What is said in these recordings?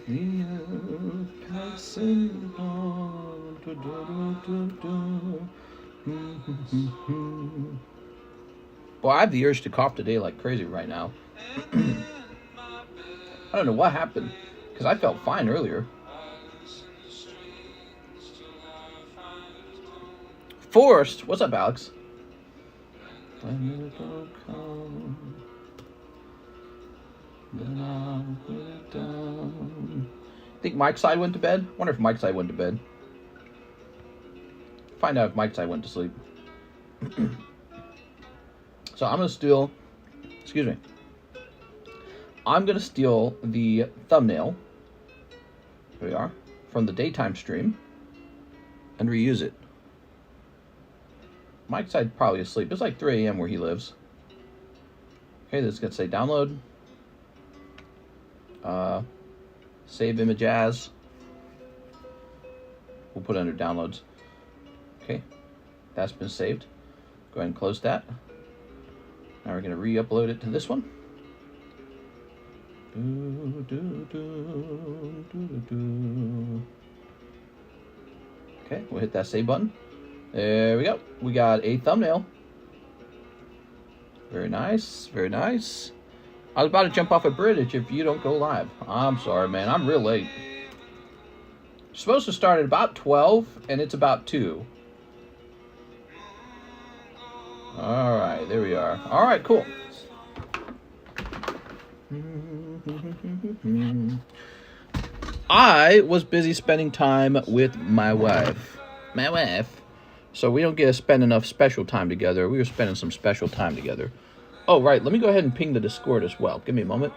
The earth passing on. Boy, I have the urge to cough today like crazy right now. I don't know what happened, because I felt fine earlier. Forced. What's up, Alex? When it don't come, then I'll put it down. Think Mike's side went to bed? Wonder if Mike's side went to bed. Find out if Mike's side went to sleep. So I'm gonna steal. Excuse me. I'm gonna steal the thumbnail. Here we are, from the daytime stream, and reuse it. Mike's side probably asleep. It's like 3 a.m. where he lives. Okay, this is gonna say download. Save image as. We'll put it under downloads. Okay, that's been saved. Go ahead and close that. Now we're gonna re-upload it to this one. Okay, we'll hit that save button. There we go. We got a thumbnail. Very nice, very nice. I was about to jump off a bridge if you don't go live. I'm sorry, man. I'm real late. Supposed to start at about 12, and it's about 2. All right, there we are. All right, cool. I was busy spending time with my wife. So we don't get to spend enough special time together. We were spending some special time together. Oh, right. Let me go ahead and ping the Discord as well. Give me a moment.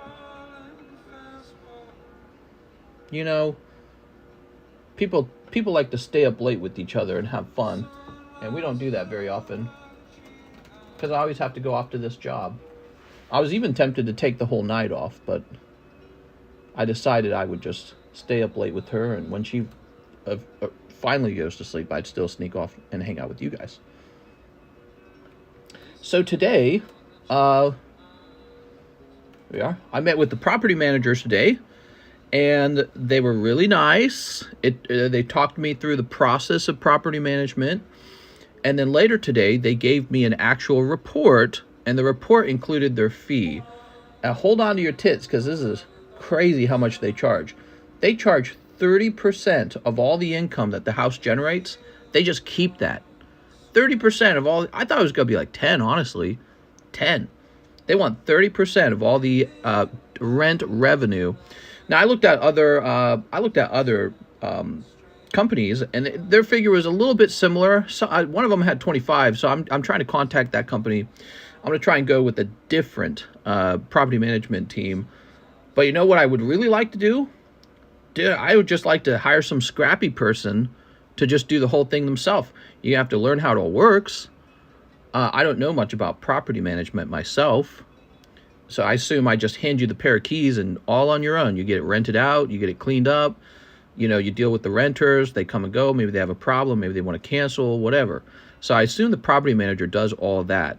You know, people like to stay up late with each other and have fun. And we don't do that very often. Because I always have to go off to this job. I was even tempted to take the whole night off, but I decided I would just stay up late with her, and when she finally goes to sleep, I'd still sneak off and hang out with you guys. So today, we are. I met with the property managers today, and they were really nice. They talked me through the process of property management, and then later today, they gave me an actual report, and the report included their fee. Now, hold on to your tits, because this is crazy how much they charge. They charge 30% of all the income that the house generates. They just keep that. 30% of all. I thought it was going to be like 10, honestly. 10. They want 30% of all the rent revenue. Now, I looked at other companies, and their figure was a little bit similar. So one of them had 25, so I'm trying to contact that company. I'm going to try and go with a different property management team. But you know what I would really like to do? Dude, I would just like to hire some scrappy person to just do the whole thing themselves. You have to learn how it all works. I don't know much about property management myself. So I assume I just hand you the pair of keys and all on your own. You get it rented out, you get it cleaned up. You know, you deal with the renters, they come and go. Maybe they have a problem, maybe they want to cancel, whatever. So I assume the property manager does all that.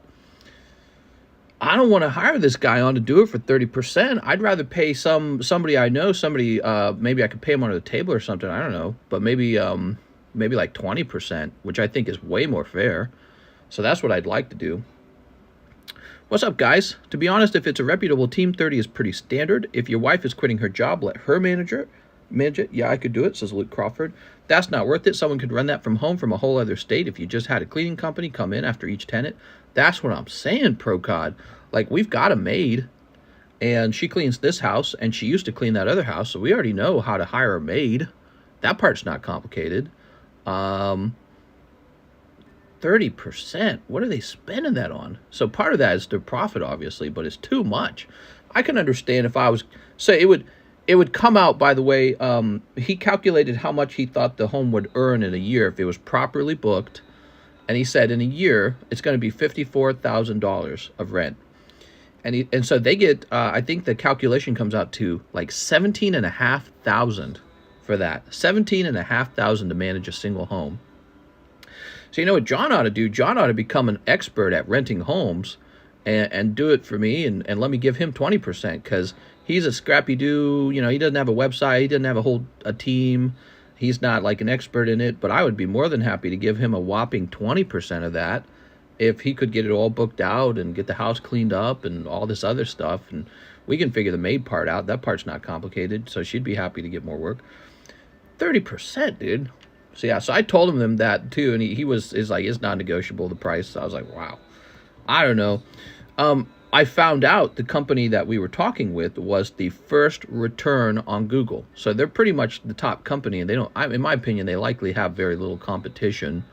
I don't want to hire this guy on to do it for 30%. I'd rather pay somebody I know, maybe I could pay him under the table or something. I don't know, but maybe like 20%, which I think is way more fair. So that's what I'd like to do. What's up, guys? To be honest, if it's a reputable team, 30 is pretty standard. If your wife is quitting her job, let her manage it. Yeah, I could do it, says Luke Crawford. That's not worth it. Someone could run that from home from a whole other state. If you just had a cleaning company come in after each tenant. That's what I'm saying, ProCod. Like, we've got a maid, and she cleans this house, and she used to clean that other house, so we already know how to hire a maid. That part's not complicated. 30%. What are they spending that on? So part of that is their profit, obviously, but it's too much. I can understand if I was... So it would come out, by the way, he calculated how much he thought the home would earn in a year if it was properly booked. And he said in a year, it's going to be $54,000 of rent. And so they get, I think the calculation comes out to like $17,500 for that. $17,500 to manage a single home. So you know what John ought to do? John ought to become an expert at renting homes and do it for me, and let me give him 20%, because he's a scrappy dude. You know, he doesn't have a website, he doesn't have a team, he's not like an expert in it, but I would be more than happy to give him a whopping 20% of that if he could get it all booked out and get the house cleaned up and all this other stuff, and we can figure the maid part out. That part's not complicated, so she'd be happy to get more work. 30%, dude. So yeah, so I told him that too, and is like, it's non-negotiable, the price. So I was like, wow, I don't know. I found out the company that we were talking with was the first return on Google, so they're pretty much the top company, and they don't, in my opinion, they likely have very little competition.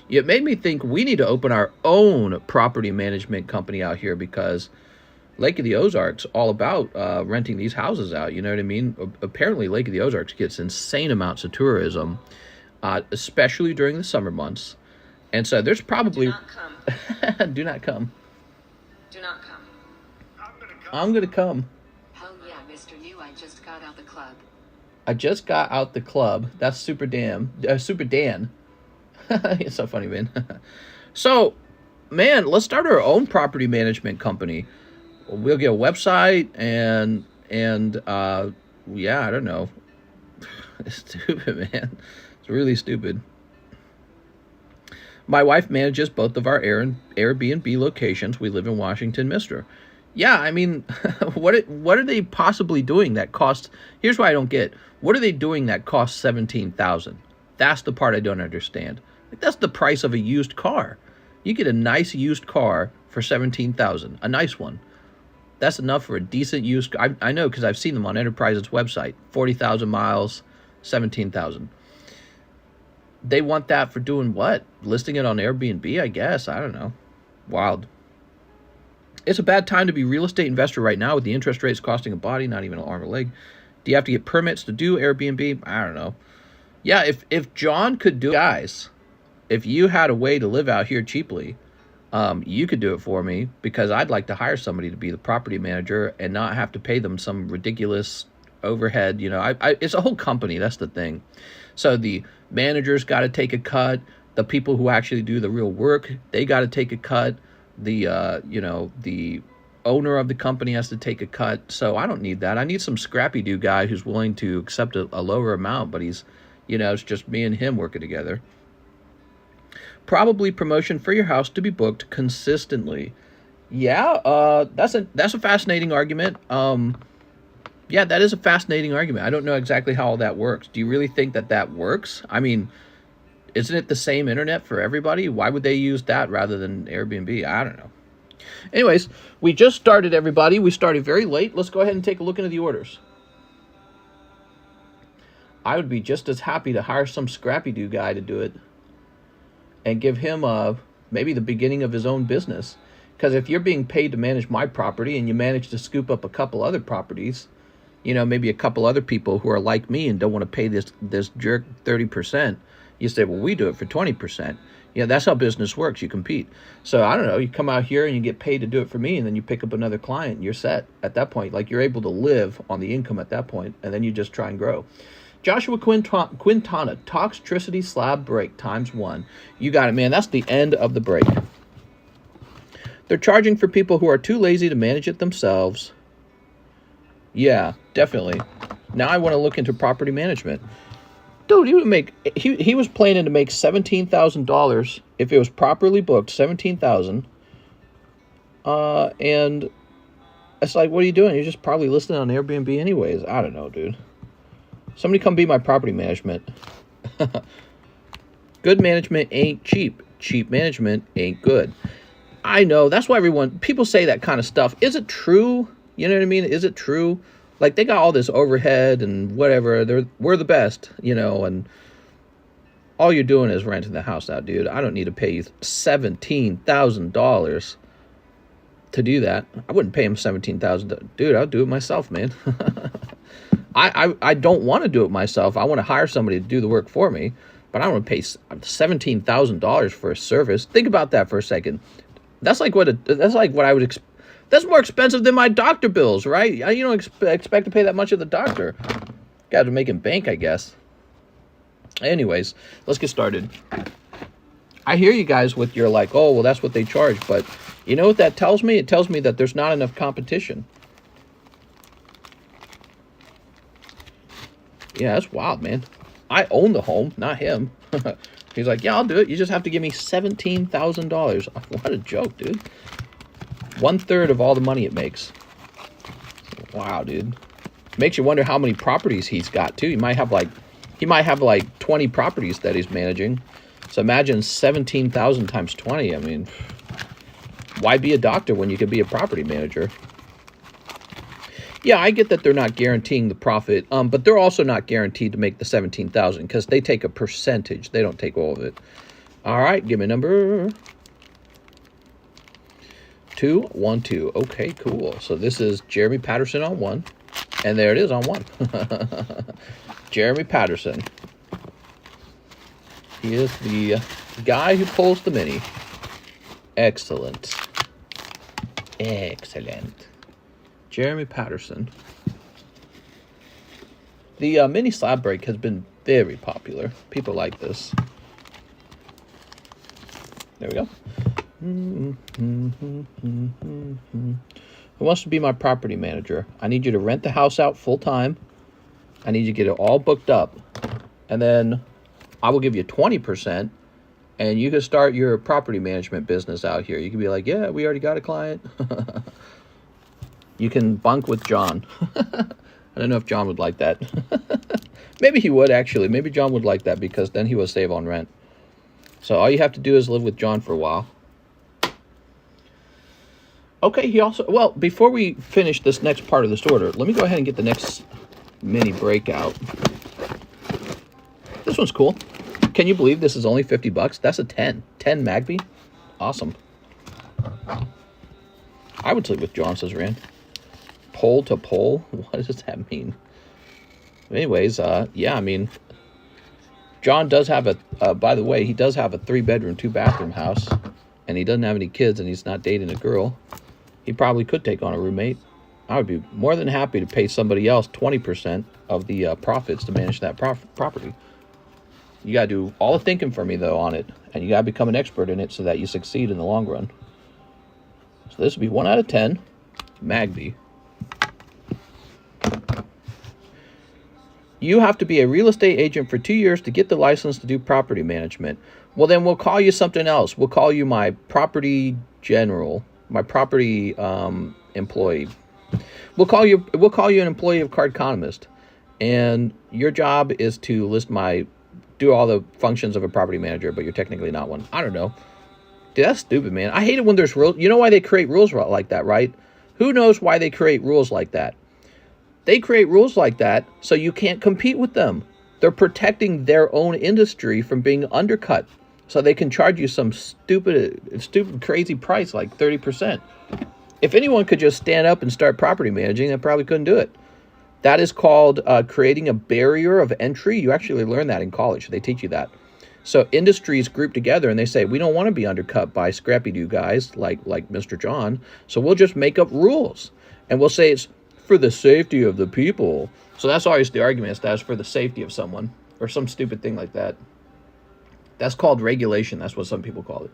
It made me think we need to open our own property management company out here, because Lake of the Ozarks all about renting these houses out. You know what I mean? Apparently, Lake of the Ozarks gets insane amounts of tourism, especially during the summer months. And so there's probably... Do not come. Do not come. Do not come. I'm going to come. Hell yeah, Mr. New, I just got out the club. I just got out the club. That's Super Dan. Super Dan. It's so funny, man. So, man, let's start our own property management company. We'll get a website and yeah, I don't know. It's stupid, man. It's really stupid. My wife manages both of our Airbnb locations. We live in Washington, Mister. Yeah, I mean, what are they possibly doing that costs? Here's what I don't get. What are they doing that costs $17,000? That's the part I don't understand. Like, that's the price of a used car. You get a nice used car for $17,000, a nice one. That's enough for a decent used car. I know, because I've seen them on Enterprise's website. 40,000 miles, $17,000. They want that for doing what? Listing it on Airbnb, I guess. I don't know. Wild. It's a bad time to be a real estate investor right now with the interest rates costing a body, not even an arm or leg. Do you have to get permits to do Airbnb? I don't know. Yeah, if John could do it, guys, if you had a way to live out here cheaply, you could do it for me, because I'd like to hire somebody to be the property manager and not have to pay them some ridiculous overhead. You know, it's a whole company. That's the thing. So the manager's got to take a cut. The people who actually do the real work, they got to take a cut. The the owner of the company has to take a cut. So I don't need that. I need some scrappy dude guy who's willing to accept a lower amount, but he's, it's just me and him working together. Probably promotion for your house to be booked consistently. Yeah, that's a fascinating argument. Yeah, that is a fascinating argument. I don't know exactly how all that works. Do you really think that works? I mean, isn't it the same internet for everybody? Why would they use that rather than Airbnb? I don't know. Anyways, we just started, everybody. We started very late. Let's go ahead and take a look into the orders. I would be just as happy to hire some scrappy dude guy to do it and give him maybe the beginning of his own business. Because if you're being paid to manage my property and you manage to scoop up a couple other properties, maybe a couple other people who are like me and don't want to pay this jerk 30%, you say, well, we do it for 20%. Yeah, that's how business works. You compete. So I don't know. You come out here and you get paid to do it for me, and then you pick up another client, and you're set at that point. Like, you're able to live on the income at that point, and then you just try and grow. Joshua Quintana, Toxtricity slab break ×1. You got it, man. That's the end of the break. They're charging for people who are too lazy to manage it themselves. Yeah, definitely. Now I want to look into property management. Dude, he was planning to make $17,000 if it was properly booked, $17,000. And it's like, what are you doing? You're just probably listing on Airbnb anyways. I don't know, dude. Somebody come be my property management. Good management ain't cheap. Cheap management ain't good. I know. That's why people say that kind of stuff. Is it true? You know what I mean? Is it true? Like, they got all this overhead and whatever. We're the best, and all you're doing is renting the house out, dude. I don't need to pay you $17,000 to do that. I wouldn't pay him $17,000. Dude, I'll do it myself, man. I don't want to do it myself. I want to hire somebody to do the work for me, but I don't want to pay $17,000 for a service. Think about that for a second. That's like what I would expect. That's more expensive than my doctor bills, right? You don't expect to pay that much of the doctor. Got to make him bank, I guess. Anyways, let's get started. I hear you guys with your like, oh, well, that's what they charge. But you know what that tells me? It tells me that there's not enough competition. Yeah, that's wild, man. I own the home, not him. He's like, yeah, I'll do it. You just have to give me $17,000. What a joke, dude. 1/3 of all the money it makes. Wow, dude. Makes you wonder how many properties he's got too. He might have like 20 properties that he's managing. So imagine 17,000 times 20. I mean, why be a doctor when you could be a property manager? Yeah, I get that they're not guaranteeing the profit, but they're also not guaranteed to make the 17,000 because they take a percentage. They don't take all of it. All right, give me number 212. Okay, cool. So this is Jeremy Patterson on 1, and there it is on 1. Jeremy Patterson. He is the guy who pulls the mini. Excellent. Excellent. Jeremy Patterson. The mini slab break has been very popular. People like this. There we go. Who wants to be my property manager? I need you to rent the house out full time. I need you to get it all booked up. And then I will give you 20%. And you can start your property management business out here. You can be like, yeah, we already got a client. You can bunk with John. I don't know if John would like that. Maybe he would, actually. Maybe John would like that because then he will save on rent. So all you have to do is live with John for a while. Okay, he also... Well, before we finish this next part of this order, let me go ahead and get the next mini breakout. This one's cool. Can you believe this is only $50? That's a 10. 10 Magby? Awesome. I would sleep with John, says Rand. Pole to pole? What does that mean? Anyways, yeah, I mean, John does have a, by the way, he does have a 3-bedroom, 2-bathroom house, and he doesn't have any kids, and he's not dating a girl. He probably could take on a roommate. I would be more than happy to pay somebody else 20% of the profits to manage that property. You got to do all the thinking for me, though, on it, and you got to become an expert in it so that you succeed in the long run. So this would be 1 out of 10. Magby. You have to be a real estate agent for 2 years to get the license to do property management. Well, then we'll call you something else. We'll call you my property general, my property employee. We'll call you an employee of Card Economist, and your job is to do all the functions of a property manager, but you're technically not one. I don't know. Dude, that's stupid, man. I hate it when there's rules. You know why they create rules like that, right? Who knows why they create rules like that? They create rules like that so you can't compete with them. They're protecting their own industry from being undercut. So they can charge you some stupid, crazy price like 30%. If anyone could just stand up and start property managing, they probably couldn't do it. That is called creating a barrier of entry. You actually learn that in college. They teach you that. So industries group together and they say, we don't want to be undercut by scrappy-do guys like Mr. John. So we'll just make up rules. And we'll say it's for the safety of the people. So that's always the argument, is that it's for the safety of someone or some stupid thing like that. That's called regulation. That's what some people call it.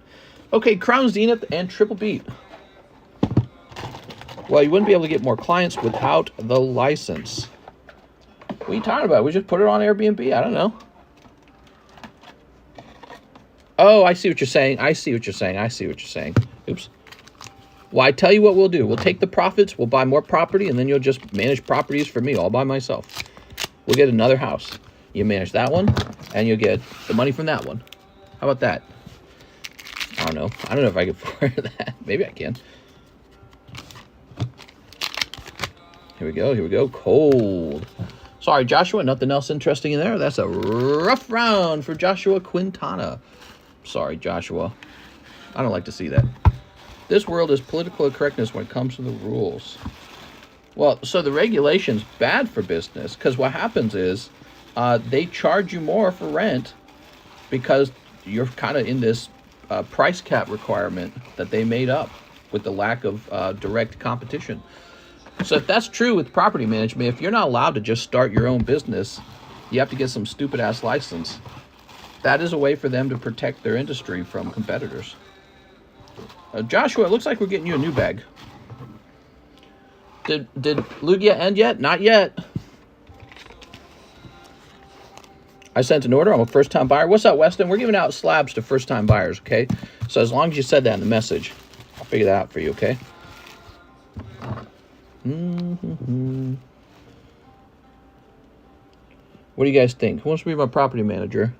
Okay, Crown Zenith and Triple Beat. Well, you wouldn't be able to get more clients without the license. What are you talking about? We just put it on Airbnb. I don't know. Oh, I see what you're saying. I see what you're saying. Oops. Well, I tell you what we'll do. We'll take the profits, we'll buy more property, and then you'll just manage properties for me all by myself. We'll get another house. You manage that one, and you'll get the money from that one. How about that? I don't know. I don't know if I can afford that. Maybe I can. Here we go. Cold. Sorry, Joshua, nothing else interesting in there. That's a rough round for Joshua Quintana. Sorry, Joshua. I don't like to see that. This world is political correctness when it comes to the rules. Well, so the regulation's bad for business because what happens is they charge you more for rent because you're kind of in this price cap requirement that they made up with the lack of direct competition. So if that's true with property management, if you're not allowed to just start your own business, you have to get some stupid-ass license. that is a way for them to protect their industry from competitors. Joshua, it looks like we're getting you a new bag. Did Lugia end yet? Not yet. I sent an order. I'm a first-time buyer. What's up, Weston? We're giving out slabs to first-time buyers, okay? So as long as you said that in the message, I'll figure that out for you, okay? What do you guys think? Who wants to be my property manager?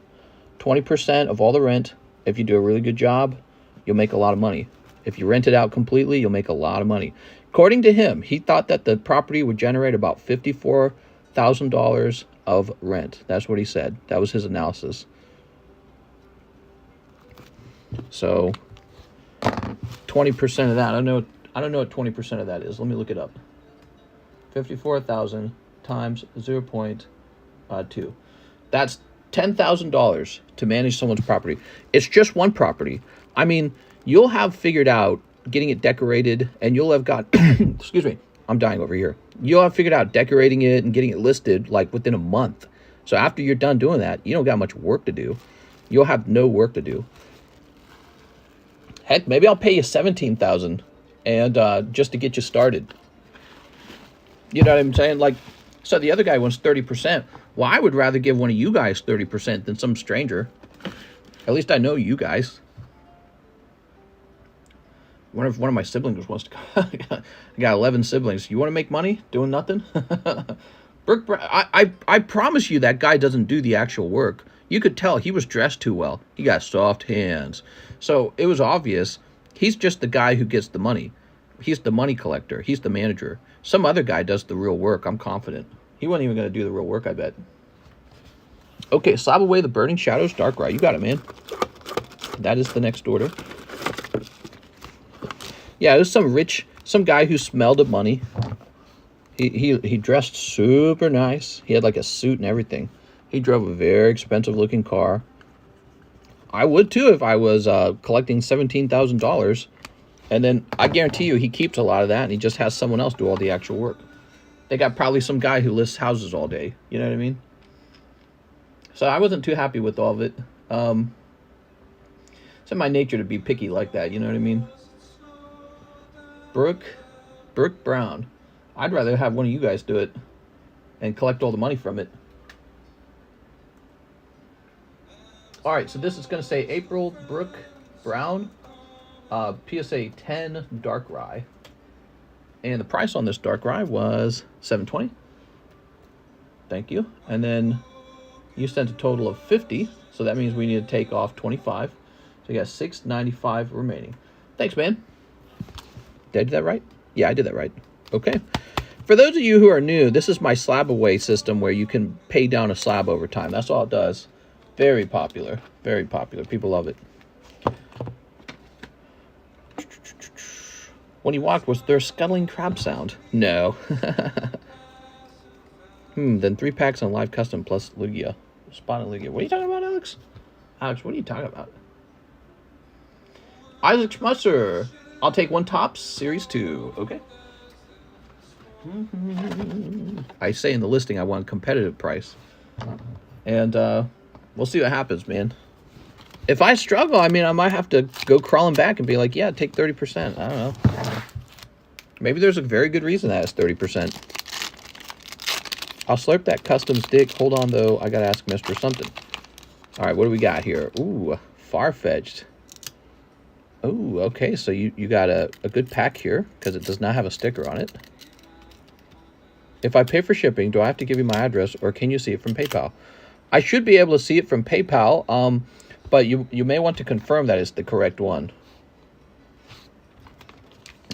20% of all the rent. If you do a really good job, you'll make a lot of money. If you rent it out completely, you'll make a lot of money. According to him, he thought that the property would generate about $54,000 of rent. That's what he said. That was his analysis. So 20% of that. I don't know what 20% of that is. Let me look it up. 54,000 times 0.2. That's $10,000 to manage someone's property. It's just one property. I mean, you'll have figured out getting it decorated, and you'll have got, excuse me, I'm dying over here. You'll have figured out decorating it and getting it listed like within a month. So after you're done doing that, you don't got much work to do. You'll have no work to do. Heck, maybe I'll pay you $17,000 and just to get you started. You know what I'm saying? Like, so the other guy wants 30%. Well, I would rather give one of you guys 30% than some stranger. At least I know you guys. One of my siblings wants to go. I got 11 siblings. You want to make money doing nothing? I promise you that guy doesn't do the actual work. You could tell he was dressed too well. He got soft hands. So it was obvious he's just the guy who gets the money. He's the money collector. He's the manager. Some other guy does the real work. I'm confident. He wasn't even going to do the real work, I bet. Okay, SLAB-AWAY, the Burning Shadows, Darkrai. You got it, man. That is the next order. Yeah, it was some guy who smelled of money. He dressed super nice. He had like a suit and everything. He drove a very expensive looking car. I would too if I was collecting $17,000. And then I guarantee you he keeps a lot of that and he just has someone else do all the actual work. They got probably some guy who lists houses all day. You know what I mean? So I wasn't too happy with all of it. It's in my nature to be picky like that. You know what I mean? Brooke Brown. I'd rather have one of you guys do it and collect all the money from it. All right, so this is going to say April Brooke Brown, PSA 10 Darkrai. And the price on this Darkrai was $720. Thank you. And then you sent a total of 50, so that means we need to take off 25. So you got $695 remaining. Thanks, man. Did I do that right? Yeah, I did that right. Okay. For those of you who are new, this is my SLAB-AWAY system where you can pay down a slab over time. That's all it does. Very popular. Very popular. People love it. When he walked, was there a scuttling crab sound? No. Then 3 packs on live custom plus Lugia. Spotted Lugia. What are you talking about, Alex? Alex, what are you talking about? Isaac Schmusser. I'll take 1 Topps, Series 2. Okay. I say in the listing I want a competitive price. And we'll see what happens, man. If I struggle, I mean, I might have to go crawling back and be like, yeah, take 30%. I don't know. Maybe there's a very good reason that it's 30%. I'll slurp that customs dick. Hold on, though. I got to ask Mr. Something. All right, what do we got here? Ooh, Farfetch'd. Ooh, okay, so you got a good pack here because it does not have a sticker on it. If I pay for shipping, do I have to give you my address or can you see it from PayPal? I should be able to see it from PayPal, but you may want to confirm that it's the correct one.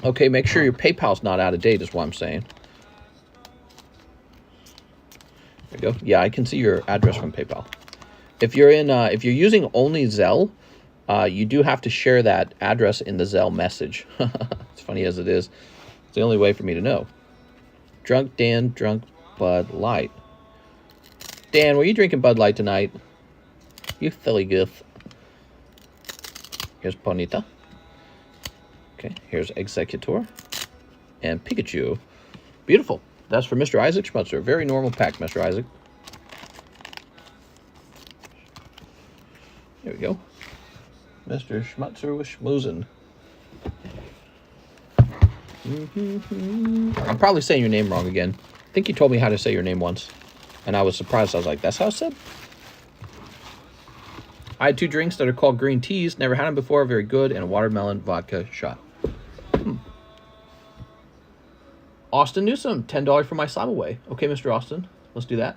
Okay, make sure your PayPal's not out of date is what I'm saying. There you go. Yeah, I can see your address from PayPal. If you're using only Zelle, you do have to share that address in the Zelle message. As funny as it is, it's the only way for me to know. Drunk Dan, drunk Bud Light. Dan, were you drinking Bud Light tonight? You silly goof. Here's Ponyta. Okay, here's Executor. And Pikachu. Beautiful. That's for Mr. Isaac Schmutzer. Very normal pack, Mr. Isaac. There we go. Mr. Schmutzer with Schmoozen. I'm probably saying your name wrong again. I think you told me how to say your name once. And I was surprised. I was like, that's how it's said? I had 2 drinks that are called green teas. Never had them before. Very good. And a watermelon vodka shot. Austin Newsom, $10 for my SLAB-AWAY. Okay, Mr. Austin. Let's do that.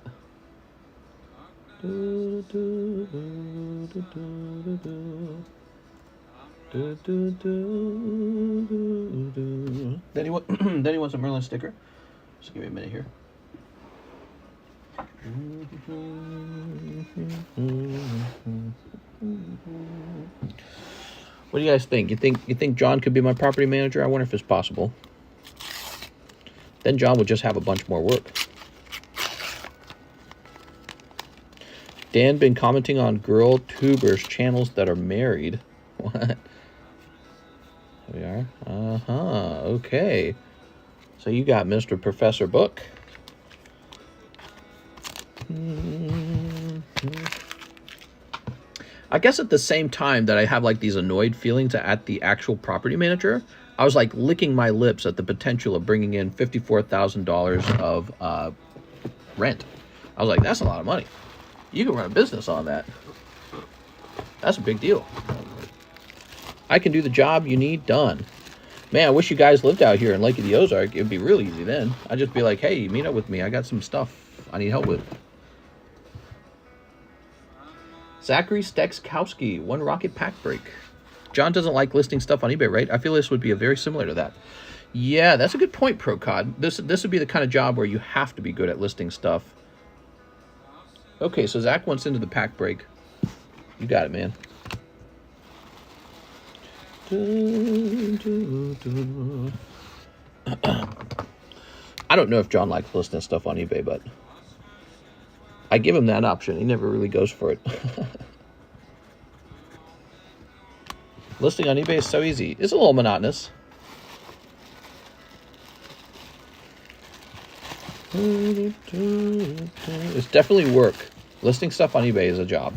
Then he wants a Merlin sticker. Just give me a minute here. What do you guys think? You think John could be my property manager? I wonder if it's possible. Then John would just have a bunch more work. Dan been commenting on girl tubers channels that are married. What? We are? Okay. So you got Mr. Professor Book. I guess at the same time that I have like these annoyed feelings at the actual property manager, I was like licking my lips at the potential of bringing in $54,000 of rent. I was like, that's a lot of money. You can run a business on that. That's a big deal. I can do the job you need done. Man, I wish you guys lived out here in Lake of the Ozark. It would be real easy then. I'd just be like, hey, meet up with me. I got some stuff I need help with. Zachary Stekskowski, 1 rocket pack break. John doesn't like listing stuff on eBay, right? I feel this would be very similar to that. Yeah, that's a good point, ProCod. This would be the kind of job where you have to be good at listing stuff. Okay, so Zach wants into the pack break. You got it, man. I don't know if John likes listing stuff on eBay, but I give him that option. He never really goes for it. Listing on eBay is so easy. It's a little monotonous. It's definitely work. Listing stuff on eBay is a job.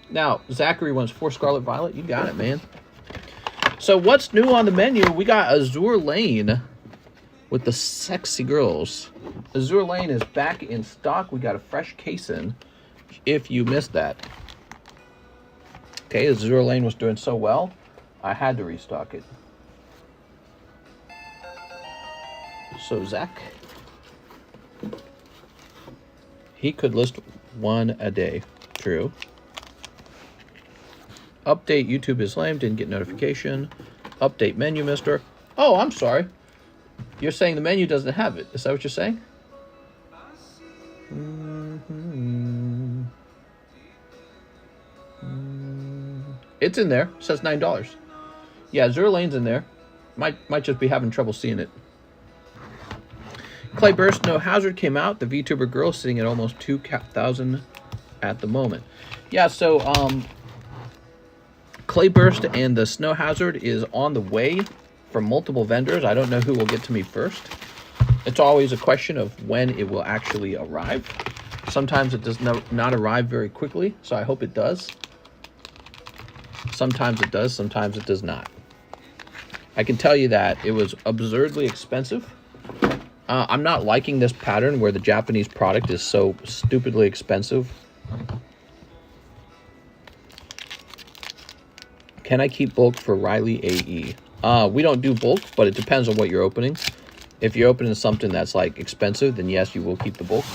Now, Zachary wants 4 Scarlet Violet. You got it, man. So what's new on the menu? We got Azure Lane with the sexy girls. Azure Lane is back in stock. We got a fresh case in if you missed that. Okay, Azure Lane was doing so well, I had to restock it. So Zach, he could list 1 a day. True. Update YouTube is lame. Didn't get notification. Update menu, mister. Oh, I'm sorry. You're saying the menu doesn't have it. Is that what you're saying? It's in there. It says $9. Yeah, Azure Lane's in there. Might just be having trouble seeing it. Clay Burst No Hazard came out. The VTuber girl sitting at almost 2,000 at the moment. Yeah, so Clay Burst and the Snow Hazard is on the way from multiple vendors. I don't know who will get to me first. It's always a question of when it will actually arrive. Sometimes it does not arrive very quickly, so I hope it does. Sometimes it does, sometimes it does not. I can tell you that it was absurdly expensive. I'm not liking this pattern where the Japanese product is so stupidly expensive. Can I keep bulk for Riley AE? We don't do bulk, but it depends on what you're opening. If you're opening something that's like expensive, then yes, you will keep the bulk.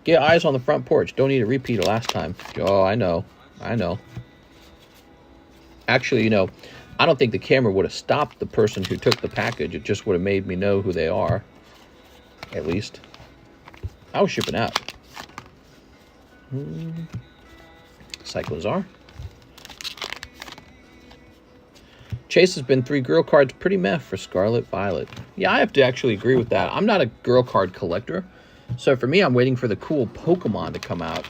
Get eyes on the front porch. Don't need a repeat of last time. Oh, I know. Actually, you know, I don't think the camera would have stopped the person who took the package. It just would have made me know who they are. At least. I was shipping out. Cyclozar. Chase has been 3 girl cards pretty meh for Scarlet Violet. Yeah, I have to actually agree with that. I'm not a girl card collector. So for me, I'm waiting for the cool Pokemon to come out.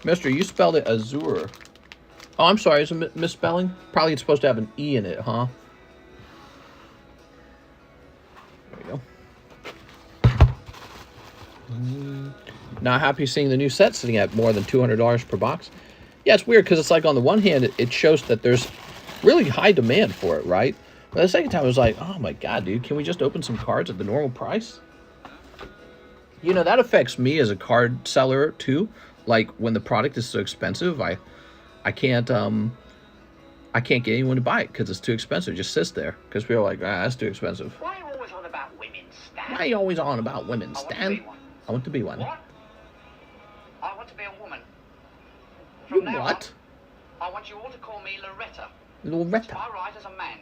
Mister, you spelled it Azure. Oh, I'm sorry. Is it misspelling? Probably it's supposed to have an E in it, huh? There we go. Not happy seeing the new set sitting at more than $200 per box. Yeah, it's weird because it's like on the one hand, it shows that there's really high demand for it, right? But the second time, I was like, oh my God, dude, can we just open some cards at the normal price? You know, that affects me as a card seller too. Like when the product is so expensive, I can't get anyone to buy it because it's too expensive. It just sits there because people are like, ah, that's too expensive. Why are you always on about women, Stan? Why are you always on about women, Stan? I want to be one. What? I want to be a woman. You From now what? on, I want you all to call me Loretta. It's Loretta. my right as a man.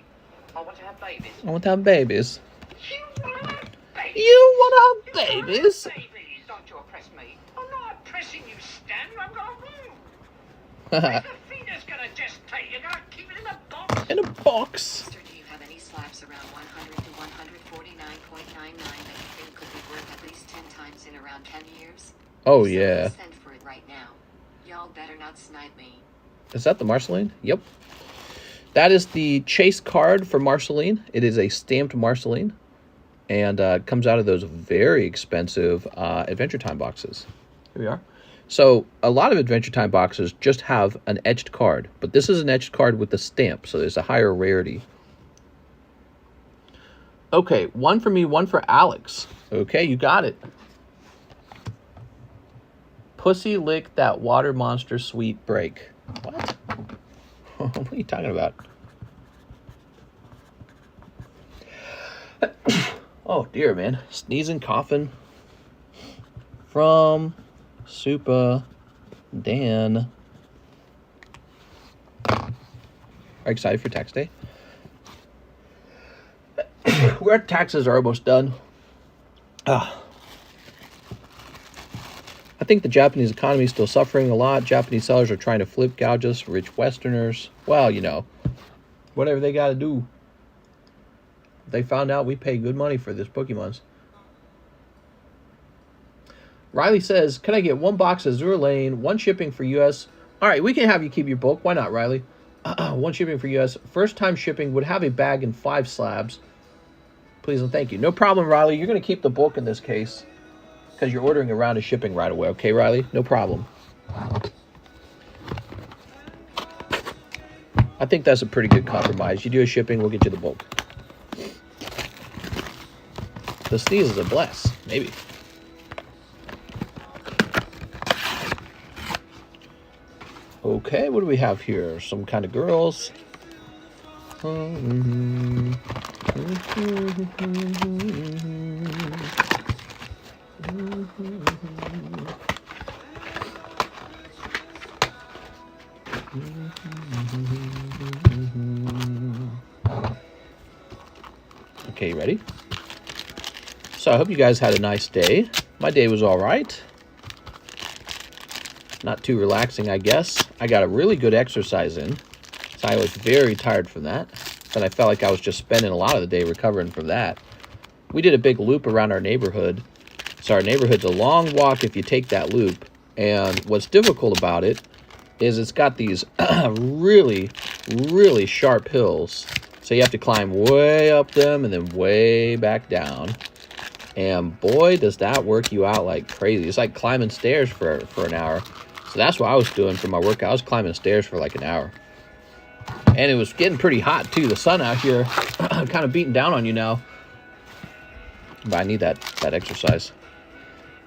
I want to have babies. I want to have babies. You want to have babies? You want to have You wanna have babies? babies. Don't you oppress me. I'm not oppressing you, Stan. I'm going to move. Where's the fetus going to gestate? You're going to keep it in a box? In a box. Mister, do you have any slabs around 100 to 149.99 that you think could be worth at least 10 times in around 10 years? Oh, So yeah. Send for it right now. Y'all better not snipe me. Is that the Marceline? Yep. That is the chase card for Marceline. It is a stamped Marceline. And comes out of those very expensive Adventure Time boxes. Here we are. So a lot of Adventure Time boxes just have an etched card. But this is an etched card with the stamp. So there's a higher rarity. Okay, one for me, one for Alex. Okay, you got it. Pussy lick that water monster sweet break. What? What are you talking about? Oh dear, man. Sneezing, coughing. From Supa Dan. Are you excited for tax day? Our taxes are almost done. I think the Japanese economy is still suffering a lot. Japanese sellers are trying to flip gouge us for rich Westerners. Well, you know, whatever they got to do. They found out we pay good money for this Pokemons. Riley says, can I get one box of Azure Lane, one shipping for U.S.? All right, we can have you keep your bulk. Why not, Riley? One shipping for U.S. First time shipping would have a bag and 5 slabs. Please and thank you. No problem, Riley. You're going to keep the bulk in this case because you're ordering a round of shipping right away. Okay, Riley? No problem. I think that's a pretty good compromise. You do a shipping, we'll get you the bulk. The sneeze is a bless. Maybe. Okay, what do we have here? Some kind of girls. Okay, you ready? So I hope you guys had a nice day. My day was all right. Not too relaxing, I guess. I got a really good exercise in. So I was very tired from that. But I felt like I was just spending a lot of the day recovering from that. We did a big loop around our neighborhood. So our neighborhood's a long walk if you take that loop. And what's difficult about it is it's got these really, really sharp hills. So you have to climb way up them and then way back down. And boy, does that work you out like crazy. It's like climbing stairs for an hour. So that's what I was doing for my workout. I was climbing stairs for like an hour. And it was getting pretty hot too. The sun out here kind of beating down on you now. But I need that exercise.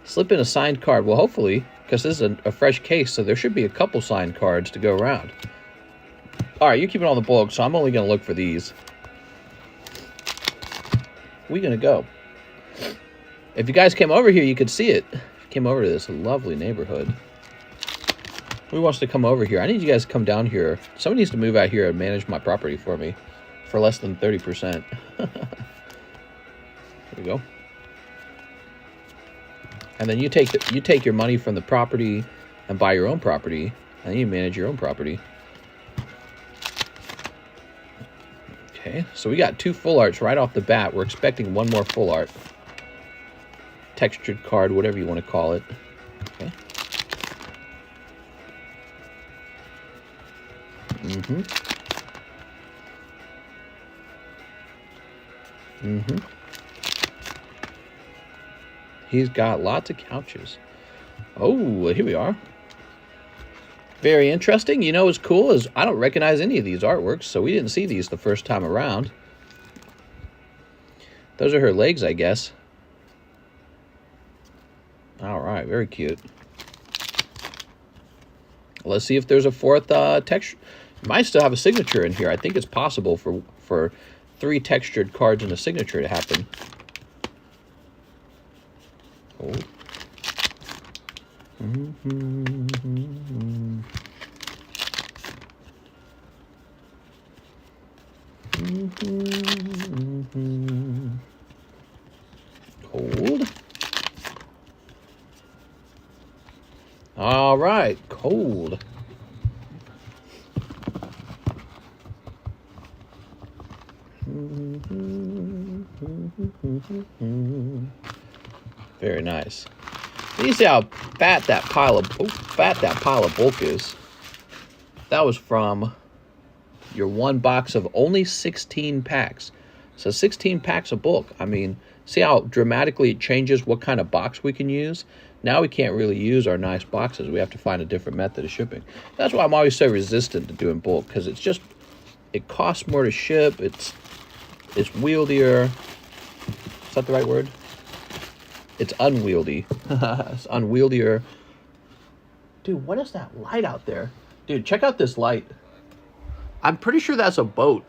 Slip in a signed card. Well, hopefully, because this is a fresh case, so there should be a couple signed cards to go around. All right, you're keeping all the bulk, so I'm only going to look for these. We're going to go. If you guys came over here, you could see it. If you came over to this lovely neighborhood. Who wants to come over here? I need you guys to come down here. Someone needs to move out here and manage my property for me for less than 30%. There we go. And then you take your money from the property and buy your own property, and then you manage your own property. Okay, so we got 2 full arts right off the bat. We're expecting one more full art. Textured card, whatever you want to call it. Okay. He's got lots of couches. Oh, here we are. Very interesting. You know what's cool is I don't recognize any of these artworks, so we didn't see these the first time around. Those are her legs, I guess. All right, very cute. Let's see if there's a fourth texture. Might still have a signature in here. I think it's possible for 3 textured cards and a signature to happen. Oh. Cold. All right, cold. Very nice. You see how fat that pile of bulk is. That was from your one box of only 16 packs. So 16 packs of bulk. I mean, see how dramatically it changes what kind of box we can use? Now we can't really use our nice boxes. We have to find a different method of shipping. That's why I'm always so resistant to doing bulk, because it's just, it costs more to ship. It's wieldier. Is that the right word? It's unwieldy. It's unwieldier. Dude, what is that light out there? Dude, check out this light. I'm pretty sure that's a boat.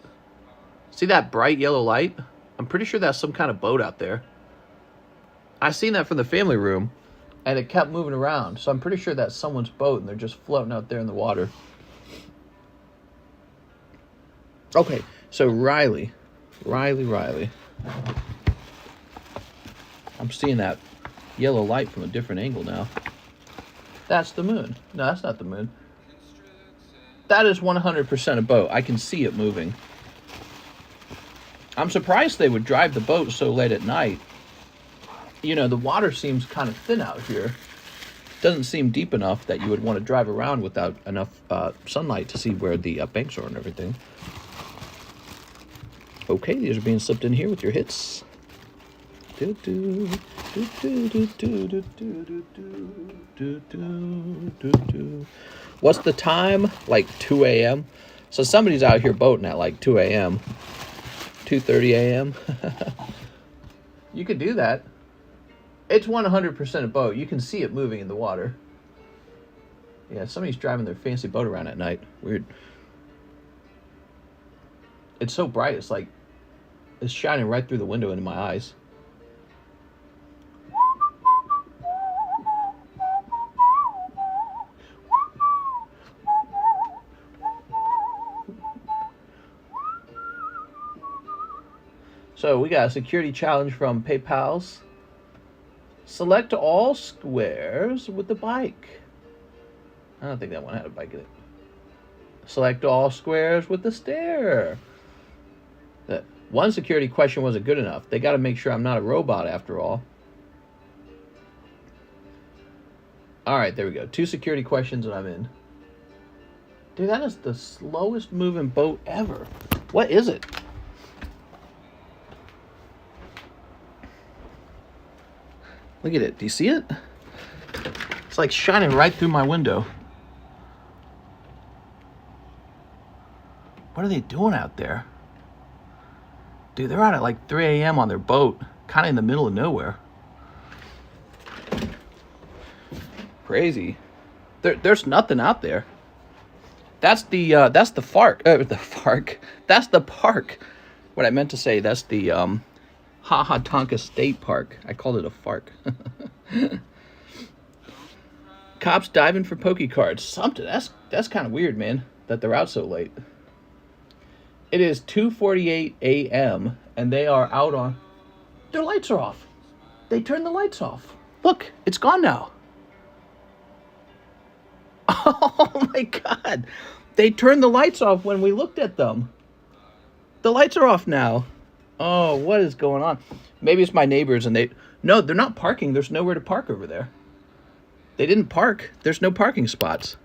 See that bright yellow light? I'm pretty sure that's some kind of boat out there. I seen that from the family room, and it kept moving around. So I'm pretty sure that's someone's boat, and they're just floating out there in the water. Okay, so Riley. I'm seeing that yellow light from a different angle now. That's the moon. No, that's not the moon. That is 100% a boat. I can see it moving. I'm surprised they would drive the boat so late at night. You know, the water seems kind of thin out here. Doesn't seem deep enough that you would want to drive around without enough sunlight to see where the banks are and everything. Okay, these are being slipped in here with your hits. What's the time? Like 2 a.m. So somebody's out here boating at like 2 a.m. 2:30 a.m. You could do that. It's 100% a boat. You can see it moving in the water. Yeah, somebody's driving their fancy boat around at night. Weird. It's so bright. It's like it's shining right through the window into my eyes. So we got a security challenge from PayPal's. Select all squares with the bike. I don't think that one had a bike in it. Select all squares with the stair. That one security question wasn't good enough. They got to make sure I'm not a robot after all. All right, there we go. 2 security questions and I'm in. Dude, that is the slowest moving boat ever. What is it? Look at it. Do you see it? It's like shining right through my window. What are they doing out there? Dude, they're out at like 3 a.m. on their boat, kind of in the middle of nowhere. Crazy. There's nothing out there. That's the FARC. The FARC. That's the park. What I meant to say, that's the Tonka State Park. I called it a FARC. Cops diving for Poke cards. Something. That's kind of weird, man, that they're out so late. It is 2:48 a.m. and they are out on... Their lights are off. They turned the lights off. Look, it's gone now. Oh my God. They turned the lights off when we looked at them. The lights are off now. Oh, what is going on? Maybe it's my neighbors and they... No, they're not parking. There's nowhere to park over there. They didn't park. There's no parking spots.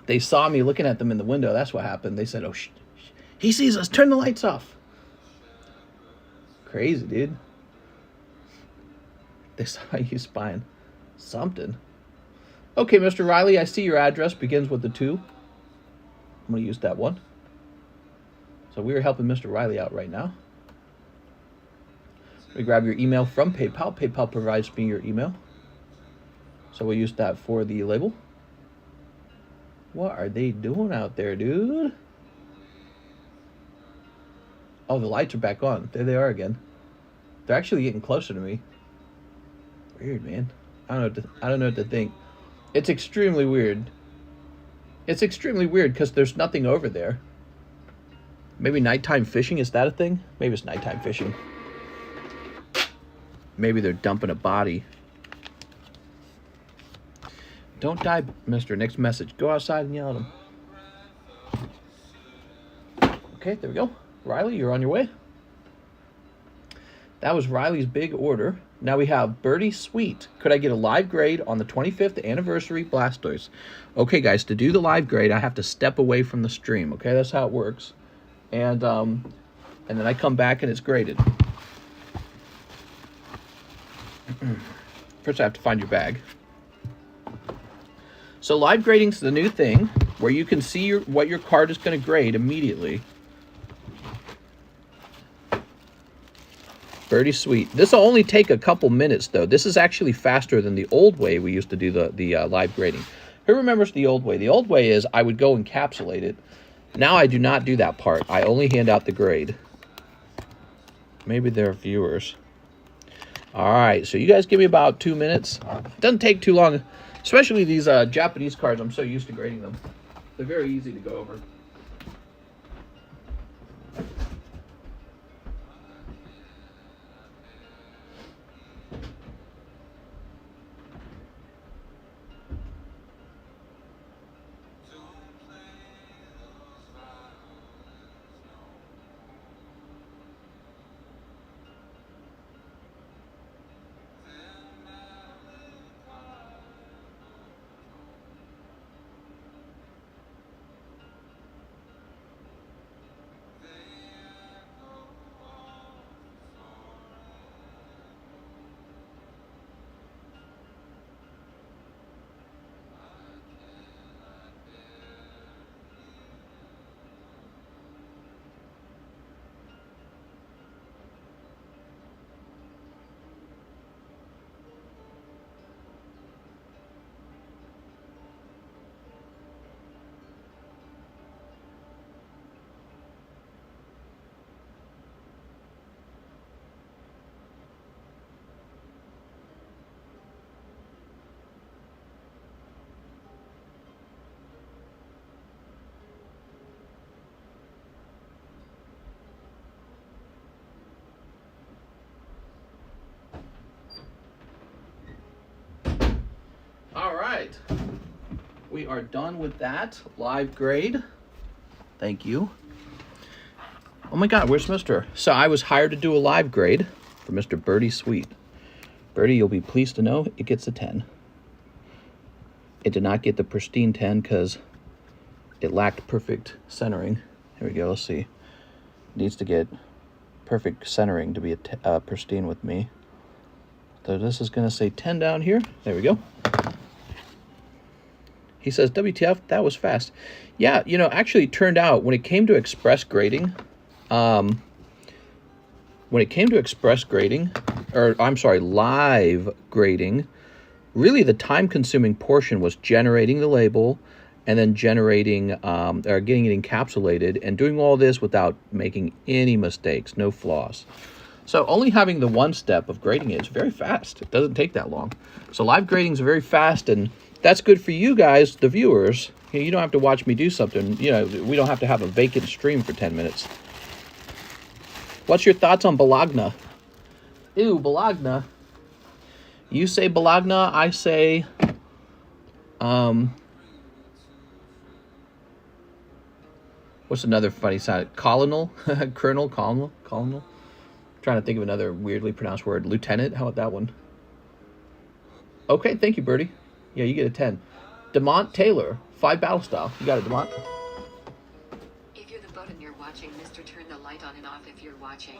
They saw me looking at them in the window. That's what happened. They said, oh, he sees us. Turn the lights off. Crazy, dude. They saw you spying. Something. Okay, Mr. Riley, I see your address begins with the 2. I'm going to use that one. So we are helping Mr. Riley out right now. We grab your email from PayPal. PayPal provides me your email. So we'll use that for the label. What are they doing out there, dude? Oh, the lights are back on. There they are again. They're actually getting closer to me. Weird, man. I don't know what to think. It's extremely weird. It's extremely weird because there's nothing over there. Maybe nighttime fishing, is that a thing? Maybe it's nighttime fishing. Maybe they're dumping a body. Don't die, mister. Next message. Go outside and yell at him. Okay, there we go. Riley, you're on your way. That was Riley's big order. Now we have Birdie Sweet. Could I get a live grade on the 25th anniversary Blastoise? Okay, guys, to do the live grade, I have to step away from the stream. Okay, that's how it works. And then I come back and it's graded. First, I have to find your bag. So live grading is the new thing where you can see what your card is going to grade immediately. Birdie Sweet. This will only take a couple minutes, though. This is actually faster than the old way we used to do the live grading. Who remembers the old way? The old way is I would go encapsulate it. Now I do not do that part. I only hand out the grade. Maybe they're viewers. All right, so you guys give me about 2 minutes. It doesn't take too long, especially these Japanese cards. I'm so used to grading them. They're very easy to go over. All right, we are done with that live grade. Thank you. Oh my God, where's Mr.? So I was hired to do a live grade for Mr. Birdie Sweet. Birdie, you'll be pleased to know it gets a 10. It did not get the pristine 10 because it lacked perfect centering. Here we go, let's see. It needs to get perfect centering to be a pristine with me. So this is gonna say 10 down here. There we go. He says, WTF, that was fast. Yeah, you know, actually it turned out when it came to express grading, live grading, really the time-consuming portion was generating the label and then generating, or getting it encapsulated and doing all this without making any mistakes, no flaws. So only having the one step of grading it is very fast. It doesn't take that long. So live grading is very fast, and that's good for you guys, the viewers. You don't have to watch me do something. You know, we don't have to have a vacant stream for 10 minutes. What's your thoughts on Bologna? Ew, Bologna. You say Bologna, I say... what's another funny sound? Colonel? Colonel? Colonel? Colonel? I'm trying to think of another weirdly pronounced word. Lieutenant? How about that one? Okay, thank you, Birdie. Yeah, you get a 10. Demont Taylor, 5 battle style. You got it, Demont. If you're the button you're watching, Mr. Turn the light on and off if you're watching.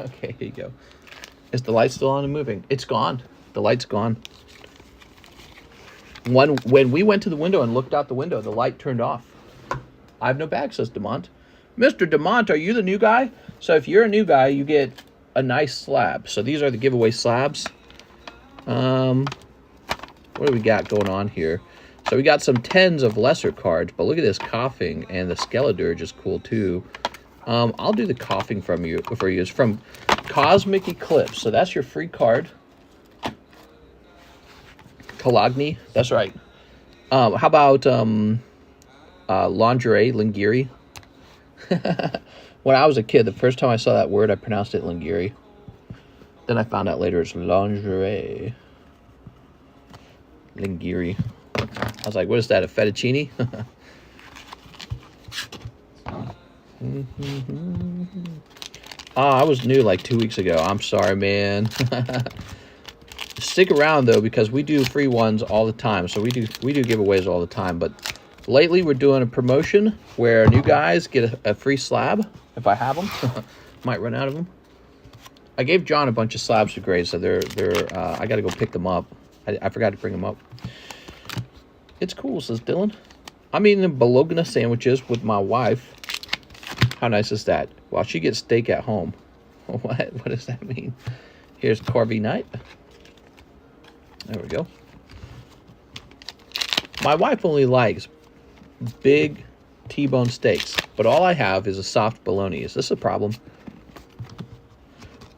Okay, here you go. Is the light still on and moving? It's gone. The light's gone. When we went to the window and looked out the window, the light turned off. I have no bag, says Demont. Mr. Demont, are you the new guy? So if you're a new guy, you get a nice slab. So these are the giveaway slabs. What do we got going on here? So we got some 10s of lesser cards, but look at this coughing, and the Skeledirge is cool too. I'll do the coughing for you. It's from Cosmic Eclipse. So that's your free card. Kalagni, that's right. How about lingerie, Lingiri? When I was a kid, the first time I saw that word, I pronounced it Lingiri. Then I found out later it's lingerie. Lingiri. I was like, what is that, a fettuccine? I was new like 2 weeks ago. I'm sorry, man. Stick around though, because we do free ones all the time. So we do giveaways all the time. But lately we're doing a promotion where new guys get a free slab if I have them. Might run out of them. I gave John a bunch of slabs to grade, so they're I got to go pick them up. I forgot to bring them up. It's cool, says Dylan. I'm eating bologna sandwiches with my wife. How nice is that? Well, she gets steak at home. What does that mean? Here's Corby Knight. There we go. My wife only likes big T-bone steaks, but all I have is a soft bologna. Is this a problem?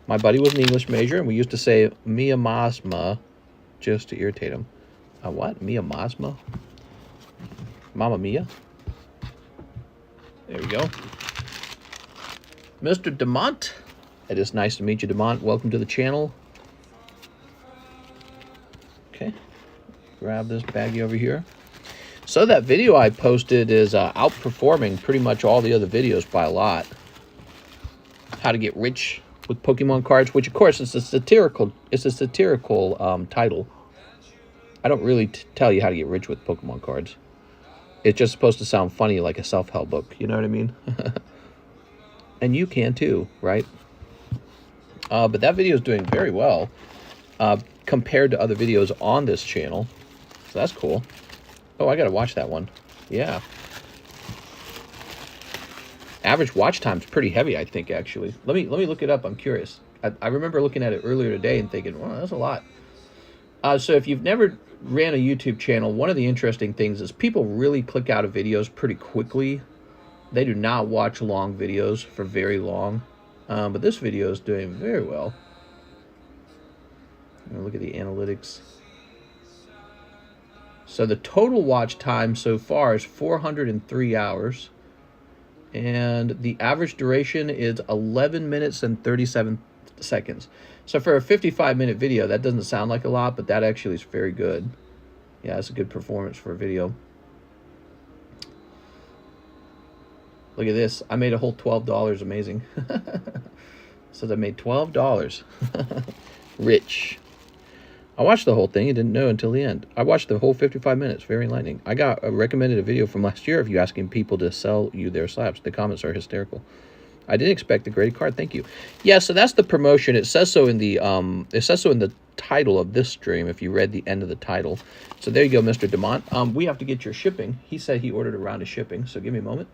My buddy was an English major, and we used to say miamasma just to irritate him. What? Miamasma? Mamma mia? There we go. Mr. Demont. It is nice to meet you, Demont. Welcome to the channel. Okay. Grab this baggie over here. So that video I posted is outperforming pretty much all the other videos by a lot. How to get rich with Pokemon cards, which of course is a satirical title. I don't really tell you how to get rich with Pokemon cards. It's just supposed to sound funny, like a self-help book. You know what I mean? And you can too, right? But that video is doing very well compared to other videos on this channel. So that's cool. Oh, I gotta watch that one. Yeah. Average watch time's pretty heavy, I think, actually. Let me look it up. I'm curious. I remember looking at it earlier today and thinking, well, that's a lot. So if you've never ran a YouTube channel, one of the interesting things is people really click out of videos pretty quickly. They do not watch long videos for very long. But this video is doing very well. Look at the analytics. So the total watch time so far is 403 hours. And the average duration is 11 minutes and 37 seconds. So for a 55-minute video, that doesn't sound like a lot, but that actually is very good. Yeah, it's a good performance for a video. Look at this. I made a whole $12. Amazing. Says I made $12. Rich. I watched the whole thing and didn't know until the end. I watched the whole 55 minutes. Very enlightening. I got recommended a video from last year of you asking people to sell you their slabs. The comments are hysterical. I didn't expect a great card. Thank you. Yeah, so that's the promotion. It says so in the title of this stream if you read the end of the title. So there you go, Mr. Demont. We have to get your shipping. He said he ordered a round of shipping, so give me a moment.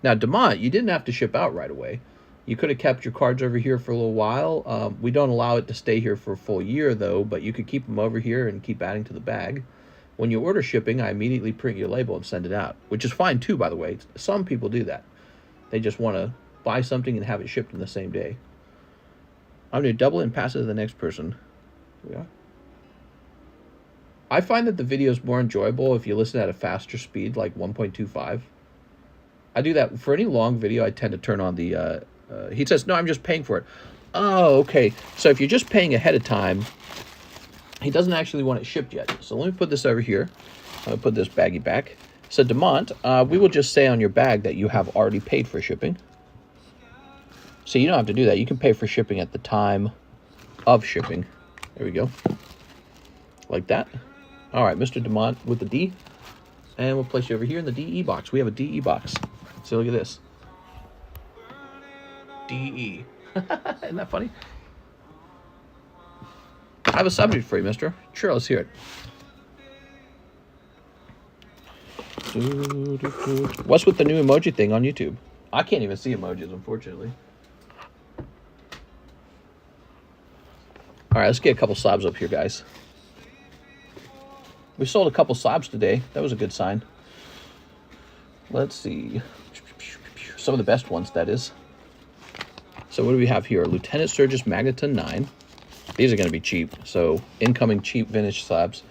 Now, Demont, you didn't have to ship out right away. You could have kept your cards over here for a little while. We don't allow it to stay here for a full year, though, but you could keep them over here and keep adding to the bag. When you order shipping, I immediately print your label and send it out, which is fine, too, by the way. Some people do that. They just want to buy something and have it shipped in the same day. I'm going to double it and pass it to the next person. Here we are. I find that the video is more enjoyable if you listen at a faster speed, like 1.25. I do that. For any long video, I tend to turn on the... he says, no, I'm just paying for it. Oh, okay. So if you're just paying ahead of time, he doesn't actually want it shipped yet. So let me put this over here. I'm going to put this baggie back. So, Demont, we will just say on your bag that you have already paid for shipping. So you don't have to do that. You can pay for shipping at the time of shipping. There we go. Like that. All right, Mr. Demont with the D. And we'll place you over here in the DE box. We have a DE box. So look at this. DE. Isn't that funny? I have a subject for you, mister. Sure, let's hear it. What's with the new emoji thing on YouTube? I can't even see emojis, unfortunately. All right, let's get a couple slabs up here, guys. We sold a couple slabs today. That was a good sign. Let's see. Some of the best ones, that is. So what do we have here? Lieutenant Sturgis Magneton 9. These are going to be cheap. So incoming cheap vintage slabs.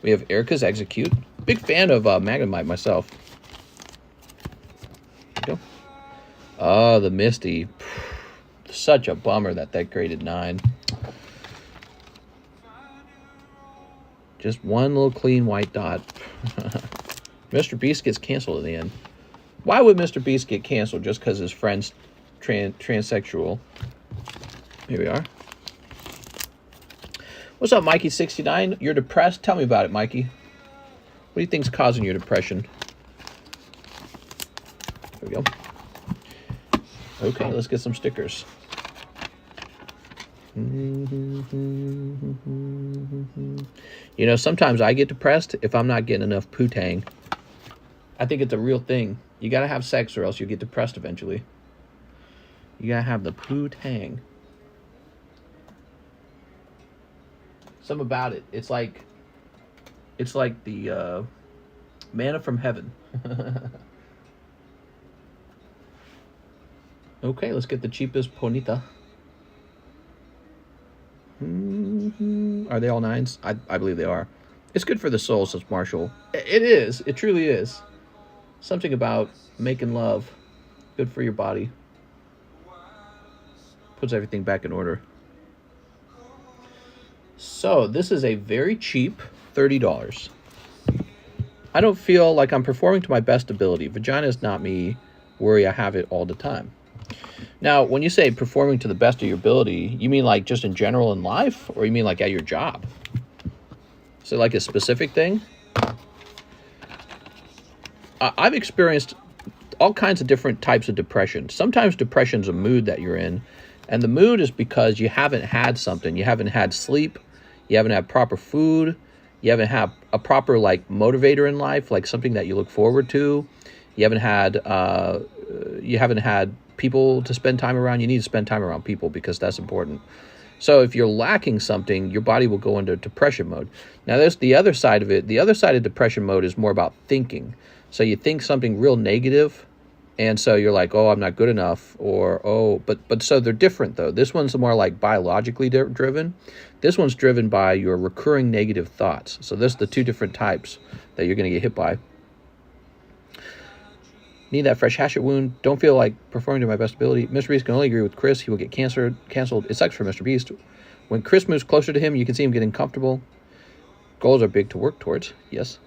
We have Erica's Execute. Big fan of Magnemite myself. There we go. Oh, the Misty. Such a bummer that graded 9. Just one little clean white dot. Mr. Beast gets canceled in the end. Why would Mr. Beast get canceled just because his friend's transsexual? Here we are. What's up, Mikey69? You're depressed? Tell me about it, Mikey. What do you think's causing your depression? There we go. Okay, let's get some stickers. You know, sometimes I get depressed if I'm not getting enough poo-tang. I think it's a real thing. You gotta have sex or else you'll get depressed eventually. You gotta have the poo-tang. Something about it. It's like the manna from heaven. Okay, let's get the cheapest Ponita. Are they all 9s? I believe they are. It's good for the soul, says Marshall. It is. It truly is. Something about making love. Good for your body. Puts everything back in order. So, this is a very cheap $30. I don't feel like I'm performing to my best ability. Vagina is not me. Worry I have it all the time. Now, when you say performing to the best of your ability, you mean like just in general in life, or you mean like at your job? Is it like a specific thing? I've experienced all kinds of different types of depression. Sometimes depression's a mood that you're in, and the mood is because you haven't had something. You haven't had sleep, you haven't had proper food, you haven't had a proper like motivator in life, like something that you look forward to. You haven't had people to spend time around. You need to spend time around people because that's important. So if you're lacking something, your body will go into depression mode. Now there's the other side of it. The other side of depression mode is more about thinking. So you think something real negative, and so you're like, oh, I'm not good enough, or oh, but so they're different though. This one's more like biologically driven. This one's driven by your recurring negative thoughts. So this is the two different types that you're going to get hit by. Need that fresh hatchet wound. Don't feel like performing to my best ability. Mr. Beast can only agree with Chris. He will get canceled. It sucks for Mr. Beast. When Chris moves closer to him, you can see him getting comfortable. Goals are big to work towards. Yes.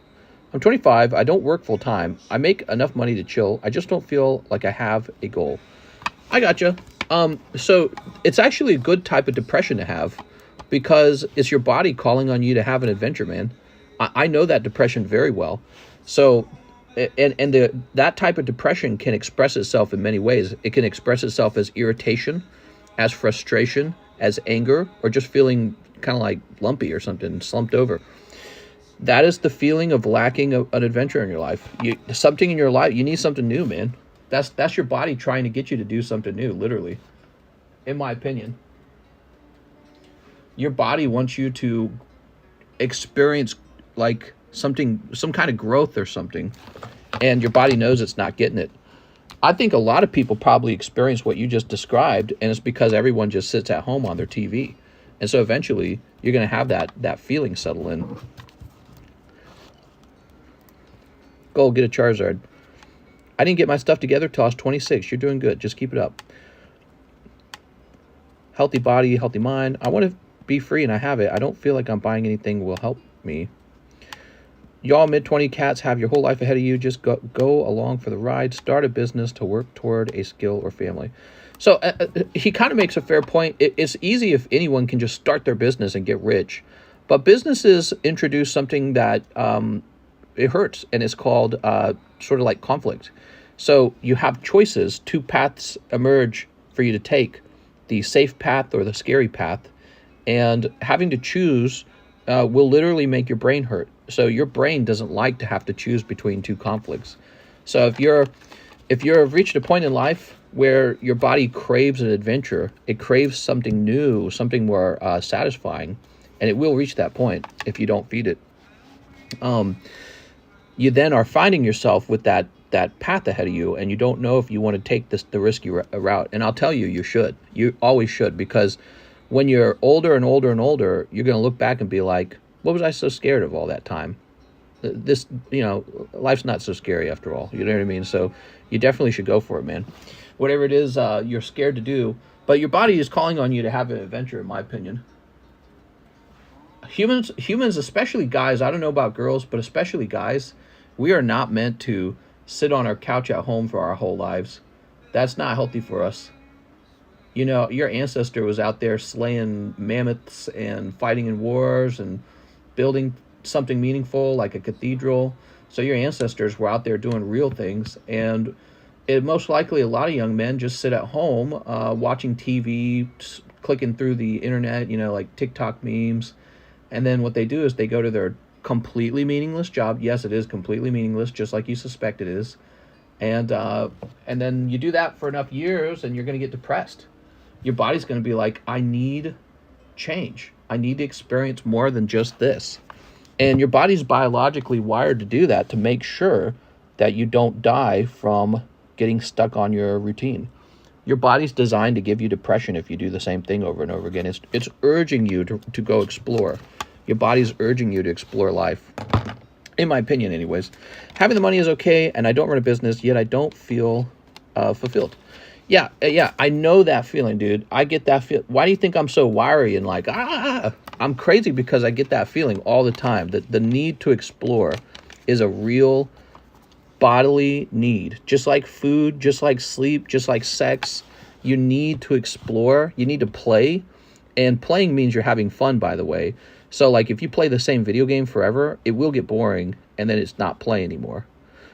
I'm 25. I don't work full time. I make enough money to chill. I just don't feel like I have a goal. I gotcha. So it's actually a good type of depression to have because it's your body calling on you to have an adventure, man. I know that depression very well. So... And that type of depression can express itself in many ways. It can express itself as irritation, as frustration, as anger, or just feeling kind of like lumpy or something, slumped over. That is the feeling of lacking an adventure in your life. Something in your life, you need something new, man. That's your body trying to get you to do something new, literally. In my opinion. Your body wants you to experience like some kind of growth or something, and your body knows it's not getting it. I think a lot of people probably experience what you just described, and it's because everyone just sits at home on their TV, and so eventually you're going to have that feeling settle in. Go get a Charizard. I didn't get my stuff together till I was 26. You're doing good. Just keep it up. Healthy body, healthy mind. I want to be free, and I have it. I don't feel like I'm buying anything will help me. Y'all mid-20 cats have your whole life ahead of you. Just go along for the ride. Start a business to work toward a skill or family. So he kind of makes a fair point. It's easy if anyone can just start their business and get rich. But businesses introduce something that it hurts, and it's called sort of like conflict. So you have choices. Two paths emerge for you to take, the safe path or the scary path. And having to choose will literally make your brain hurt. So your brain doesn't like to have to choose between two conflicts. So if you've reached a point in life where your body craves an adventure, it craves something new, something more satisfying, and it will reach that point if you don't feed it. You then are finding yourself with that path ahead of you, and you don't know if you want to take the risky route. And I'll tell you, you should. You always should, because when you're older and older and older, you're going to look back and be like, what was I so scared of all that time? This, life's not so scary after all. You know what I mean? So you definitely should go for it, man. Whatever it is you're scared to do, but your body is calling on you to have an adventure, in my opinion. Humans, especially guys, I don't know about girls, but especially guys, we are not meant to sit on our couch at home for our whole lives. That's not healthy for us. Your ancestor was out there slaying mammoths and fighting in wars and building something meaningful like a cathedral. So your ancestors were out there doing real things, and most likely a lot of young men just sit at home watching TV, clicking through the internet, like TikTok memes. And then what they do is they go to their completely meaningless job. Yes, it is completely meaningless, just like you suspect it is. And then you do that for enough years, and you're going to get depressed. Your body's going to be like, I need change. I need to experience more than just this. And your body's biologically wired to do that, to make sure that you don't die from getting stuck on your routine. Your body's designed to give you depression if you do the same thing over and over again. It's urging you to go explore. Your body's urging you to explore life. In my opinion, anyways. Having the money is okay, and I don't run a business, yet I don't feel fulfilled. Yeah, I know that feeling, dude. I get that feel. Why do you think I'm so wiry and like, I'm crazy? Because I get that feeling all the time. The need to explore is a real bodily need. Just like food, just like sleep, just like sex. You need to explore. You need to play. And playing means you're having fun, by the way. So like if you play the same video game forever, it will get boring, and then it's not play anymore.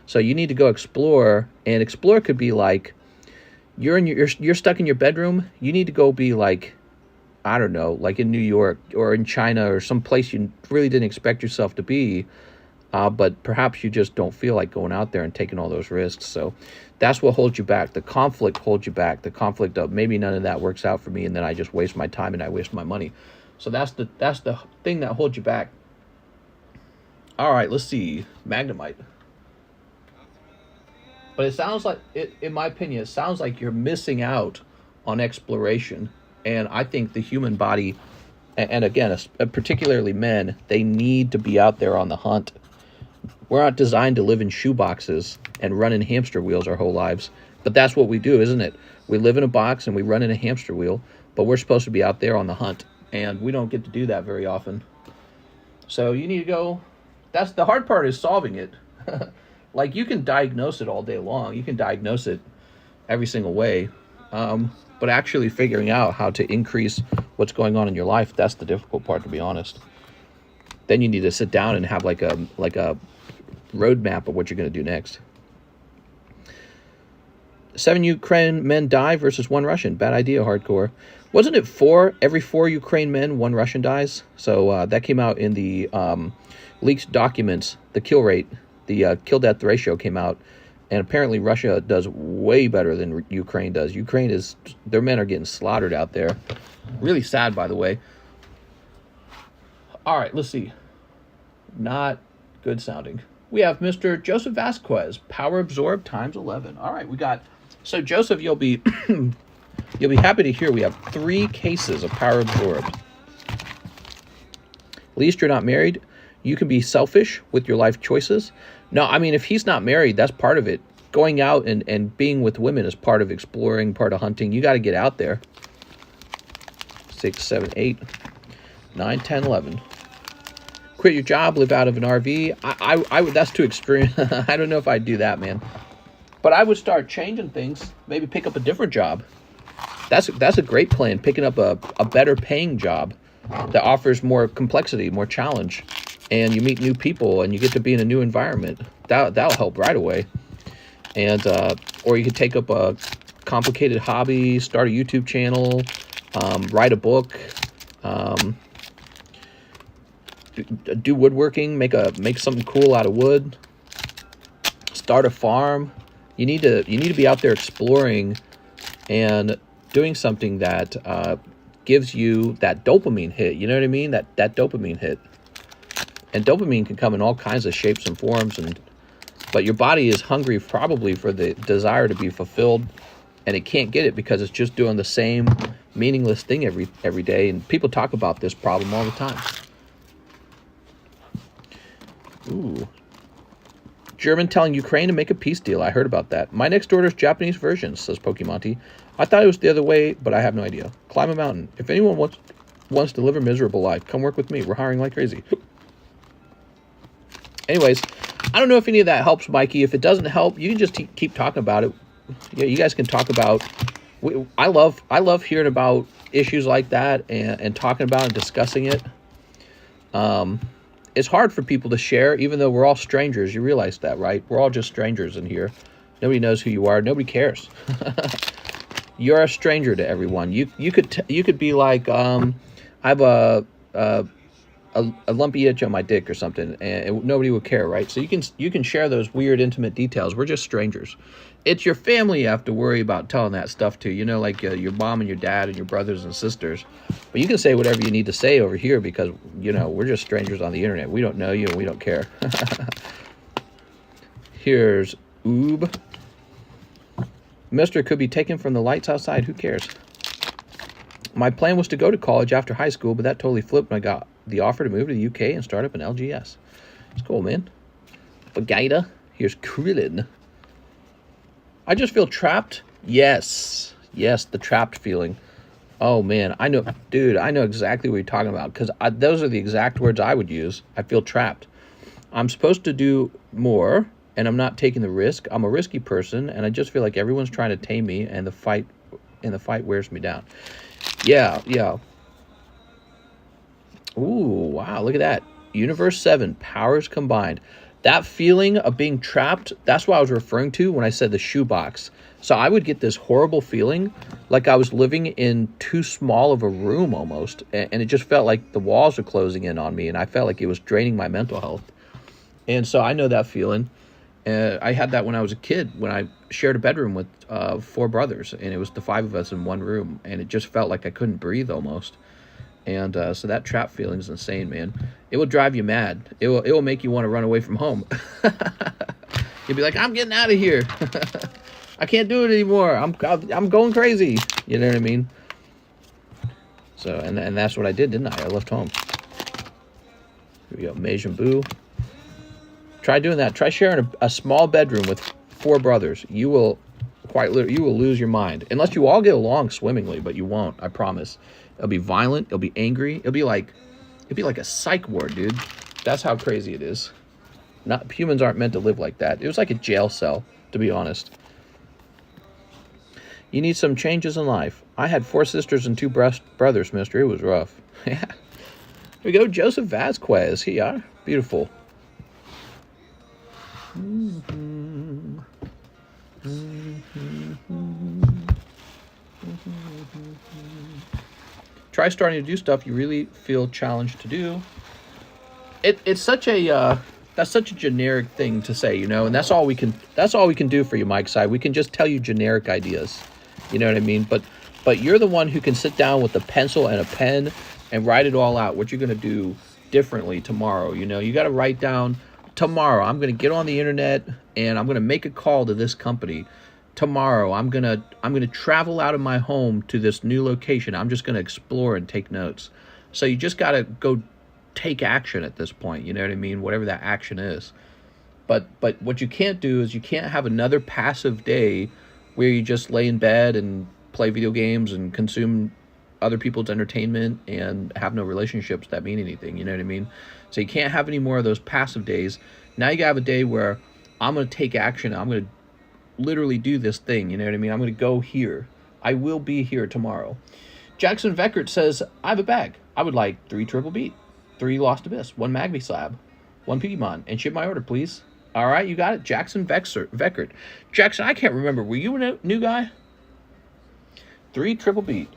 So you need to go explore, and explore could be like, you're stuck in your bedroom. You need to go be like, I don't know, like in New York or in China or some place you really didn't expect yourself to be, but perhaps you just don't feel like going out there and taking all those risks. So that's what holds you back. The conflict holds you back. The conflict of maybe none of that works out for me, and then I just waste my time and I waste my money. So that's the thing that holds you back. All right, let's see. Magnemite. But it sounds like, in my opinion, it sounds like you're missing out on exploration. And I think the human body, and again, particularly men, they need to be out there on the hunt. We're not designed to live in shoeboxes and run in hamster wheels our whole lives. But that's what we do, isn't it? We live in a box and we run in a hamster wheel, but we're supposed to be out there on the hunt. And we don't get to do that very often. So you need to go. That's the hard part, is solving it. Like, you can diagnose it all day long. You can diagnose it every single way. But actually figuring out how to increase what's going on in your life, that's the difficult part, to be honest. Then you need to sit down and have like a roadmap of what you're going to do next. 7 Ukraine men die versus 1 Russian. Bad idea, hardcore. Wasn't it every 4 Ukraine men, 1 Russian dies? So that came out in the leaked documents, the kill rate. The kill-death ratio came out, and apparently Russia does way better than Ukraine does. Their men are getting slaughtered out there. Really sad, by the way. All right, let's see. Not good sounding. We have Mr. Joseph Vasquez, power absorbed times 11. All right, we got. So Joseph, you'll be you'll be happy to hear we have 3 cases of power absorbed. At least you're not married. You can be selfish with your life choices. No, I mean, if he's not married, that's part of it. Going out and being with women is part of exploring, part of hunting. You got to get out there. 6, 7, 8, 9, 10, 11. Quit your job, live out of an RV. I would. That's too extreme. I don't know if I'd do that, man. But I would start changing things. Maybe pick up a different job. That's a great plan. Picking up a better paying job that offers more complexity, more challenge. And you meet new people, and you get to be in a new environment. That'll help right away. And or you could take up a complicated hobby, start a YouTube channel, write a book, Do woodworking, make something cool out of wood, start a farm. You need to be out there exploring and doing something that gives you that dopamine hit. You know what I mean? That dopamine hit. And dopamine can come in all kinds of shapes and forms, but your body is hungry probably for the desire to be fulfilled, and it can't get it because it's just doing the same meaningless thing every day. And people talk about this problem all the time. Ooh. German telling Ukraine to make a peace deal. I heard about that. My next order's Japanese version, says Pokemonty. I thought it was the other way, but I have no idea. Climb a mountain. If anyone wants to live a miserable life, come work with me. We're hiring like crazy. Anyways, I don't know if any of that helps, Mikey. If it doesn't help, you can just keep talking about it. Yeah, you guys can talk about. I love hearing about issues like that and talking about and discussing it. It's hard for people to share, even though we're all strangers. You realize that, right? We're all just strangers in here. Nobody knows who you are. Nobody cares. You're a stranger to everyone. You could be like, I have a lumpy itch on my dick or something, and nobody would care, right? So you can share those weird, intimate details. We're just strangers. It's your family you have to worry about telling that stuff to, like your mom and your dad and your brothers and sisters. But you can say whatever you need to say over here because, we're just strangers on the internet. We don't know you and we don't care. Here's Oob. Mister could be taken from the lights outside. Who cares? My plan was to go to college after high school, but that totally flipped when I got the offer to move to the UK and start up an LGS. It's cool, man. Bagita. Here's Krillin. I just feel trapped. Yes, the trapped feeling. Oh man, I know, dude. I know exactly what you're talking about because those are the exact words I would use. I feel trapped. I'm supposed to do more, and I'm not taking the risk. I'm a risky person, and I just feel like everyone's trying to tame me, and the fight wears me down. Yeah. Ooh, wow, look at that. Universe 7, powers combined. That feeling of being trapped, that's what I was referring to when I said the shoebox. So I would get this horrible feeling like I was living in too small of a room almost. And it just felt like the walls were closing in on me. And I felt like it was draining my mental health. And so I know that feeling. I had that when I was a kid, when I shared a bedroom with 4 brothers. And it was the 5 of us in one room. And it just felt like I couldn't breathe almost. And so that trap feeling is insane, man. It will drive you mad. It will make you want to run away from home. You'll be like, I'm getting out of here. I can't do it anymore. I'm going crazy. You know what I mean? So and that's what I did, didn't I? I left home. Here we go, Majin Buu. Try doing that. Try sharing a small bedroom with 4 brothers. You will lose your mind. Unless you all get along swimmingly, but you won't. I promise. It'll be violent. It'll be angry. It'll be like a psych ward, dude. That's how crazy it is. Humans aren't meant to live like that. It was like a jail cell, to be honest. You need some changes in life. I had 4 sisters and 2 brothers, mister. It was rough. Yeah. Here we go, Joseph Vasquez. Here you are. Beautiful. Try starting to do stuff you really feel challenged to do. It's such a that's such a generic thing to say, and that's all we can do for you, Mike Side. We can just tell you generic ideas. You know what I mean? But you're the one who can sit down with a pencil and a pen and write it all out, what you're going to do differently tomorrow. You got to write down, tomorrow I'm going to get on the internet and I'm going to make a call to this company. Tomorrow I'm going to travel out of my home to this new location. I'm just going to explore and take notes. So you just got to go take action at this point. You know what I mean? Whatever that action is. But what you can't do is you can't have another passive day where you just lay in bed and play video games and consume other people's entertainment and have no relationships that mean anything. You know what I mean? So you can't have any more of those passive days. Now you gotta have a day where I'm going to take action. I'm going to literally do this thing. You know what I mean? I'm going to go here. I will be here tomorrow. Jackson Veckert says, I have a bag. I would like 3 triple beat, 3 Lost Abyss, 1 Magby Slab, 1 Pigmon, and ship my order, please. All right, you got it. Jackson Veckert. Jackson, I can't remember. Were you a new guy? 3 triple beat.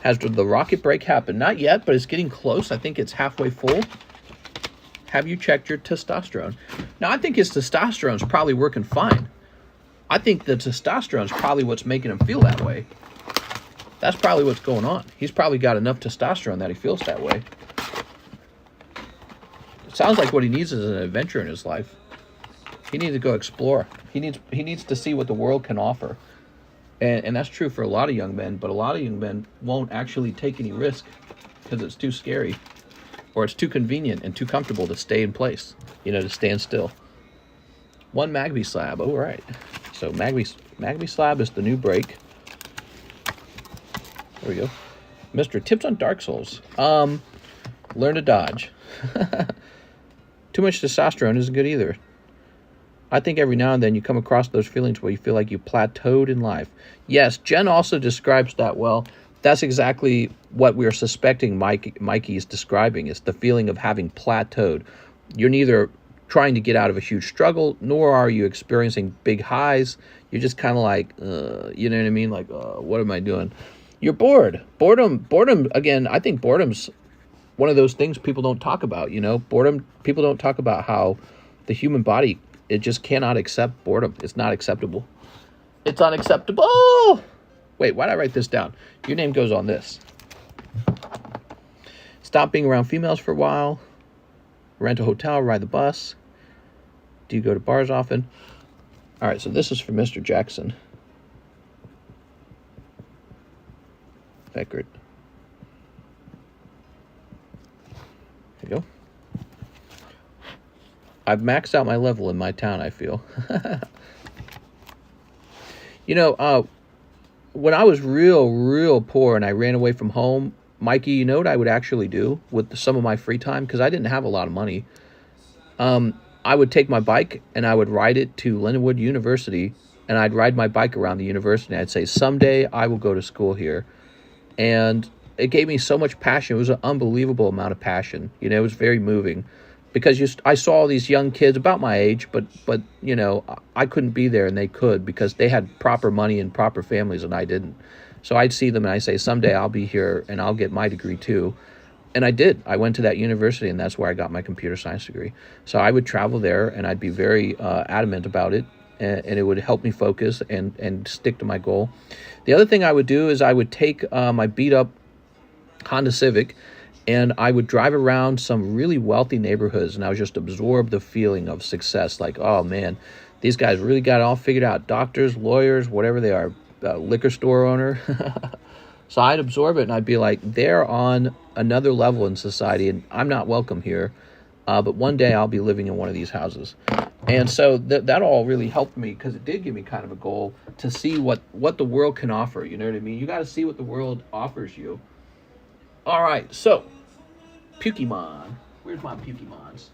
Has the rocket break happened? Not yet, but it's getting close. I think it's halfway full. Have you checked your testosterone? Now, I think his testosterone's probably working fine. I think the testosterone's probably what's making him feel that way. That's probably what's going on. He's probably got enough testosterone that he feels that way. It sounds like what he needs is an adventure in his life. He needs to go explore. He needs to see what the world can offer. And that's true for a lot of young men, but a lot of young men won't actually take any risk because it's too scary. Or it's too convenient and too comfortable to stay in place, you know, to stand still. One Magby slab. Oh, right. So Magby slab is the new break. There we go. Mr. Tips on Dark Souls. Learn to dodge. Too much testosterone isn't good either. I think every now and then you come across those feelings where you feel like you plateaued in life. Yes, Jen also describes that well. That's exactly what we're suspecting Mikey is describing, is the feeling of having plateaued. You're neither trying to get out of a huge struggle, nor are you experiencing big highs. You're just kind of like, you know what I mean? Like, what am I doing? You're bored. Boredom, again, I think boredom's one of those things people don't talk about, you know? Boredom, people don't talk about how the human body, it just cannot accept boredom. It's not acceptable. It's unacceptable. Wait, why did I write this down? Your name goes on this. Stop being around females for a while. Rent a hotel, ride the bus. Do you go to bars often? All right, so this is for Mr. Jackson. Beckert. There you go. I've maxed out my level in my town, I feel. You know, when I was real poor and I ran away from home, Mikey, you know what I would actually do with some of my free time? Because I didn't have a lot of money. I would take my bike and I would ride it to Lindenwood University, and I'd ride my bike around the university. I'd say, someday I will go to school here. And it gave me so much passion. It was an unbelievable amount of passion. You know, it was very moving. Because I saw all these young kids about my age, but you know, I couldn't be there and they could because they had proper money and proper families and I didn't. So I'd see them and I say, someday I'll be here and I'll get my degree too. And I did. I went to that university and that's where I got my computer science degree. So I would travel there and I'd be very adamant about it, and it would help me focus and stick to my goal. The other thing I would do is I would take my beat up Honda Civic and I would drive around some really wealthy neighborhoods and I would just absorb the feeling of success. Like, oh man, these guys really got it all figured out. Doctors, lawyers, whatever they are, liquor store owner. So I'd absorb it and I'd be like, they're on another level in society and I'm not welcome here. But one day I'll be living in one of these houses. And so that all really helped me because it did give me kind of a goal to see what the world can offer. You know what I mean? You got to see what the world offers you. All right, so Pokemon. Where's my Pokemons?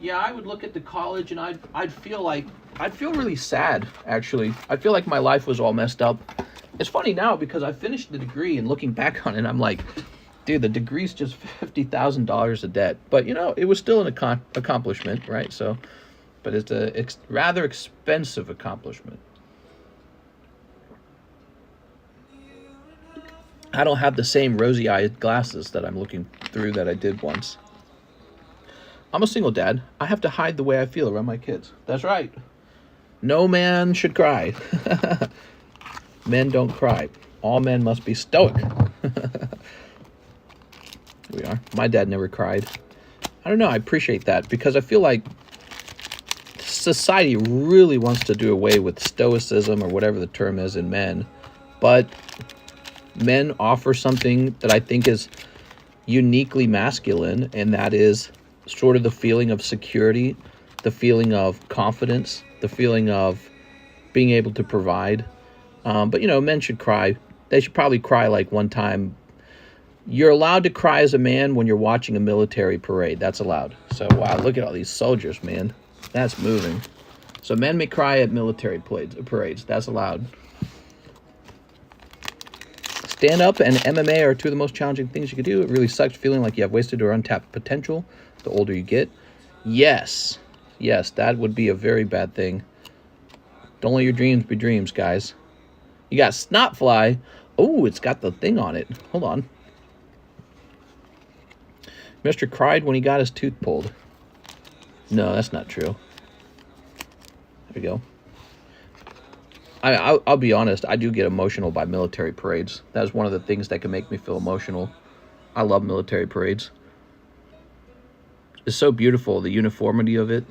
Yeah, I would look at the college and I'd feel really sad, actually. I feel like my life was all messed up. It's funny now because I finished the degree and looking back on it, I'm like, dude, the degree's just $50,000 of debt. But, you know, it was still an accomplishment, right? So, but it's a rather expensive accomplishment. I don't have the same rosy-eyed glasses that I'm looking through that I did once. I'm a single dad. I have to hide the way I feel around my kids. That's right. No man should cry. Men don't cry. All men must be stoic. Here we are. My dad never cried. I don't know. I appreciate that because I feel like society really wants to do away with stoicism or whatever the term is in men. But men offer something that I think is uniquely masculine, and that is sort of the feeling of security, the feeling of confidence, the feeling of being able to provide. But, you know, men should cry. They should probably cry like one time. You're allowed to cry as a man when you're watching a military parade. That's allowed. So, wow, look at all these soldiers, man. That's moving. So men may cry at military parades. That's allowed. Stand up and MMA are two of the most challenging things you can do. It really sucks feeling like you have wasted or untapped potential the older you get. Yes. Yes, that would be a very bad thing. Don't let your dreams be dreams, guys. You got Snotfly. Oh, it's got the thing on it. Hold on. Mr. cried when he got his tooth pulled. No, that's not true. There we go. I'll be honest. I do get emotional by military parades. That's one of the things that can make me feel emotional. I love military parades. It's so beautiful, the uniformity of it.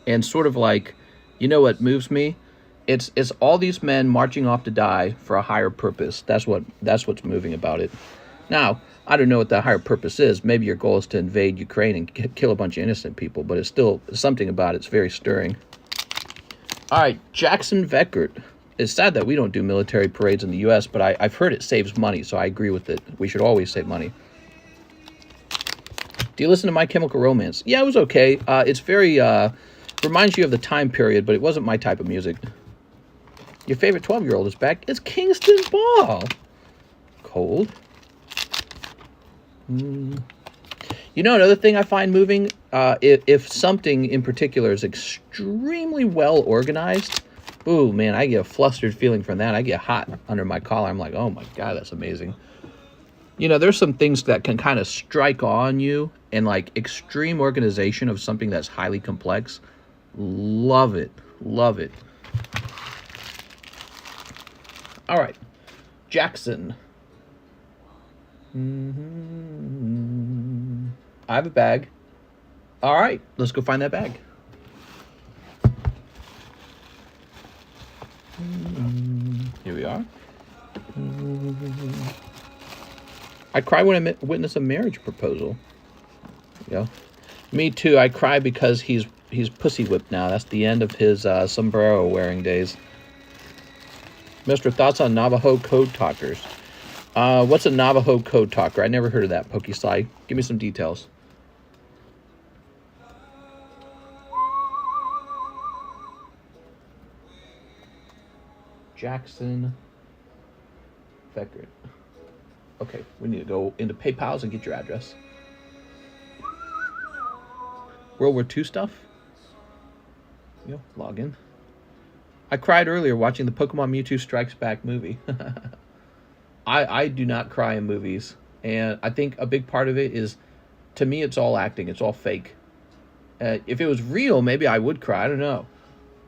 And sort of like, you know what moves me? It's all these men marching off to die for a higher purpose. That's what's moving about it. Now, I don't know what that higher purpose is. Maybe your goal is to invade Ukraine and kill a bunch of innocent people, but it's still something about it's very stirring. All right, Jackson Veckert. It's sad that we don't do military parades in the U.S., but I've heard it saves money, so I agree with it. We should always save money. Do you listen to My Chemical Romance? Yeah, it was okay. It's very, reminds you of the time period, but it wasn't my type of music. Your favorite 12-year-old is back. It's Kingston Ball. Cold. You know, another thing I find moving, if something in particular is extremely well organized, ooh, man, I get a flustered feeling from that. I get hot under my collar. I'm like, oh my God, that's amazing. You know, there's some things that can kind of strike on you, and like extreme organization of something that's highly complex. Love it. Love it. All right. Jackson. I have a bag. All right, let's go find that bag. Here we are. I cry when I witness a marriage proposal. There you go. Me too. I cry because he's pussy whipped now. That's the end of his sombrero wearing days. Mr. Thoughts on Navajo code talkers? What's a Navajo code talker? I never heard of that, Pokesly. Give me some details. Jackson Veckert. Okay, we need to go into PayPal's and get your address. World War II stuff? Yo, log in. I cried earlier watching the Pokemon Mewtwo Strikes Back movie. I do not cry in movies. And I think a big part of it is, to me, it's all acting. It's all fake. If it was real, maybe I would cry. I don't know.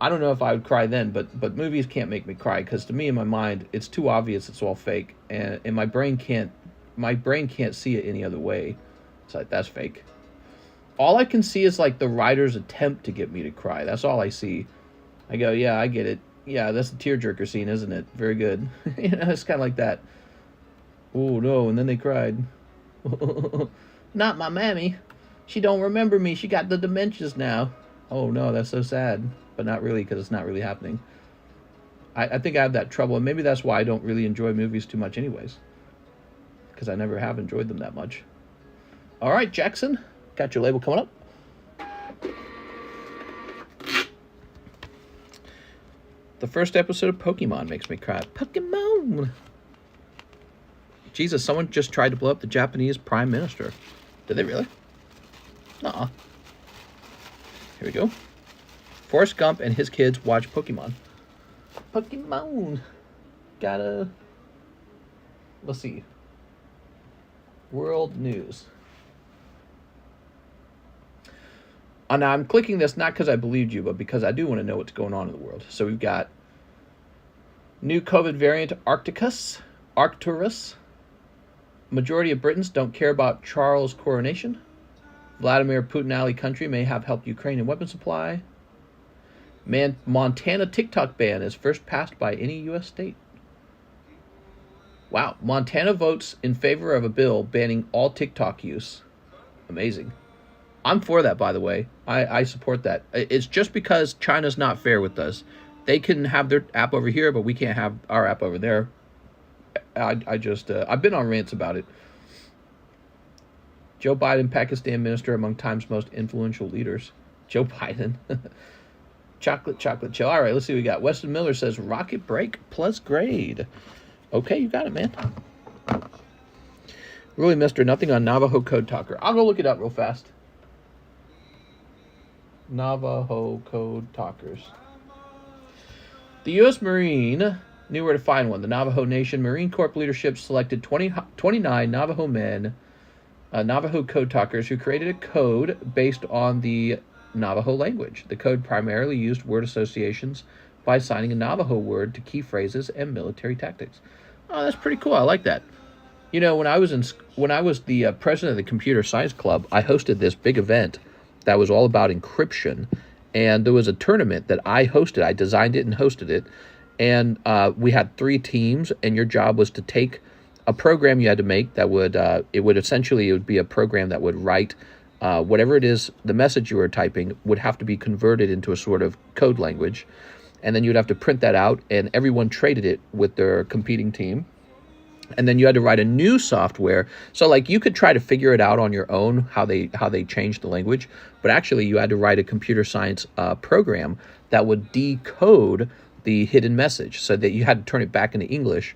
I don't know if I would cry then, but movies can't make me cry, because to me, in my mind, it's too obvious it's all fake, and my brain can't see it any other way. It's like, that's fake. All I can see is like the writer's attempt to get me to cry. That's all I see. I go, yeah, I get it. Yeah, that's the tearjerker scene, isn't it? Very good. You know, it's kind of like that. Oh no, and then they cried. Not my mammy. She don't remember me. She got the dementias now. Oh no, that's so sad. But not really, because it's not really happening. I think I have that trouble, and maybe that's why I don't really enjoy movies too much anyways. Because I never have enjoyed them that much. All right, Jackson. Got your label coming up. The first episode of Pokemon makes me cry. Pokemon! Jesus, someone just tried to blow up the Japanese Prime Minister. Did they really? Nuh-uh. Here we go. Forrest Gump and his kids watch Pokemon. Pokemon. Gotta... Let's see. World news. Now, I'm clicking this not because I believed you, but because I do want to know what's going on in the world. So we've got new COVID variant Arcturus. Majority of Britons don't care about Charles' coronation. Vladimir Putin alley country may have helped Ukraine in weapon supply. Montana TikTok ban is first passed by any U.S. state. Wow. Montana votes in favor of a bill banning all TikTok use. Amazing. I'm for that, by the way. I support that. It's just because China's not fair with us. They can have their app over here, but we can't have our app over there. I've been on rants about it. Joe Biden, Pakistan minister, among Time's most influential leaders. Joe Biden. Chocolate chill. All right, let's see what we got. Weston Miller says rocket break plus grade. Okay, you got it, man. Really, mister, nothing on Navajo code talker. I'll go look it up real fast. Navajo code talkers. The U.S. Marine Knew where to find one. The Navajo Nation Marine Corps leadership selected 29 Navajo men, Navajo code talkers, who created a code based on the Navajo language. The code primarily used word associations by assigning a Navajo word to key phrases and military tactics. Oh, that's pretty cool. I like that. You know, when I was the president of the Computer Science Club, I hosted this big event that was all about encryption, and there was a tournament that I hosted. I designed it and hosted it, and we had 3 teams, and your job was to take a program you had to make that would it would be a program that would write whatever it is, the message you were typing would have to be converted into a sort of code language, and then you'd have to print that out, and everyone traded it with their competing team. And then you had to write a new software. So like you could try to figure it out on your own, how they changed the language, but actually you had to write a computer science program that would decode the hidden message, so that you had to turn it back into English.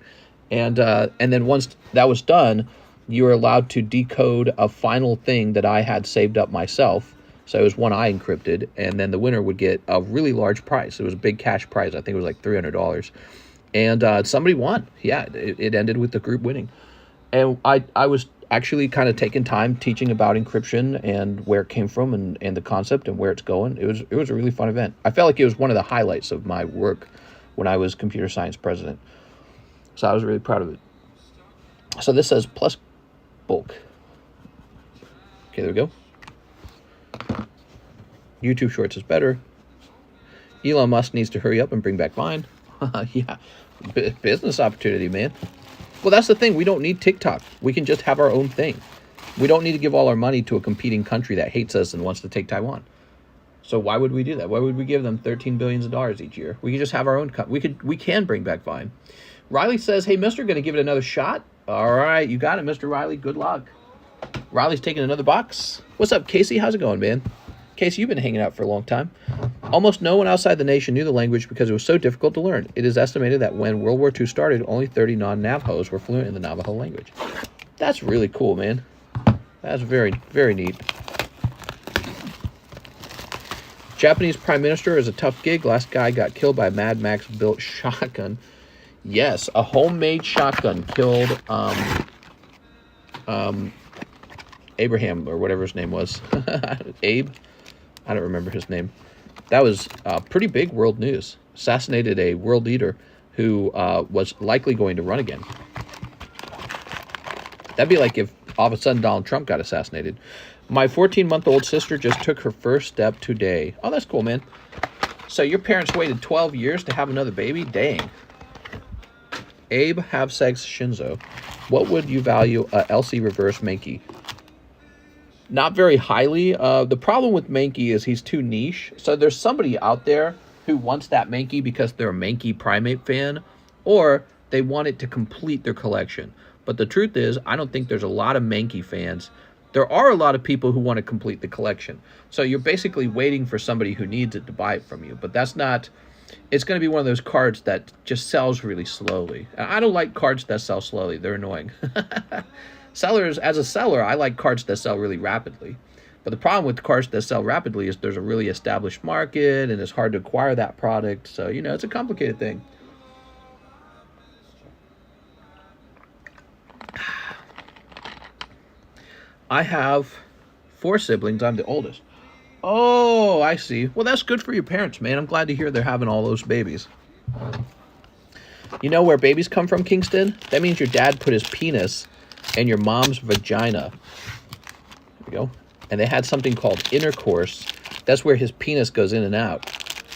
And then once that was done, you were allowed to decode a final thing that I had saved up myself. So it was one I encrypted, and then the winner would get a really large prize. It was a big cash prize. I think it was like $300. And somebody won. Yeah, it ended with the group winning. And I was actually kind of taking time teaching about encryption and where it came from and the concept and where it's going. It was a really fun event. I felt like it was one of the highlights of my work when I was computer science president. So I was really proud of it. So this says plus bulk. Okay, there we go. YouTube Shorts is better. Elon Musk needs to hurry up and bring back Vine. Yeah, business opportunity, man. Well, that's the thing. We don't need TikTok. We can just have our own thing. We don't need to give all our money to a competing country that hates us and wants to take Taiwan. So why would we do that? Why would we give them $13 billion each year? We can just have our own. We can bring back Vine. Riley says, "Hey, Mister, going to give it another shot." All right, you got it, Mr. Riley. Good luck. Riley's taking another box. What's up, Casey? How's it going, man? Casey, you've been hanging out for a long time. Almost no one outside the nation knew the language because it was so difficult to learn. It is estimated that when World War II started, only 30 non-Navajos were fluent in the Navajo language. That's really cool, man. That's very, very neat. Japanese Prime Minister is a tough gig. Last guy got killed by a Mad Max built shotgun. Yes, a homemade shotgun killed Abraham, or whatever his name was. Abe? I don't remember his name. That was pretty big world news. Assassinated a world leader who was likely going to run again. That'd be like if all of a sudden Donald Trump got assassinated. My 14-month-old sister just took her first step today. Oh, that's cool, man. So your parents waited 12 years to have another baby? Dang. Abe have sex Shinzo. What would you value a LC reverse Mankey? Not very highly. The problem with Mankey is he's too niche. So there's somebody out there who wants that Mankey because they're a Mankey primate fan, or they want it to complete their collection. But the truth is, I don't think there's a lot of Mankey fans. There are a lot of people who want to complete the collection. So you're basically waiting for somebody who needs it to buy it from you. But that's not... It's going to be one of those cards that just sells really slowly. I don't like cards that sell slowly. They're annoying. Sellers, as a seller, I like cards that sell really rapidly. But the problem with cards that sell rapidly is there's a really established market and it's hard to acquire that product. So, you know, it's a complicated thing. I have 4 siblings. I'm the oldest. Oh, I see. Well, that's good for your parents, man. I'm glad to hear they're having all those babies. You know where babies come from, Kingston? That means your dad put his penis in your mom's vagina. There we go. And they had something called intercourse. That's where his penis goes in and out.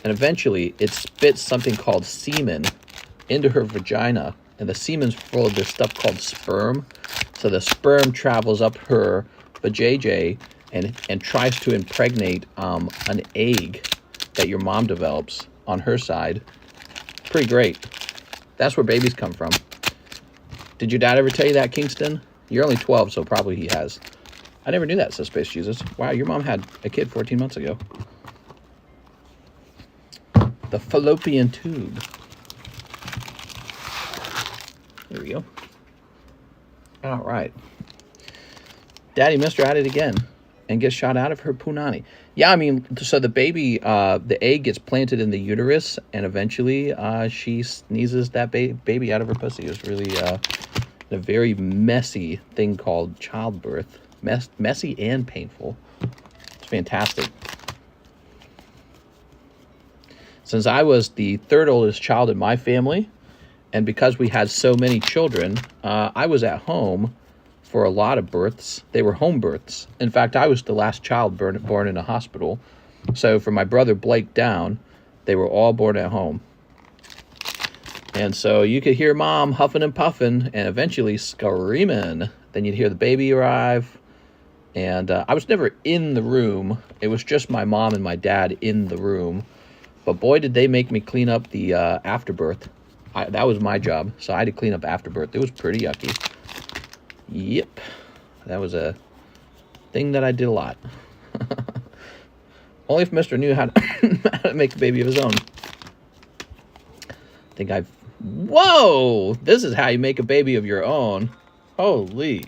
And eventually, it spits something called semen into her vagina. And the semen's full of this stuff called sperm. So the sperm travels up her vajayjay and tries to impregnate an egg that your mom develops on her side. Pretty great. That's where babies come from. Did your dad ever tell you that, Kingston? You're only 12, so probably he has. I never knew that, says Space Jesus. Wow, your mom had a kid 14 months ago. The fallopian tube. There we go. All right. Daddy Mister at it again. and get shot out of her punani. Yeah, I mean, so the baby, the egg gets planted in the uterus, and eventually she sneezes that baby out of her pussy. It was really a very messy thing called childbirth. Messy and painful. It's fantastic. Since I was the third oldest child in my family, and because we had so many children, I was at home for a lot of births. They were home births. In fact, I was the last child born in a hospital. So for my brother Blake down, they were all born at home. And so you could hear mom huffing and puffing and eventually screaming. Then you'd hear the baby arrive. And I was never in the room. It was just my mom and my dad in the room. But boy, did they make me clean up the afterbirth. That was my job. So I had to clean up afterbirth. It was pretty yucky. Yep, that was a thing that I did a lot. Only if Mister knew how to make a baby of his own. I think I've... Whoa! This is how you make a baby of your own. Holy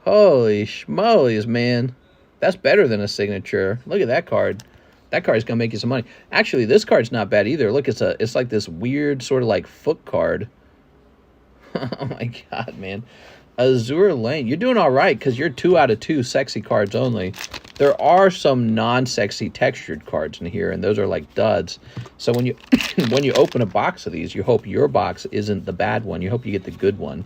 schmolies, man. That's better than a signature. Look at that card. That card's gonna make you some money. Actually, this card's not bad either. Look, it's like this weird sort of like foot card. Oh my God, man. Azure Lane. You're doing all right because you're 2 out of 2 sexy cards only. There are some non-sexy textured cards in here, and those are like duds. So when you when you open a box of these, you hope your box isn't the bad one. You hope you get the good one.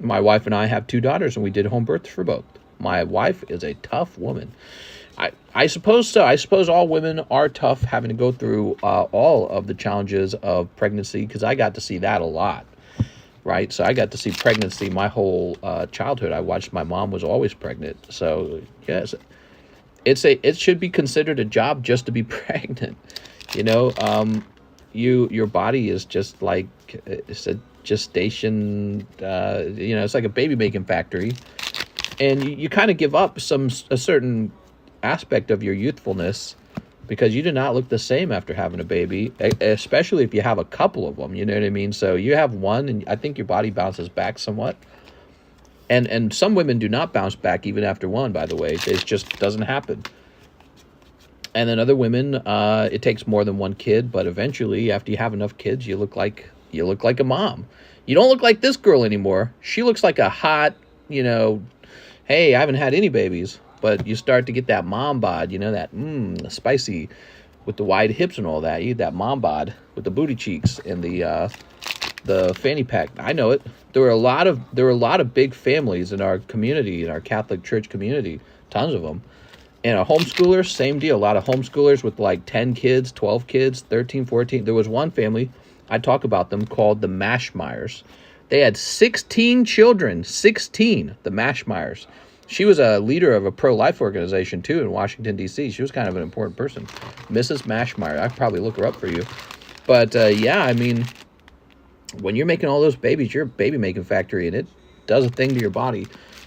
My wife and I have 2 daughters, and we did home births for both. My wife is a tough woman. I suppose so. I suppose all women are tough, having to go through all of the challenges of pregnancy, because I got to see that a lot, right? So I got to see pregnancy my whole childhood. I watched my mom was always pregnant. So yes, it should be considered a job just to be pregnant. You know, your body is just like, it's a gestation. You know, it's like a baby making factory, and you kind of give up a certain aspect of your youthfulness, because you do not look the same after having a baby, especially if you have a couple of them, you know what I mean? So you have one, and I think your body bounces back somewhat. And some women do not bounce back even after one, by the way. It just doesn't happen. And then other women, it takes more than one kid, but eventually, after you have enough kids, you look like a mom. You don't look like this girl anymore. She looks like a hot, you know, hey, I haven't had any babies. But you start to get that mom bod, you know, that spicy with the wide hips and all that. You get that mom bod with the booty cheeks and the fanny pack. I know it. There were a lot of big families in our community, in our Catholic Church community, tons of them. And a homeschooler, same deal. A lot of homeschoolers with like 10 kids, 12 kids, 13, 14. There was one family, I talk about them, called the Mashmeyers. They had 16 children, 16, the Mashmeyers. She was a leader of a pro-life organization, too, in Washington, D.C. She was kind of an important person. Mrs. Mashmeyer. I could probably look her up for you. But, yeah, I mean, when you're making all those babies, you're a baby-making factory, and it does a thing to your body.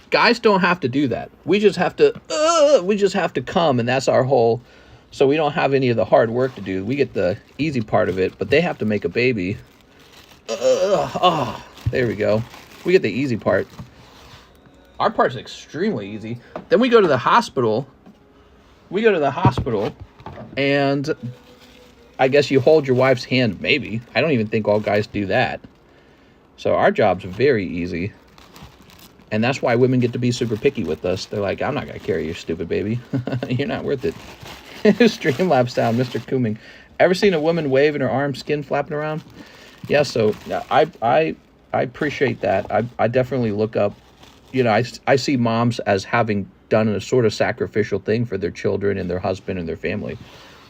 Guys don't have to do that. We just have to come, and that's our whole... So we don't have any of the hard work to do. We get the easy part of it, but they have to make a baby. Oh, there we go. We get the easy part. Our part's extremely easy. Then we go to the hospital. And I guess you hold your wife's hand, maybe. I don't even think all guys do that. So our job's very easy. And that's why women get to be super picky with us. They're like, I'm not going to carry your stupid baby. You're not worth it. Streamlabs sound, Mr. Cooming. Ever seen a woman wave and her arm skin flapping around? Yeah, so I appreciate that. I definitely look up. You know, I see moms as having done a sort of sacrificial thing for their children and their husband and their family.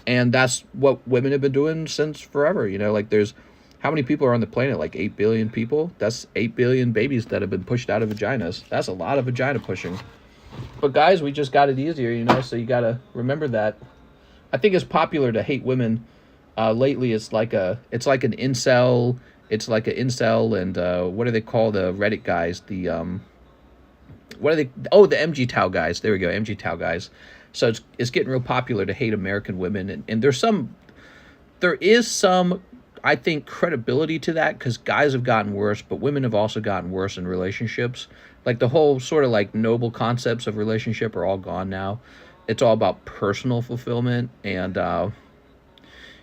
And that's what women have been doing since forever. You know, like there's, how many people are on the planet? Like 8 billion people? That's 8 billion babies that have been pushed out of vaginas. That's a lot of vagina pushing. But guys, we just got it easier, you know, so you got to remember that. I think it's popular to hate women. Lately, it's like an incel. It's like an incel, and what do they call the Reddit guys? What are they? Oh, the MG Tau guys. There we go, MG Tau guys. So it's getting real popular to hate American women, and there is some, I think, credibility to that, because guys have gotten worse, but women have also gotten worse in relationships. Like the whole sort of like noble concepts of relationship are all gone now. It's all about personal fulfillment, and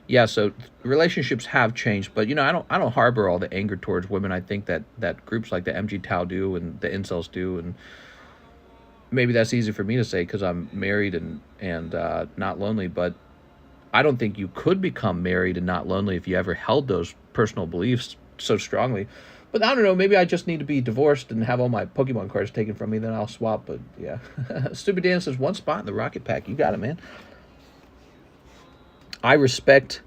yeah, so relationships have changed, but I don't harbor all the anger towards women. I think that groups like the MG Tau do and the incels do, and maybe that's easy for me to say because I'm married and not lonely, but I don't think you could become married and not lonely if you ever held those personal beliefs so strongly. But I don't know, maybe I just need to be divorced and have all my Pokemon cards taken from me, then I'll swap. But yeah. Stupid Dan says, one spot in the rocket pack. You got it, man. I respect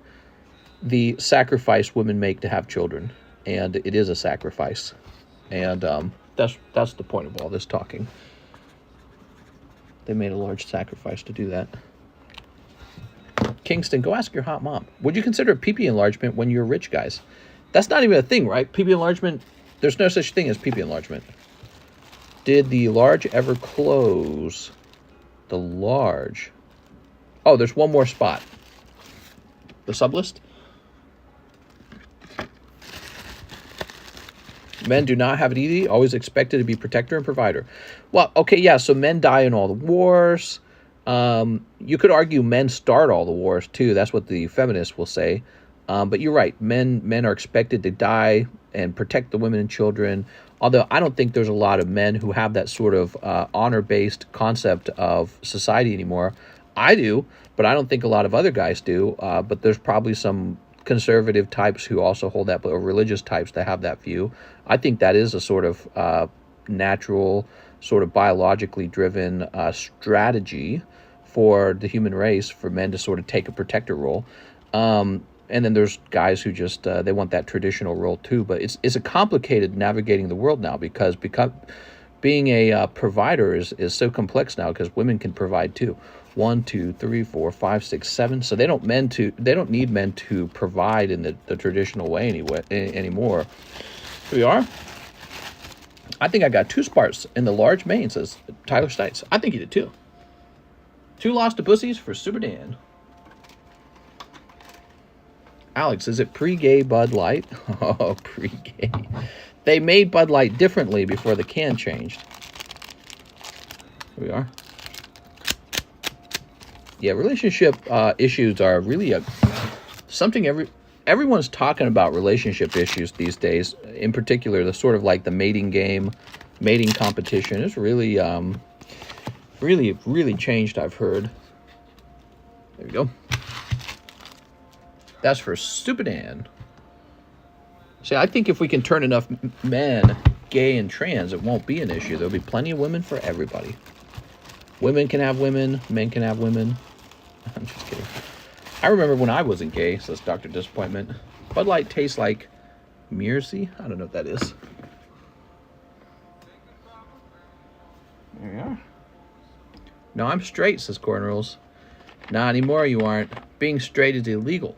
the sacrifice women make to have children, and it is a sacrifice. And that's the point of all this talking. They made a large sacrifice to do that. Kingston, go ask your hot mom. Would you consider a pee-pee enlargement when you're rich, guys? That's not even a thing, right? Pee-pee enlargement, there's no such thing as pee-pee enlargement. Did the large ever close? The large. Oh, there's one more spot. The sublist? Men do not have it easy, always expected to be protector and provider. Well, okay, yeah, so men die in all the wars. You could argue men start all the wars, too. That's what the feminists will say. But you're right. Men are expected to die and protect the women and children. Although I don't think there's a lot of men who have that sort of honor-based concept of society anymore. I do, but I don't think a lot of other guys do. But there's probably some conservative types who also hold that, or religious types that have that view. I think that is a sort of natural, sort of biologically driven strategy for the human race, for men to sort of take a protector role. And then there's guys who just, they want that traditional role too. But it's a complicated navigating the world now, because being a provider is so complex now, because women can provide too. 1, 2, 3, 4, 5, 6, 7. So they don't need men to provide in the traditional way anymore. Here we are. I think I got 2 sparks in the large main, says Tyler Stites. I think you did too. 2 lost to pussies for Super Dan. Alex, is it pre-gay Bud Light? Oh, pre-gay. They made Bud Light differently before the can changed. Here we are. Yeah, relationship issues are really something everyone's talking about. Relationship issues these days, in particular, the sort of like the mating game, mating competition is really, really changed. I've heard. There we go. That's for Stupid Dan. See, I think if we can turn enough men gay and trans, it won't be an issue. There'll be plenty of women for everybody. Women can have women. Men can have women. I'm just kidding. I remember when I wasn't gay, says Dr. Disappointment. Bud Light tastes like Mearsey. I don't know what that is. There you are. No, I'm straight, says Corn Rules. Not anymore, you aren't. Being straight is illegal.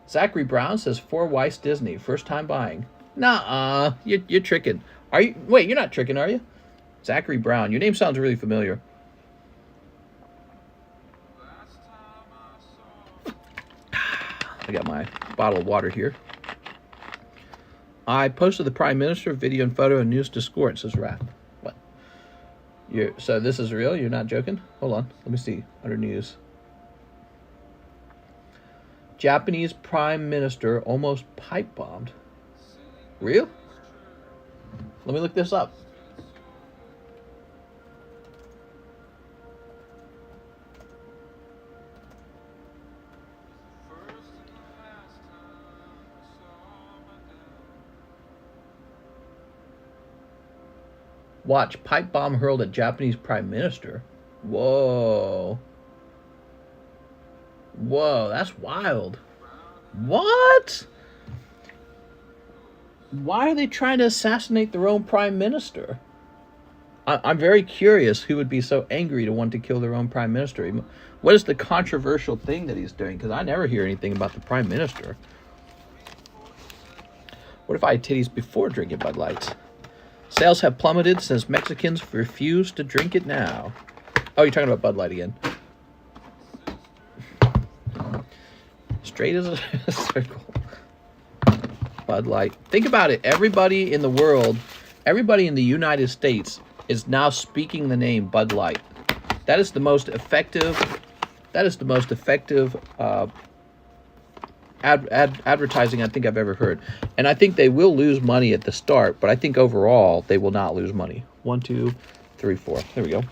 Zachary Brown says, for WEISS Disney, first time buying. Nuh-uh, you're tricking. Are you? Wait, you're not tricking, are you? Zachary Brown, your name sounds really familiar. I got my bottle of water here. I posted the Prime Minister video and photo in News Discord, says Raph. What? So this is real? You're not joking? Hold on, let me see. Under news. Japanese Prime Minister almost pipe bombed. Real? Let me look this up. Watch, pipe bomb hurled at Japanese Prime Minister. Whoa. Whoa, that's wild. What? Why are they trying to assassinate their own Prime Minister? I'm very curious who would be so angry to want to kill their own Prime Minister. What is the controversial thing that he's doing? Because I never hear anything about the Prime Minister. What if I had titties before drinking Bud Lights? Sales have plummeted since Mexicans refuse to drink it now. Oh, you're talking about Bud Light again. Straight as a circle. Bud Light. Think about it. Everybody in the world Everybody in the United States is now speaking the name Bud Light. That is the most effective. That is the most effective advertising I think I've ever heard. And I think they will lose money at the start, but I think overall they will not lose money. 1, 2, 3, 4. There we go.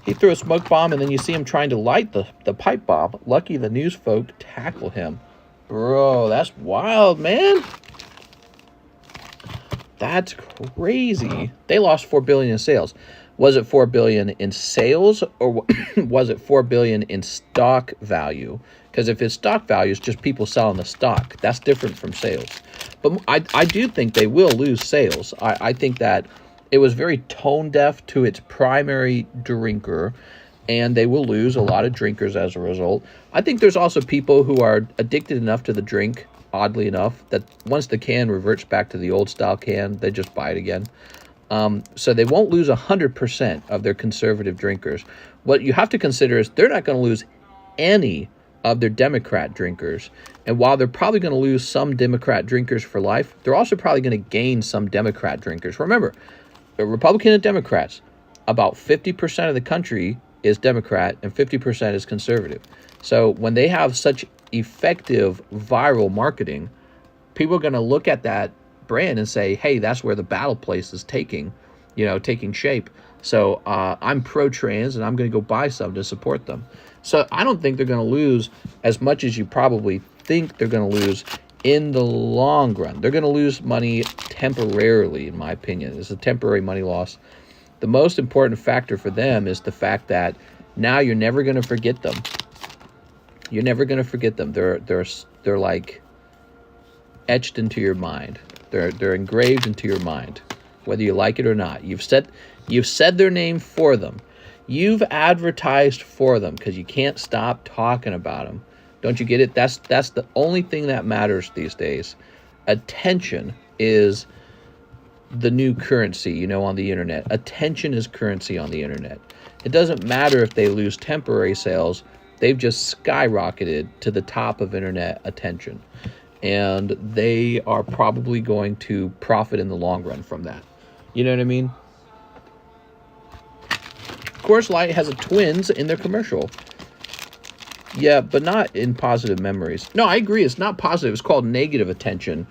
He threw a smoke bomb, and then you see him trying to light the pipe bomb. Lucky the news folk tackle him. Bro, that's wild, man. That's crazy. They lost $4 billion in sales. Was it $4 billion in sales, or was it $4 billion in stock value? Because if it's stock value, it's just people selling the stock. That's different from sales. But I do think they will lose sales. I think that it was very tone deaf to its primary drinker, and they will lose a lot of drinkers as a result. I think there's also people who are addicted enough to the drink, oddly enough, that once the can reverts back to the old style can, they just buy it again. So they won't lose 100% of their conservative drinkers. What you have to consider is they're not going to lose any of their Democrat drinkers. And while they're probably going to lose some Democrat drinkers for life, they're also probably going to gain some Democrat drinkers. Remember, Republican and Democrats, about 50% of the country is Democrat and 50% is conservative. So when they have such effective viral marketing, people are going to look at that brand and say, hey, that's where the battle place is taking shape. So I'm pro-trans, and I'm going to go buy some to support them. So I don't think they're going to lose as much as you probably think they're going to lose in the long run. They're going to lose money temporarily, in my opinion. It's a temporary money loss. The most important factor for them is the fact that now you're never going to forget them. You're never going to forget them. They're like etched into your mind. They're engraved into your mind, whether you like it or not. You've said their name for them. You've advertised for them because you can't stop talking about them. Don't you get it? That's the only thing that matters these days. Attention is the new currency, on the internet. Attention is currency on the internet. It doesn't matter if they lose temporary sales. They've just skyrocketed to the top of internet attention. And they are probably going to profit in the long run from that. You know what I mean? Coors Light has a twins in their commercial. Yeah, but not in positive memories. No, I agree. It's not positive. It's called negative attention.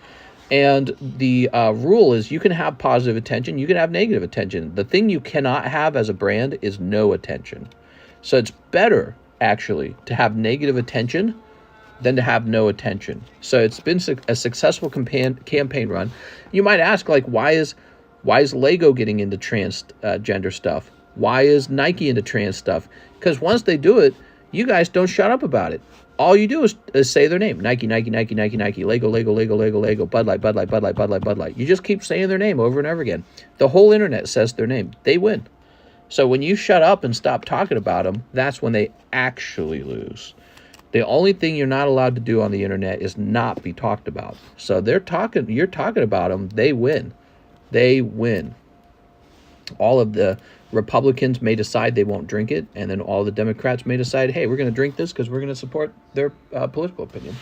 And the rule is you can have positive attention. You can have negative attention. The thing you cannot have as a brand is no attention. So it's better, actually, to have negative attention than to have no attention. So it's been a successful campaign run. You might ask, like, why is Lego getting into transgender stuff? Why is Nike into trans stuff? Because once they do it, you guys don't shut up about it. All you do is say their name. Nike, Nike, Nike, Nike, Nike, Lego, Lego, Lego, Lego, Lego, Bud Light, Bud Light, Bud Light, Bud Light, Bud Light. You just keep saying their name over and over again. The whole internet says their name. They win. So when you shut up and stop talking about them, that's when they actually lose. The only thing you're not allowed to do on the internet is not be talked about. So you're talking about them, they win. They win. All of the Republicans may decide they won't drink it, and then all the Democrats may decide, hey, we're going to drink this because we're going to support their political opinion.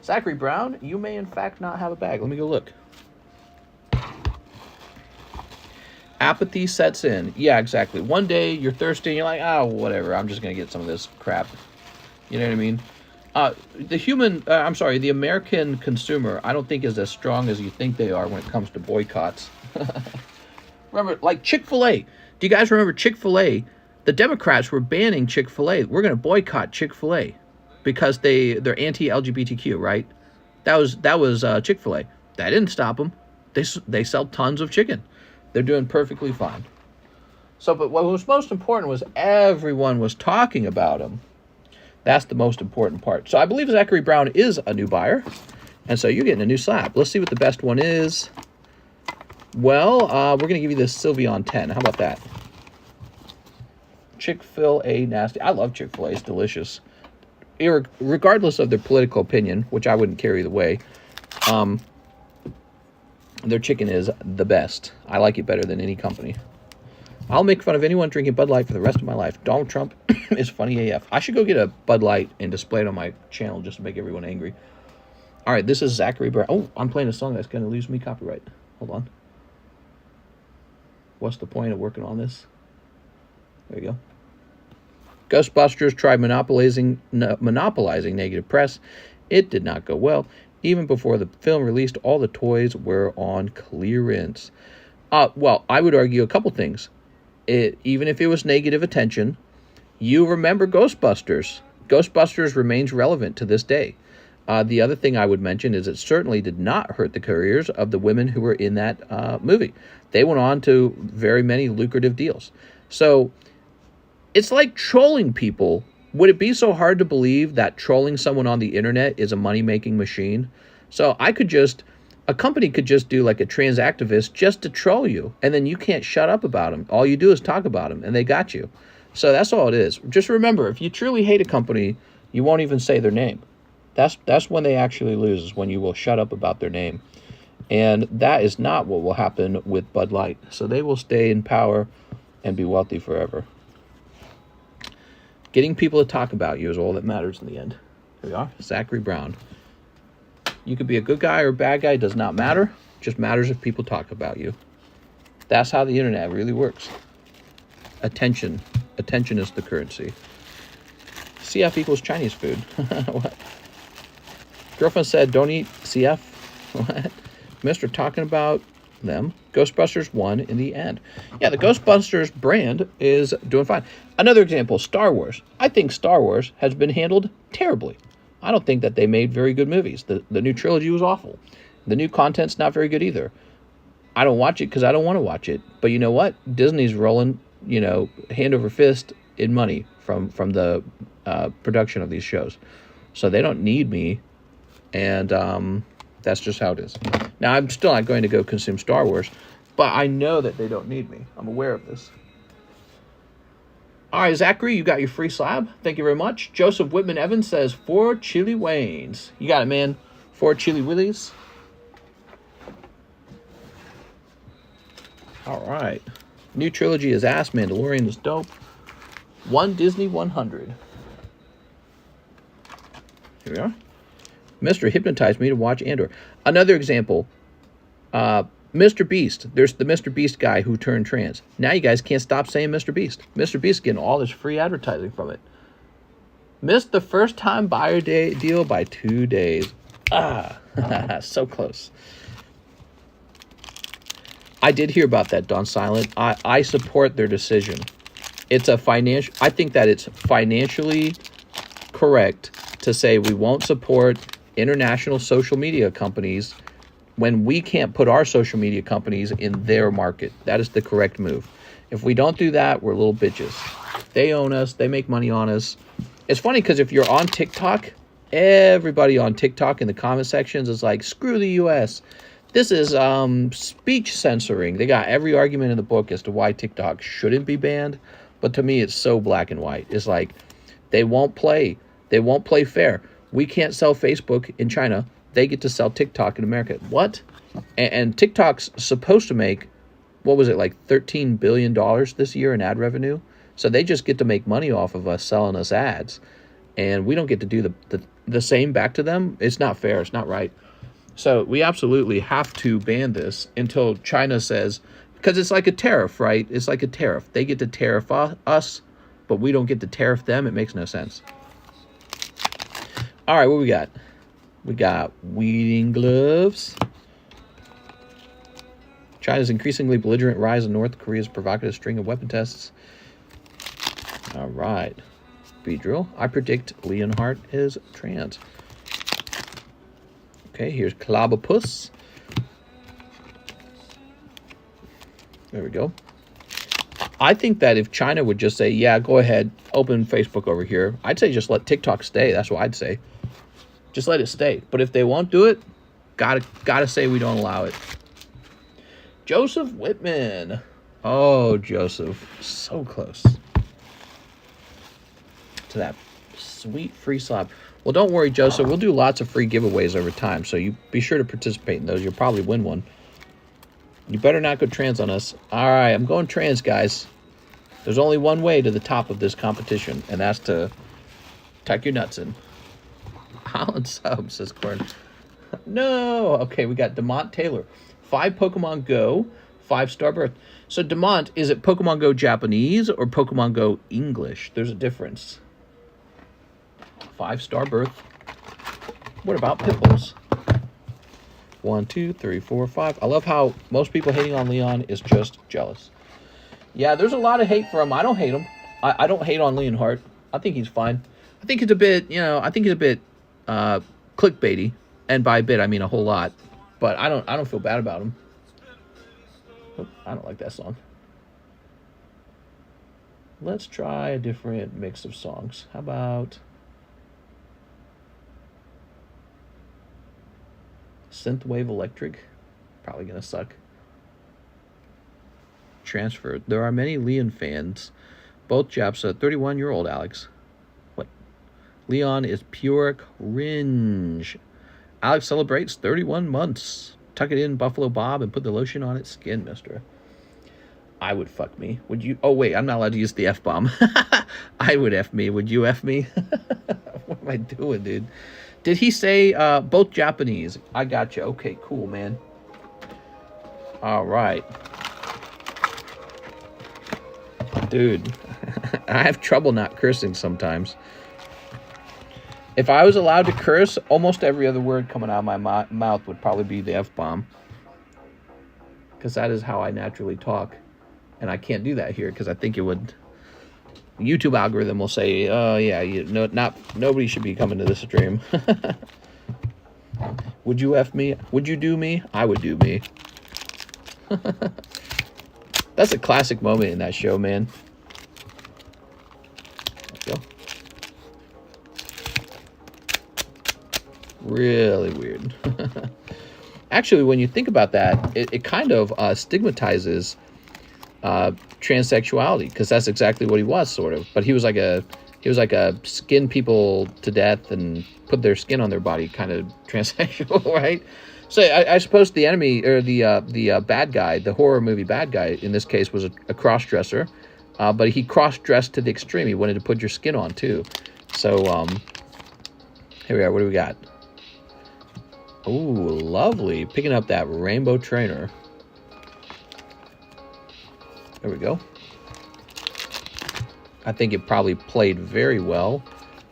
Zachary Brown, you may in fact not have a bag. Let me go look. Apathy sets in. Yeah, exactly. One day you're thirsty and you're like, oh, whatever, I'm just going to get some of this crap. You know what I mean? The American consumer, I don't think is as strong as you think they are when it comes to boycotts. Remember, like Chick-fil-A. Do you guys remember Chick-fil-A? The Democrats were banning Chick-fil-A. We're going to boycott Chick-fil-A because they're anti-LGBTQ, right? That was Chick-fil-A. That didn't stop them. They sell tons of chicken. They're doing perfectly fine. So, but what was most important was everyone was talking about them. That's the most important part. So I believe Zachary Brown is a new buyer. And so you're getting a new slab. Let's see what the best one is. Well, we're going to give you this Sylveon 10. How about that? Chick-fil-A nasty. I love Chick-fil-A. It's delicious. Regardless of their political opinion, which I wouldn't care either way, their chicken is the best. I like it better than any company. I'll make fun of anyone drinking Bud Light for the rest of my life. Donald Trump is funny AF. I should go get a Bud Light and display it on my channel just to make everyone angry. All right, this is Zachary Brown. Oh, I'm playing a song that's going to lose me copyright. Hold on. What's the point of working on this? There you go. Ghostbusters tried monopolizing negative press. It did not go well. Even before the film released, all the toys were on clearance. Well, I would argue a couple things. Even if it was negative attention, you remember Ghostbusters. Ghostbusters remains relevant to this day. The other thing I would mention is it certainly did not hurt the careers of the women who were in that movie. They went on to very many lucrative deals. So it's like trolling people. Would it be so hard to believe that trolling someone on the internet is a money-making machine? So a company could just do like a trans activist just to troll you, and then you can't shut up about them. All you do is talk about them, and they got you. So that's all it is. Just remember, if you truly hate a company, you won't even say their name. That's when they actually lose, is when you will shut up about their name. And that is not what will happen with Bud Light. So they will stay in power and be wealthy forever. Getting people to talk about you is all that matters in the end. Here we are, Zachary Brown. You could be a good guy or a bad guy, does not matter. It just matters if people talk about you. That's how the internet really works. Attention. Attention is the currency. CF equals Chinese food. What? Girlfriend said, don't eat CF. What? Mr. talking about them. Ghostbusters won in the end. Yeah, the Ghostbusters brand is doing fine. Another example, Star Wars. I think Star Wars has been handled terribly. I don't think that they made very good movies. The new trilogy was awful. The new content's not very good either. I don't watch it because I don't want to watch it. But you know what? Disney's rolling, hand over fist in money from the production of these shows. So they don't need me. And that's just how it is. Now, I'm still not going to go consume Star Wars, but I know that they don't need me. I'm aware of this. All right, Zachary, you got your free slab. Thank you very much. Joseph Whitman Evans says, 4 Chili Waynes. You got it, man. 4 Chili Willies. All right. New trilogy is ass. Mandalorian is dope. 1 Disney 100. Here we are. Mr. hypnotized me to watch Andor. Another example, Mr. Beast. There's the Mr. Beast guy who turned trans. Now you guys can't stop saying Mr. Beast. Mr. Beast getting all this free advertising from it. Missed the first time buyer day deal by 2 days. So close. I did hear about that, Don Silent. I support their decision. It's a financial. I think that it's financially correct to say we won't support international social media companies when we can't put our social media companies in their market. That is the correct move. If we don't do that, we're little bitches. They own us. They make money on us. It's funny because if you're on TikTok, everybody on TikTok in the comment sections is like, screw the US. This is speech censoring. They got every argument in the book as to why TikTok shouldn't be banned. But to me, it's so black and white. It's like they won't play. They won't play fair. We can't sell Facebook in China. They get to sell TikTok in America. What? And TikTok's supposed to make, what was it, like $13 billion this year in ad revenue? So they just get to make money off of us selling us ads. And we don't get to do the same back to them. It's not fair. It's not right. So we absolutely have to ban this until China says, because it's like a tariff, right? It's like a tariff. They get to tariff us, but we don't get to tariff them. It makes no sense. All right, what we got? We got weeding gloves. China's increasingly belligerent rise in North Korea's provocative string of weapon tests. All right. Beedrill. I predict Leonhardt is trans. Okay, here's Clobopus. There we go. I think that if China would just say, yeah, go ahead, open Facebook over here, I'd say just let TikTok stay. That's what I'd say. Just let it stay. But if they won't do it, gotta say we don't allow it. Joseph Whitman. Oh, Joseph. So close to that sweet free slab. Well, don't worry, Joseph. We'll do lots of free giveaways over time, so you be sure to participate in those. You'll probably win one. You better not go trans on us. All right, I'm going trans, guys. There's only one way to the top of this competition, and that's to tuck your nuts in. Holland sub, says Corn. No. Okay, we got DeMont Taylor. 5 Pokemon Go, 5-star birth. So, Demont, is it Pokemon Go Japanese or Pokemon Go English? There's a difference. 5-star birth. What about Pipples? 1, 2, 3, 4, 5. I love how most people hating on Leon is just jealous. Yeah, there's a lot of hate for him. I don't hate him. I don't hate on Leonhardt. I think he's fine. I think he's a bit, I think he's a bit clickbaity. And by a bit, I mean a whole lot. But I don't feel bad about him. Oh, I don't like that song. Let's try a different mix of songs. How about Synthwave Electric? Probably gonna suck. Transferred. There are many Leon fans. Both Japs. 31-year-old Alex. What? Leon is pure cringe. Alex celebrates 31 months. Tuck it in, Buffalo Bob, and put the lotion on its skin, mister. I would fuck me. Would you? Oh, wait, I'm not allowed to use the F-bomb. I would F me. Would you F me? What am I doing, dude? Did he say both Japanese? I got you. Okay, cool, man. All right. Dude, I have trouble not cursing sometimes. If I was allowed to curse, almost every other word coming out of my mouth would probably be the F-bomb. Because that is how I naturally talk. And I can't do that here because I think it would... The YouTube algorithm will say, oh, yeah, nobody should be coming to this stream. Would you F me? Would you do me? I would do me. That's a classic moment in that show, man. There we go. Really weird. Actually, when you think about that, it kind of stigmatizes transsexuality, because that's exactly what he was, sort of. But he was like a skin people to death and put their skin on their body kind of transsexual, right? So I suppose the enemy, or the bad guy, the horror movie bad guy in this case, was a cross-dresser, but he cross-dressed to the extreme. He wanted to put your skin on too. So here we are. What do we got? Ooh, lovely. Picking up that rainbow trainer. There we go. I think it probably played very well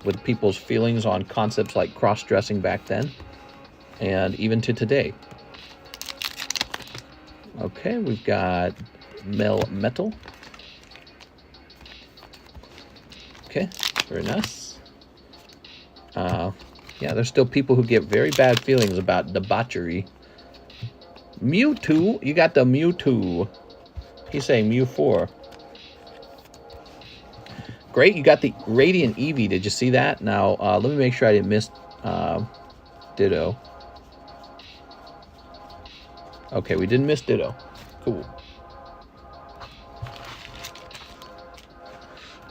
with people's feelings on concepts like cross-dressing back then, and even to today. Okay, we've got metal. Okay, very nice. Yeah, there's still people who get very bad feelings about debauchery. Mewtwo, you got the Mewtwo. He's saying Mew 4. Great, you got the Radiant Eevee. Did you see that? Now, let me make sure I didn't miss Ditto. Okay, we didn't miss Ditto. Cool.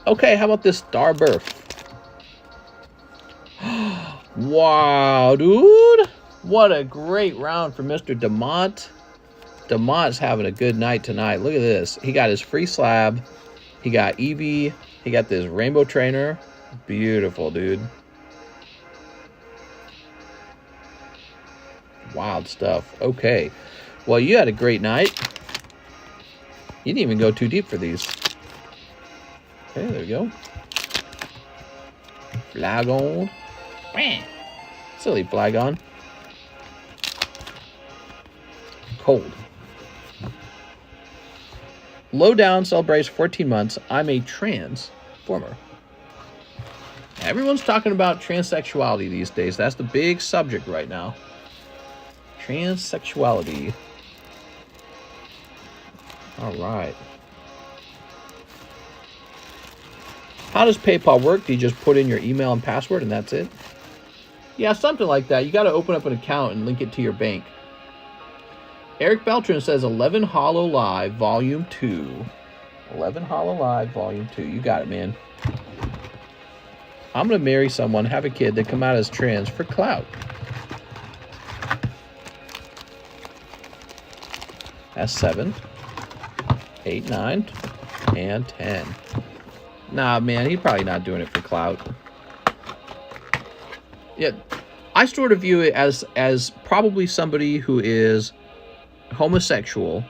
Okay, how about this Starbirth? Wow, dude. What a great round for Mr. Demont. Demont's having a good night tonight. Look at this. He got his free slab. He got Eevee. He got this rainbow trainer. Beautiful, dude. Wild stuff. Okay. Well, you had a great night. You didn't even go too deep for these. Okay, there we go. Flagon. Silly Flagon. Cold. Lowdown celebrates 14 months. I'm a transformer. Everyone's talking about transsexuality these days. That's the big subject right now. Transsexuality. All right. How does PayPal work? Do you just put in your email and password and that's it? Yeah, something like that. You got to open up an account and link it to your bank. Eric Beltran says 11 Hollow Live Volume 2. 11 Hollow Live Volume 2. You got it, man. I'm going to marry someone, have a kid, that come out as trans for clout. That's 7, 8, 9, and 10. Nah, man, he's probably not doing it for clout. Yeah, I sort of view it as probably somebody who is homosexual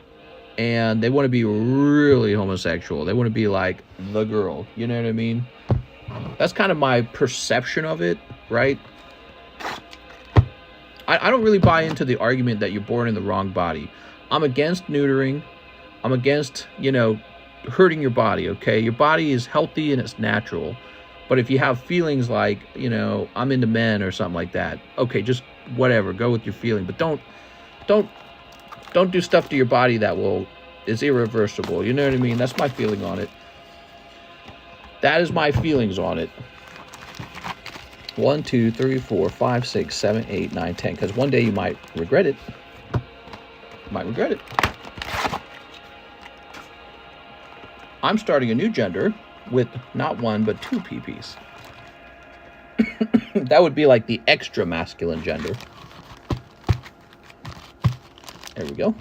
and they want to be really homosexual. They want to be like the girl. You know what I mean? That's kind of my perception of it, right? I don't really buy into the argument that you're born in the wrong body. I'm against neutering. I'm against, you know, hurting your body, okay? Your body is healthy and it's natural. But if you have feelings like, you know, I'm into men or something like that, okay, just whatever, go with your feeling. But don't do stuff to your body that is irreversible. You know what I mean? That's my feeling on it. That is my feelings on it. 1, 2, 3, 4, 5, 6, 7, 8, 9, 10. Because one day you might regret it. I'm starting a new gender with not 1 but 2 PPs. That would be like the extra masculine gender. There we go.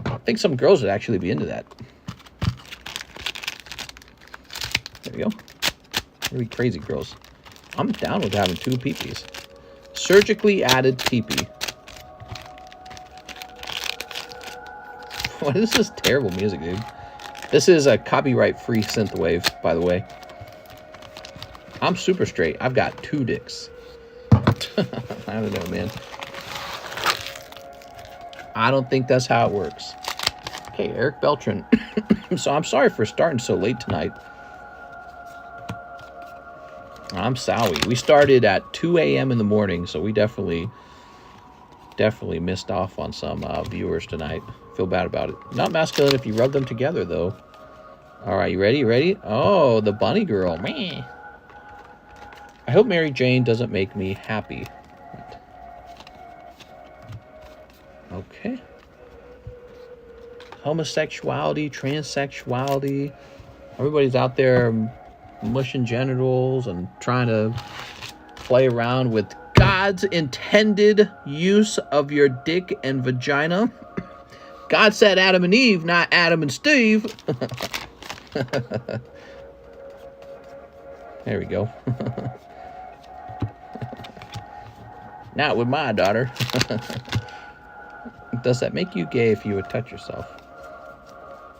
I think some girls would actually be into that. There we go. Really crazy girls. I'm down with having 2 peepees. Surgically added peepee. What is this terrible music, dude? This is a copyright-free synthwave, by the way. I'm super straight. I've got 2 dicks. I don't know, man. I don't think that's how it works. Okay, Eric Beltran. So I'm sorry for starting so late tonight. I'm Sowie. We started at 2 a.m. in the morning, so we definitely missed off on some viewers tonight. Feel bad about it. Not masculine if you rub them together, though. All right, you ready? You ready? Oh, the bunny girl. Meh. I hope Mary Jane doesn't make me happy. Okay. Homosexuality, transsexuality. Everybody's out there mushing genitals and trying to play around with God's intended use of your dick and vagina. God said Adam and Eve, not Adam and Steve. There we go. Not with my daughter. Does that make you gay if you would touch yourself?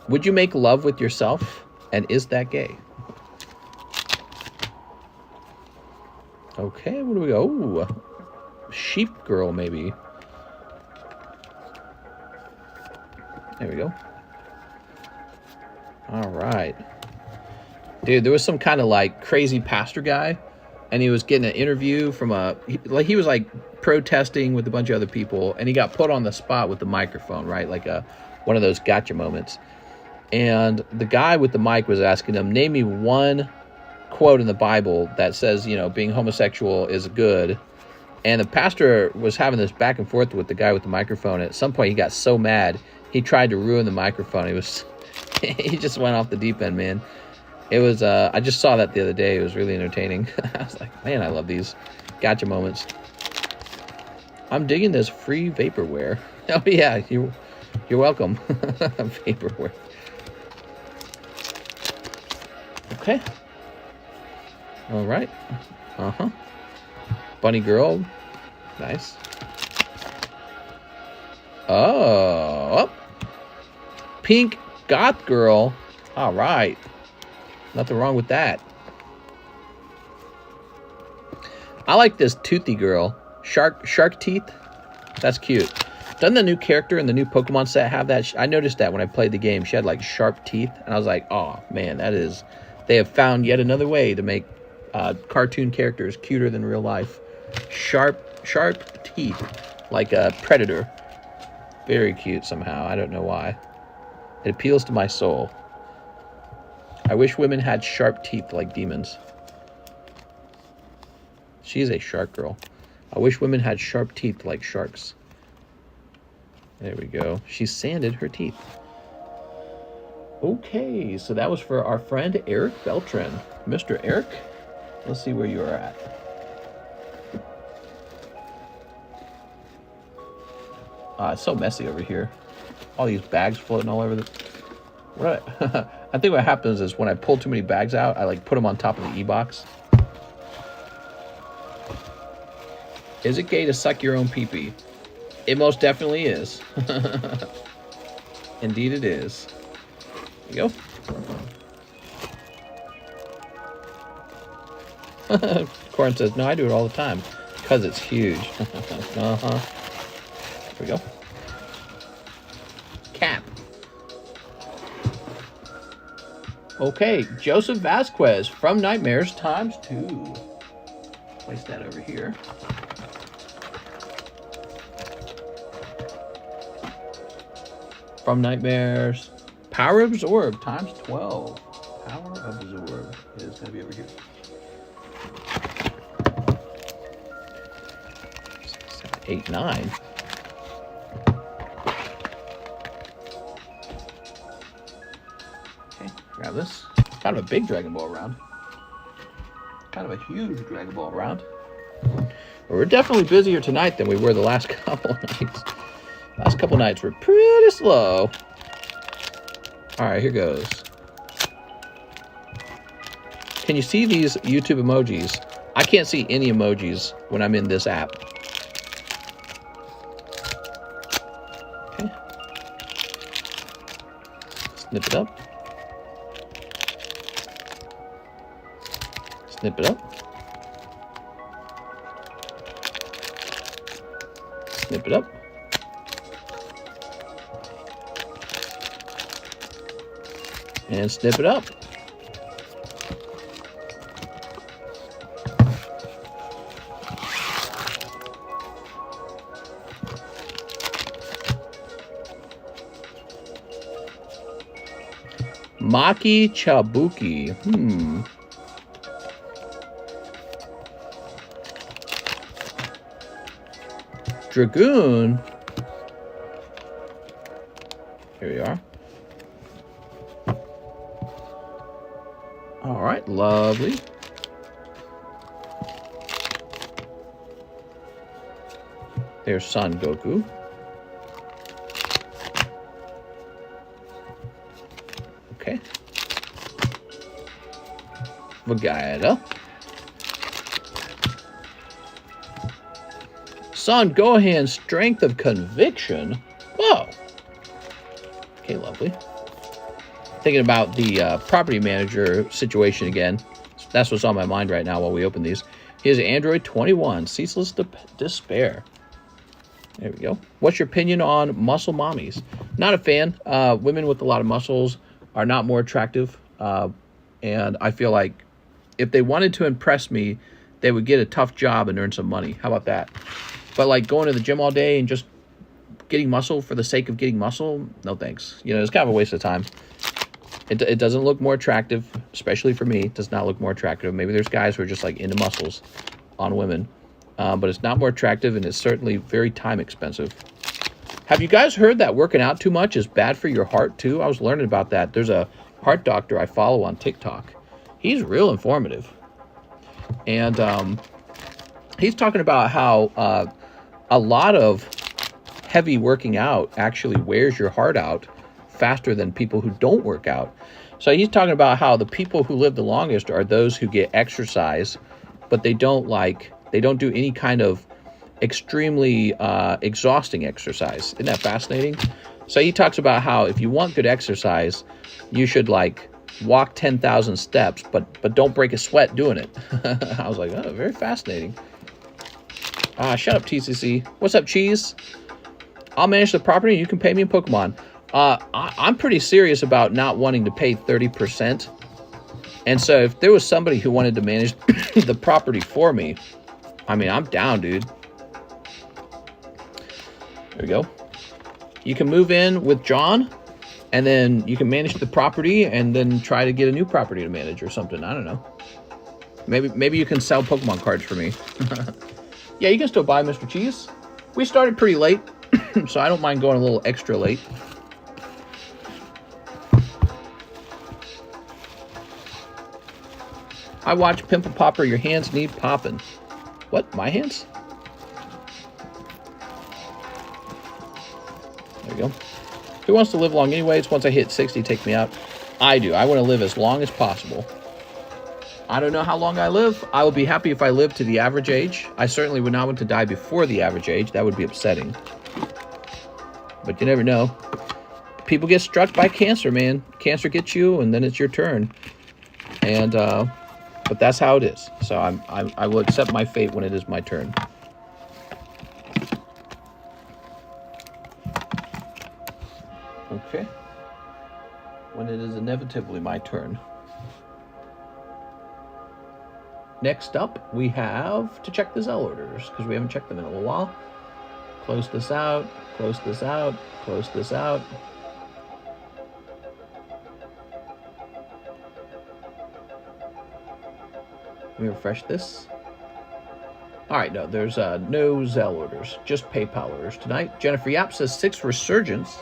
Would you make love with yourself? And is that gay? Okay, where do we go? Ooh, sheep girl, maybe. There we go. All right. Dude, there was some kind of like crazy pastor guy, and he was getting an interview from he was like protesting with a bunch of other people, and he got put on the spot with the microphone, right? Like one of those gotcha moments. And the guy with the mic was asking him, name me one quote in the Bible that says, you know, being homosexual is good. And the pastor was having this back and forth with the guy with the microphone. At some point, he got so mad, he tried to ruin the microphone. He just went off the deep end, man. It was, I just saw that the other day. It was really entertaining. I was like, man, I love these gotcha moments. I'm digging this free vaporware. Oh, yeah, you're welcome. Vaporware. Okay. All right. Uh-huh. Bunny girl. Nice. Oh. Pink goth girl. All right. Nothing wrong with that. I like this toothy girl. Shark teeth. That's cute. Doesn't the new character in the new Pokemon set have that? I noticed that when I played the game. She had like sharp teeth. And I was like, oh, man, that is... They have found yet another way to make cartoon characters cuter than real life. Sharp teeth. Like a predator. Very cute somehow. I don't know why. It appeals to my soul. I wish women had sharp teeth like demons. She's a shark girl. I wish women had sharp teeth like sharks. There we go. She sanded her teeth. Okay, so that was for our friend Eric Beltran. Mr. Eric, let's see where you are at. It's so messy over here. All these bags floating all over the... I think what happens is when I pull too many bags out, I like put them on top of the e-box. Is it gay to suck your own pee-pee? It most definitely is. Indeed it is. There you go. Corin says, no, I do it all the time. Because it's huge. Uh-huh. There we go. Cap. Okay, Joseph Vasquez from Nightmares ×2. Place that over here. From Nightmares, Power Absorb ×12. Power Absorb is going to be over here. 6, 7, 8, 9. Okay, grab this. Kind of a big Dragon Ball round. Kind of a huge Dragon Ball round. We're definitely busier tonight than we were the last couple nights. Last couple nights were pretty slow. All right, here goes. Can you see these YouTube emojis? I can't see any emojis when I'm in this app. Okay. Snip it up. Snip it up. Snip it up. And snip it up. Maki Chabuki. Dragoon. Here we are. All right, lovely. There's Son Goku. Okay. Vegeta. Son Gohan, Strength of Conviction. Whoa. Okay, lovely. Thinking about the property manager situation again. That's what's on my mind right now while we open these. Here's Android 21, Ceaseless Despair. There we go. What's your opinion on muscle mommies? Not a fan. Women with a lot of muscles are not more attractive. And I feel like if they wanted to impress me, they would get a tough job and earn some money. How about that? But like going to the gym all day and just getting muscle for the sake of getting muscle, no thanks. You know, it's kind of a waste of time. It doesn't look more attractive, especially for me. It does not look more attractive. Maybe there's guys who are just like into muscles on women. But it's not more attractive, and it's certainly very time expensive. Have you guys heard that working out too much is bad for your heart too? I was learning about that. There's a heart doctor I follow on TikTok. He's real informative. And he's talking about how a lot of heavy working out actually wears your heart out faster than people who don't work out. So he's talking about how the people who live the longest are those who get exercise, but they don't do any kind of extremely exhausting exercise. Isn't that fascinating? So he talks about how if you want good exercise, you should like walk 10,000 steps, but don't break a sweat doing it. I was like, oh, very fascinating. Shut up, TCC. What's up, Cheese? I'll manage the property and you can pay me in Pokemon. I'm pretty serious about not wanting to pay 30%. And so if there was somebody who wanted to manage the property for me, I mean, I'm down, dude. There we go. You can move in with John, and then you can manage the property and then try to get a new property to manage or something. I don't know. Maybe you can sell Pokemon cards for me. Yeah, you can still buy Mr. Cheese. We started pretty late, so I don't mind going a little extra late. I watch Pimple Popper, your hands need popping. What, my hands? There we go. Who wants to live long anyways? Once I hit 60, take me out. I do. I want to live as long as possible. I don't know how long I live. I will be happy if I live to the average age. I certainly would not want to die before the average age. That would be upsetting. But you never know. people get struck by cancer, man. Cancer gets you, and then it's your turn. And but that's how it is. So I will accept my fate when it is my turn. Okay. When it is inevitably my turn. Next up, we have to check the ZELLE orders, because we haven't checked them in a little while. Close this out, close this out, close this out. Let me refresh this. All right, no, there's no ZELLE orders, just PayPal orders tonight. Jennifer Yap says 6 Resurgence.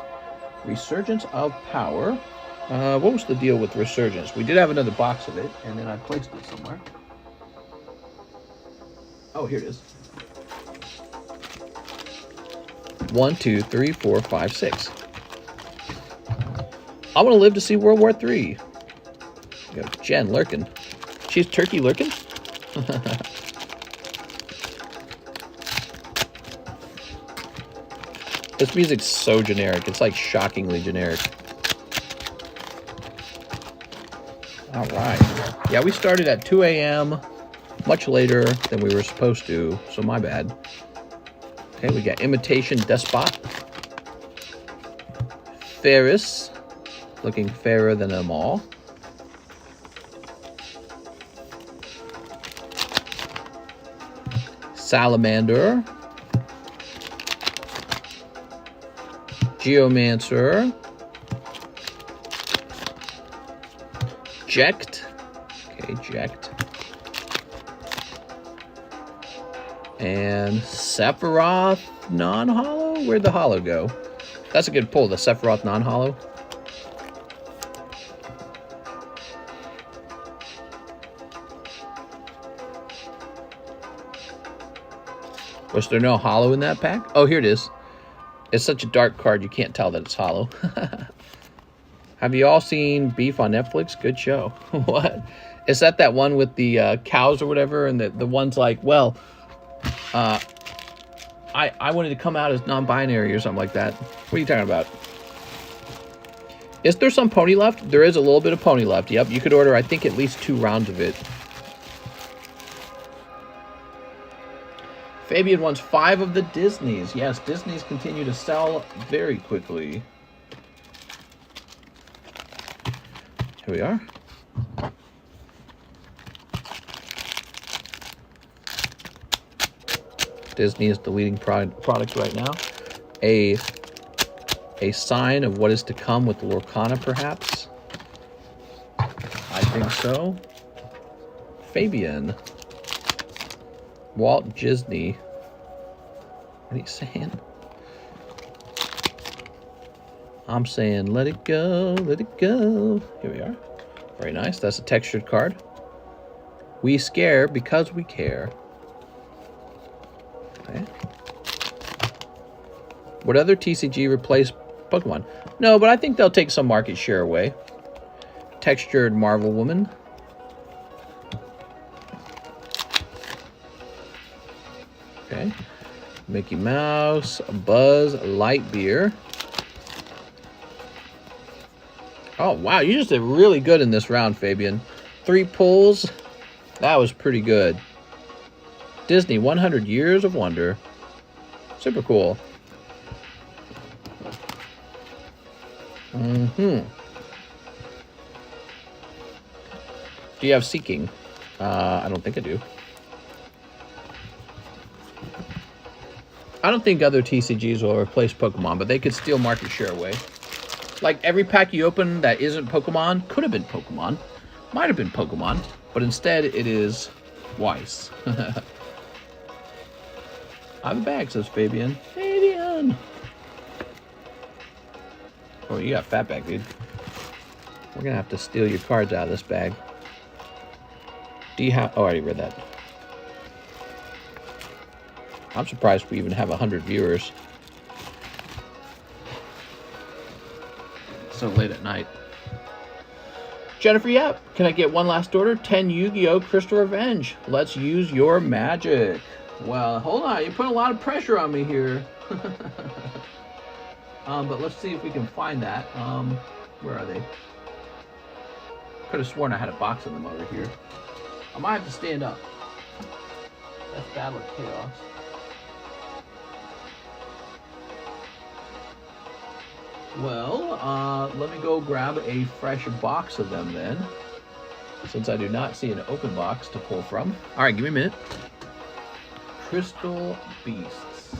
Resurgence of Power. What was the deal with Resurgence? We did have another box of it, and then I placed it somewhere. Oh, here it is. 1, 2, 3, 4, 5, 6. I want to live to see World War III. We got Jen lurking. She's turkey lurking? This music's so generic. It's like shockingly generic. All right. Yeah, we started at 2 a.m. much later than we were supposed to, so my bad. Okay, we got Imitation Despot. Ferris, looking fairer than them all. Salamander. Geomancer. Ject. Okay, Ject. And Sephiroth non-hollow? Where'd the hollow go? That's a good pull, the Sephiroth non-hollow. Was there no hollow in that pack? Oh, here it is. It's such a dark card, you can't tell that it's hollow. Have you all seen Beef on Netflix? Good show. What? Is that one with the cows or whatever? And the one's like, well, I wanted to come out as non-binary or something like that. What are you talking about? Is there some pony left? There is a little bit of pony left. Yep, you could order, I think, at least 2 rounds of it. Fabian wants 5 of the Disneys. Yes, Disneys continue to sell very quickly. Here we are. Disney is the leading product right now. A sign of what is to come with the Lorcana, perhaps? I think so. Fabian. Walt Disney. What are you saying? I'm saying let it go, let it go. Here we are. Very nice. That's a textured card. We scare because we care. Okay. Would other TCG replace Pokemon? No, but I think they'll take some market share away. Textured Marvel Woman. Okay. Mickey Mouse, Buzz Lightyear. Oh, wow. You just did really good in this round, Fabian. 3 pulls. That was pretty good. Disney, 100 Years of Wonder. Super cool. Do you have Seeking? I don't think I do. I don't think other TCGs will replace Pokemon, but they could steal market share away. Like, every pack you open that isn't Pokemon could have been Pokemon. Might have been Pokemon, but instead it is WEISS. I have a bag, says Fabian. Fabian! Oh, you got a fat bag, dude. We're gonna have to steal your cards out of this bag. Do you have... Oh, I already read that. I'm surprised we even have 100 viewers. So late at night. Jennifer Yap, can I get one last order? 10 Yu-Gi-Oh! Crystal Revenge. Let's use your magic. Well, hold on. You put a lot of pressure on me here. But let's see if we can find that. Where are they? Could have sworn I had a box of them over here. I might have to stand up. That's Battle of Chaos. Well, let me go grab a fresh box of them then, since I do not see an open box to pull from. All right, give me a minute. Crystal Beasts.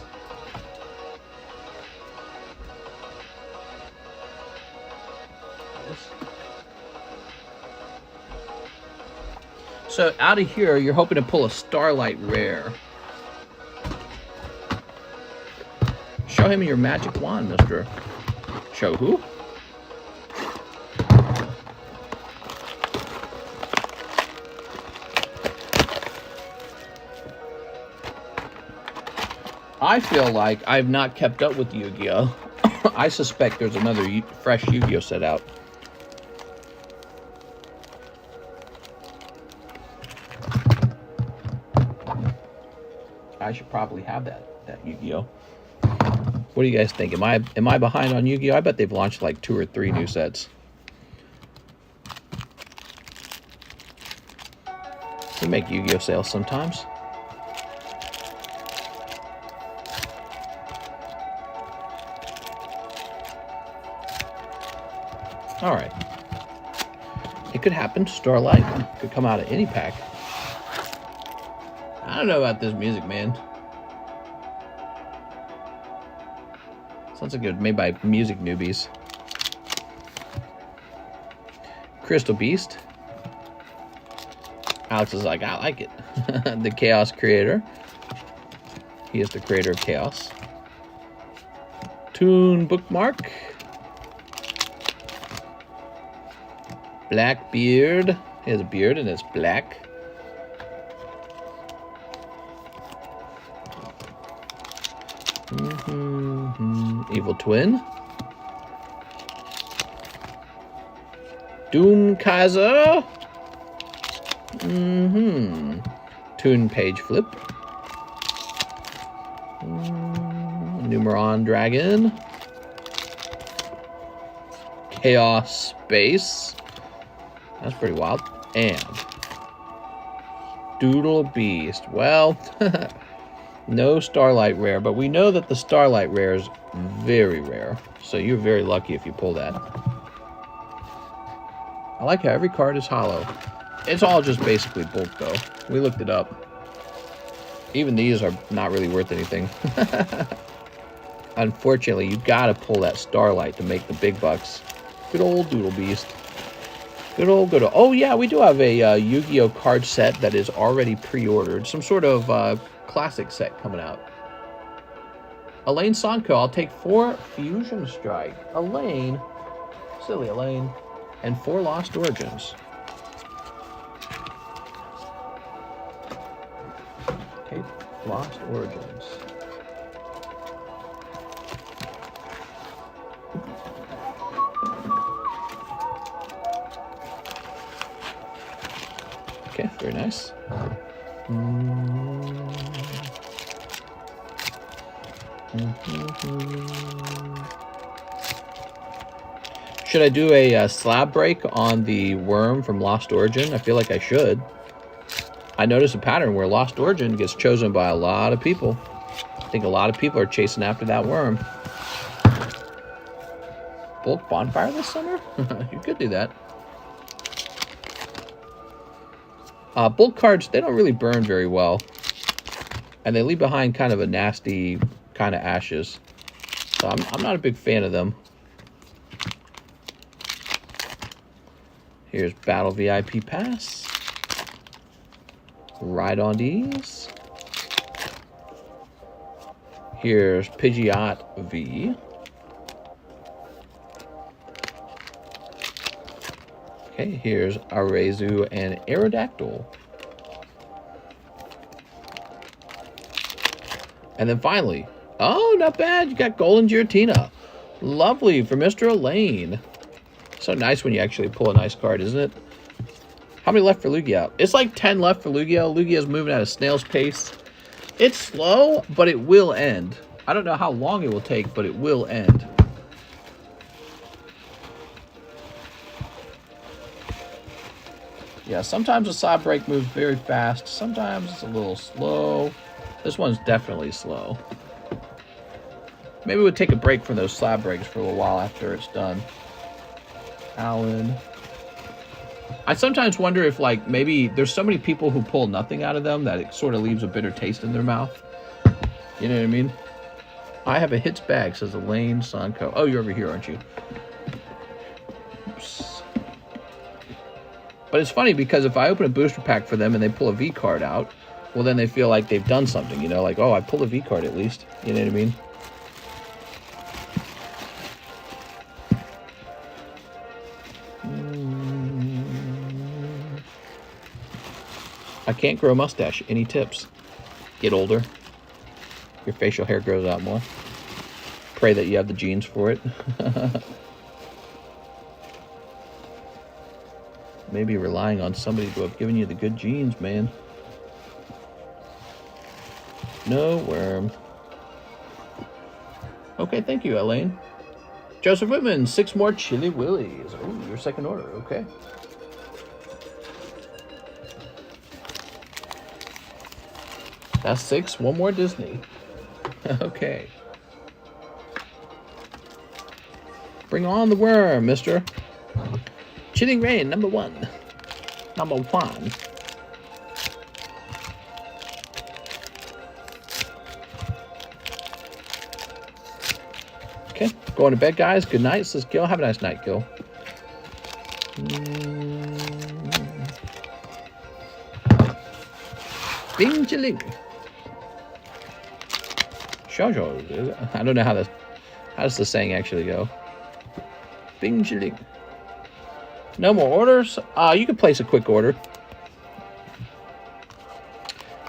So out of here, you're hoping to pull a Starlight Rare. Show him your magic wand, mister. Show who? I feel like I've not kept up with Yu-Gi-Oh! I suspect there's another fresh Yu-Gi-Oh! Set out. I should probably have that Yu-Gi-Oh! What do you guys think? Am I behind on Yu-Gi-Oh? I bet they've launched like 2 or 3 new sets. We make Yu-Gi-Oh sales sometimes. All right. It could happen. Starlight could come out of any pack. I don't know about this music, man. Sounds like it was made by music newbies. Crystal Beast. Alex is like, I like it. The Chaos creator. He is the creator of Chaos. Toon Bookmark. Blackbeard. He has a beard and it's black. Evil Twin. Doom Kaiser. Toon Page Flip. Numeron Dragon. Chaos Space. That's pretty wild. And Doodle Beast. Well, no Starlight Rare, but we know that the Starlight Rare is very rare. So you're very lucky if you pull that. I like how every card is hollow. It's all just basically bulk though. We looked it up. Even these are not really worth anything. Unfortunately, you gotta pull that Starlight to make the big bucks. Good old Doodle Beast. Good old. Oh yeah, we do have a Yu-Gi-Oh card set that is already pre-ordered. Some sort of classic set coming out. Elaine Sonko, I'll take 4 Fusion Strike. Elaine, silly Elaine, and 4 Lost Origins. Take Lost Origins. Okay, very nice. Should I do a slab break on the worm from Lost Origin? I feel like I should. I notice a pattern where Lost Origin gets chosen by a lot of people. I think a lot of people are chasing after that worm. Bulk Bonfire this summer? You could do that. Bulk cards, they don't really burn very well. And they leave behind kind of a nasty kind of ashes. So I'm not a big fan of them. Here's Battle VIP Pass. Ride on these. Here's Pidgeot V. Okay, here's Appraisal and Aerodactyl. And then finally, oh, not bad. You got Golden Giratina. Lovely for Mr. Elaine. So nice when you actually pull a nice card, isn't it? How many left for Lugia? It's like 10 left for Lugia. Lugia's moving at a snail's pace. It's slow, but it will end. I don't know how long it will take, but it will end. Yeah, sometimes the slab brake moves very fast. Sometimes it's a little slow. This one's definitely slow. Maybe we'll take a break from those slab brakes for a little while after it's done. Allen. I sometimes wonder if, like, maybe there's so many people who pull nothing out of them that it sort of leaves a bitter taste in their mouth. You know what I mean? I have a hits bag, says Elaine Sonko. Oh, you're over here, aren't you? Oops. But it's funny because if I open a booster pack for them and they pull a V card out, well, then they feel like they've done something, you know? Like, oh, I pulled a V card at least. You know what I mean? I can't grow a mustache. Any tips? Get older. Your facial hair grows out more. Pray that you have the genes for it. Maybe relying on somebody to have given you the good genes, man. No worm. Okay, thank you, Elaine. Joseph Whitman, 6 more Chili Willies. Oh, your second order. Okay. That's 6. 1 more Disney. Okay. Bring on the worm, mister. Chilling Rain, number 1. Number 1. Okay, going to bed, guys. Good night, says Gil. Have a nice night, Gil. Bing chilling. Shoujo. I don't know how does the saying actually go. Bing chilling. No more orders. You can place a quick order.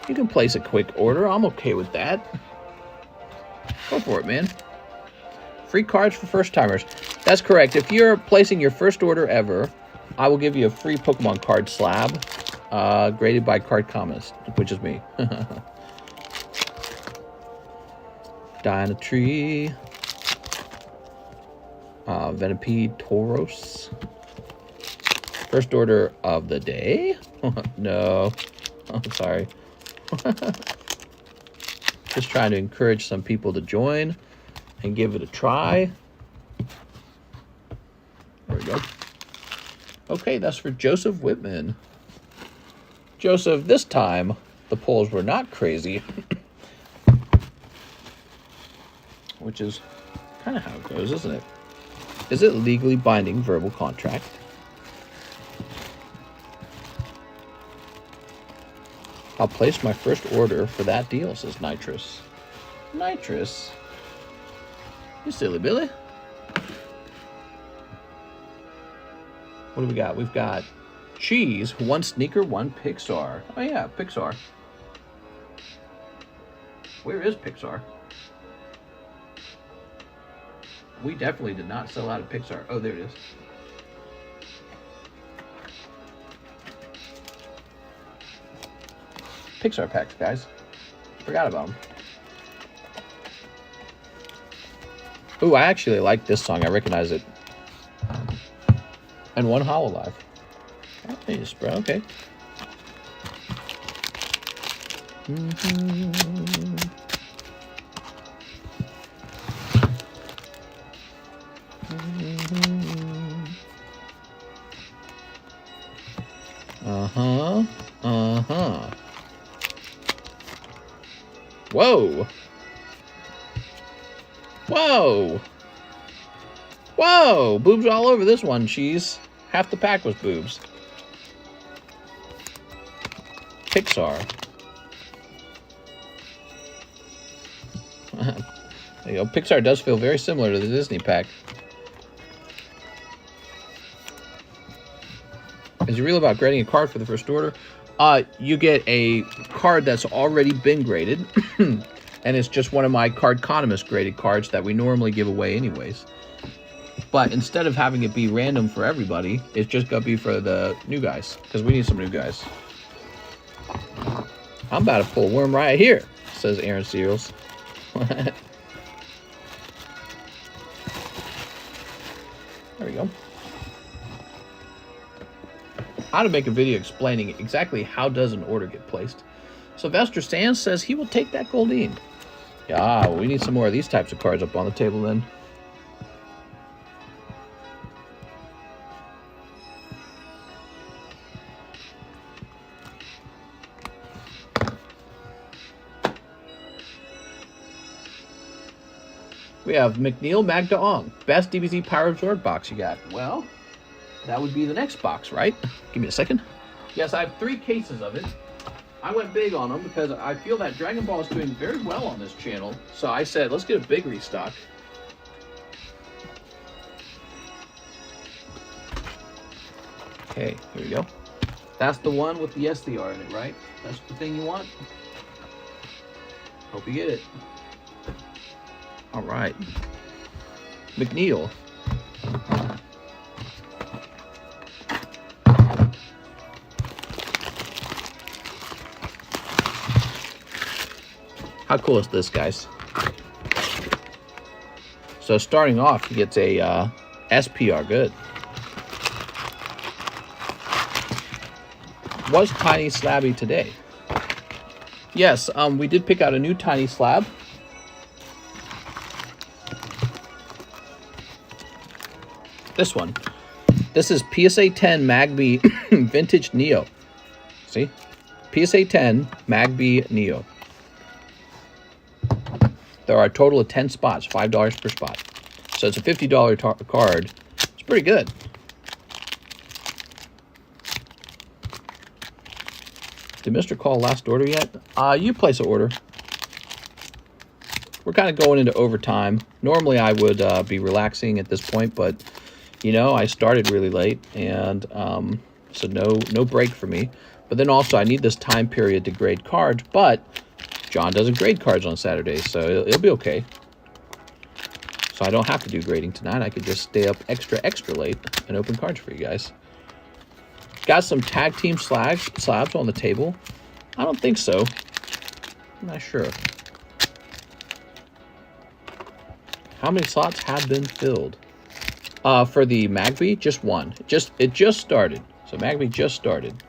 You can place a quick order. I'm okay with that. Go for it, man. Free cards for first timers. That's correct. If you're placing your first order ever, I will give you a free Pokemon card slab, graded by Card Comments, which is me. Dynatree. Venipede Tauros. First order of the day? No. I'm sorry. Just trying to encourage some people to join and give it a try. There we go. Okay, that's for Joseph Whitman. Joseph, this time the polls were not crazy. Which is kind of how it goes, isn't it? Is it legally binding verbal contract? I'll place my first order for that deal, says Nitrous. Nitrous? You silly Billy. What do we got? We've got cheese, 1 sneaker, 1 Pixar. Oh yeah, Pixar. Where is Pixar? We definitely did not sell out of Pixar. Oh, there it is. Pixar packs, guys. Forgot about them. Ooh, I actually like this song. I recognize it. And 1 Hololive. Nice, bro. Okay. Whoa. Whoa. Whoa. Boobs all over this one, cheese. Half the pack was boobs. Pixar. There you go. Pixar does feel very similar to the Disney pack. Is it real about grading a card for the first order? You get a card that's already been graded, and it's just one of my Cardconomist graded cards that we normally give away anyways. But instead of having it be random for everybody, it's just gonna be for the new guys, because we need some new guys. I'm about to pull a worm right here, says Aaron Seals. There we go. how to make a video explaining exactly how does an order get placed. Sylvester Sands says he will take that Goldine. Yeah, well, we need some more of these types of cards up on the table then. We have McNeil Magda Ong. Best DBZ Power Absorb box you got. Well, that would be the next box, right? Give me a second. Yes, I have 3 cases of it. I went big on them because I feel that Dragon Ball is doing very well on this channel. So I said, let's get a big restock. Okay, here we go. That's the one with the SDR in it, right? That's the thing you want? Hope you get it. All right. McNeil. How cool is this, guys? So starting off, he gets a SPR. Good. Was Tiny Slabby today? Yes, we did pick out a new Tiny Slab. This one. This is PSA 10 Magby Vintage Neo. See? PSA 10 Magby Neo. There are a total of 10 spots, $5 per spot. So it's a $50 card. It's pretty good. Did Mr. call last order yet? You place an order. We're kind of going into overtime. Normally I would be relaxing at this point, but you know, I started really late, and so no break for me. But then also I need this time period to grade cards, but John doesn't grade cards on Saturdays, so it'll be okay. So I don't have to do grading tonight. I could just stay up extra late and open cards for you guys. Got some tag team slabs on the table. I don't think so. I'm not sure. How many slots have been filled? For the Magby, just one. It just started. So Magby just started.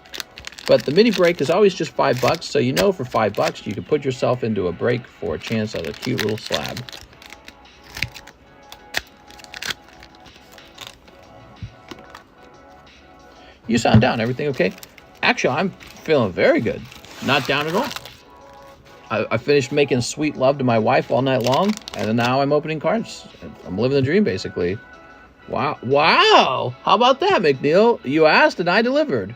But the mini break is always just $5, so you know for $5 you can put yourself into a break for a chance at a cute little slab. You sound down. Everything okay? Actually, I'm feeling very good. Not down at all. I finished making sweet love to my wife all night long, and then now I'm opening cards. I'm living the dream, basically. Wow. Wow! How about that, McNeil? You asked and I delivered.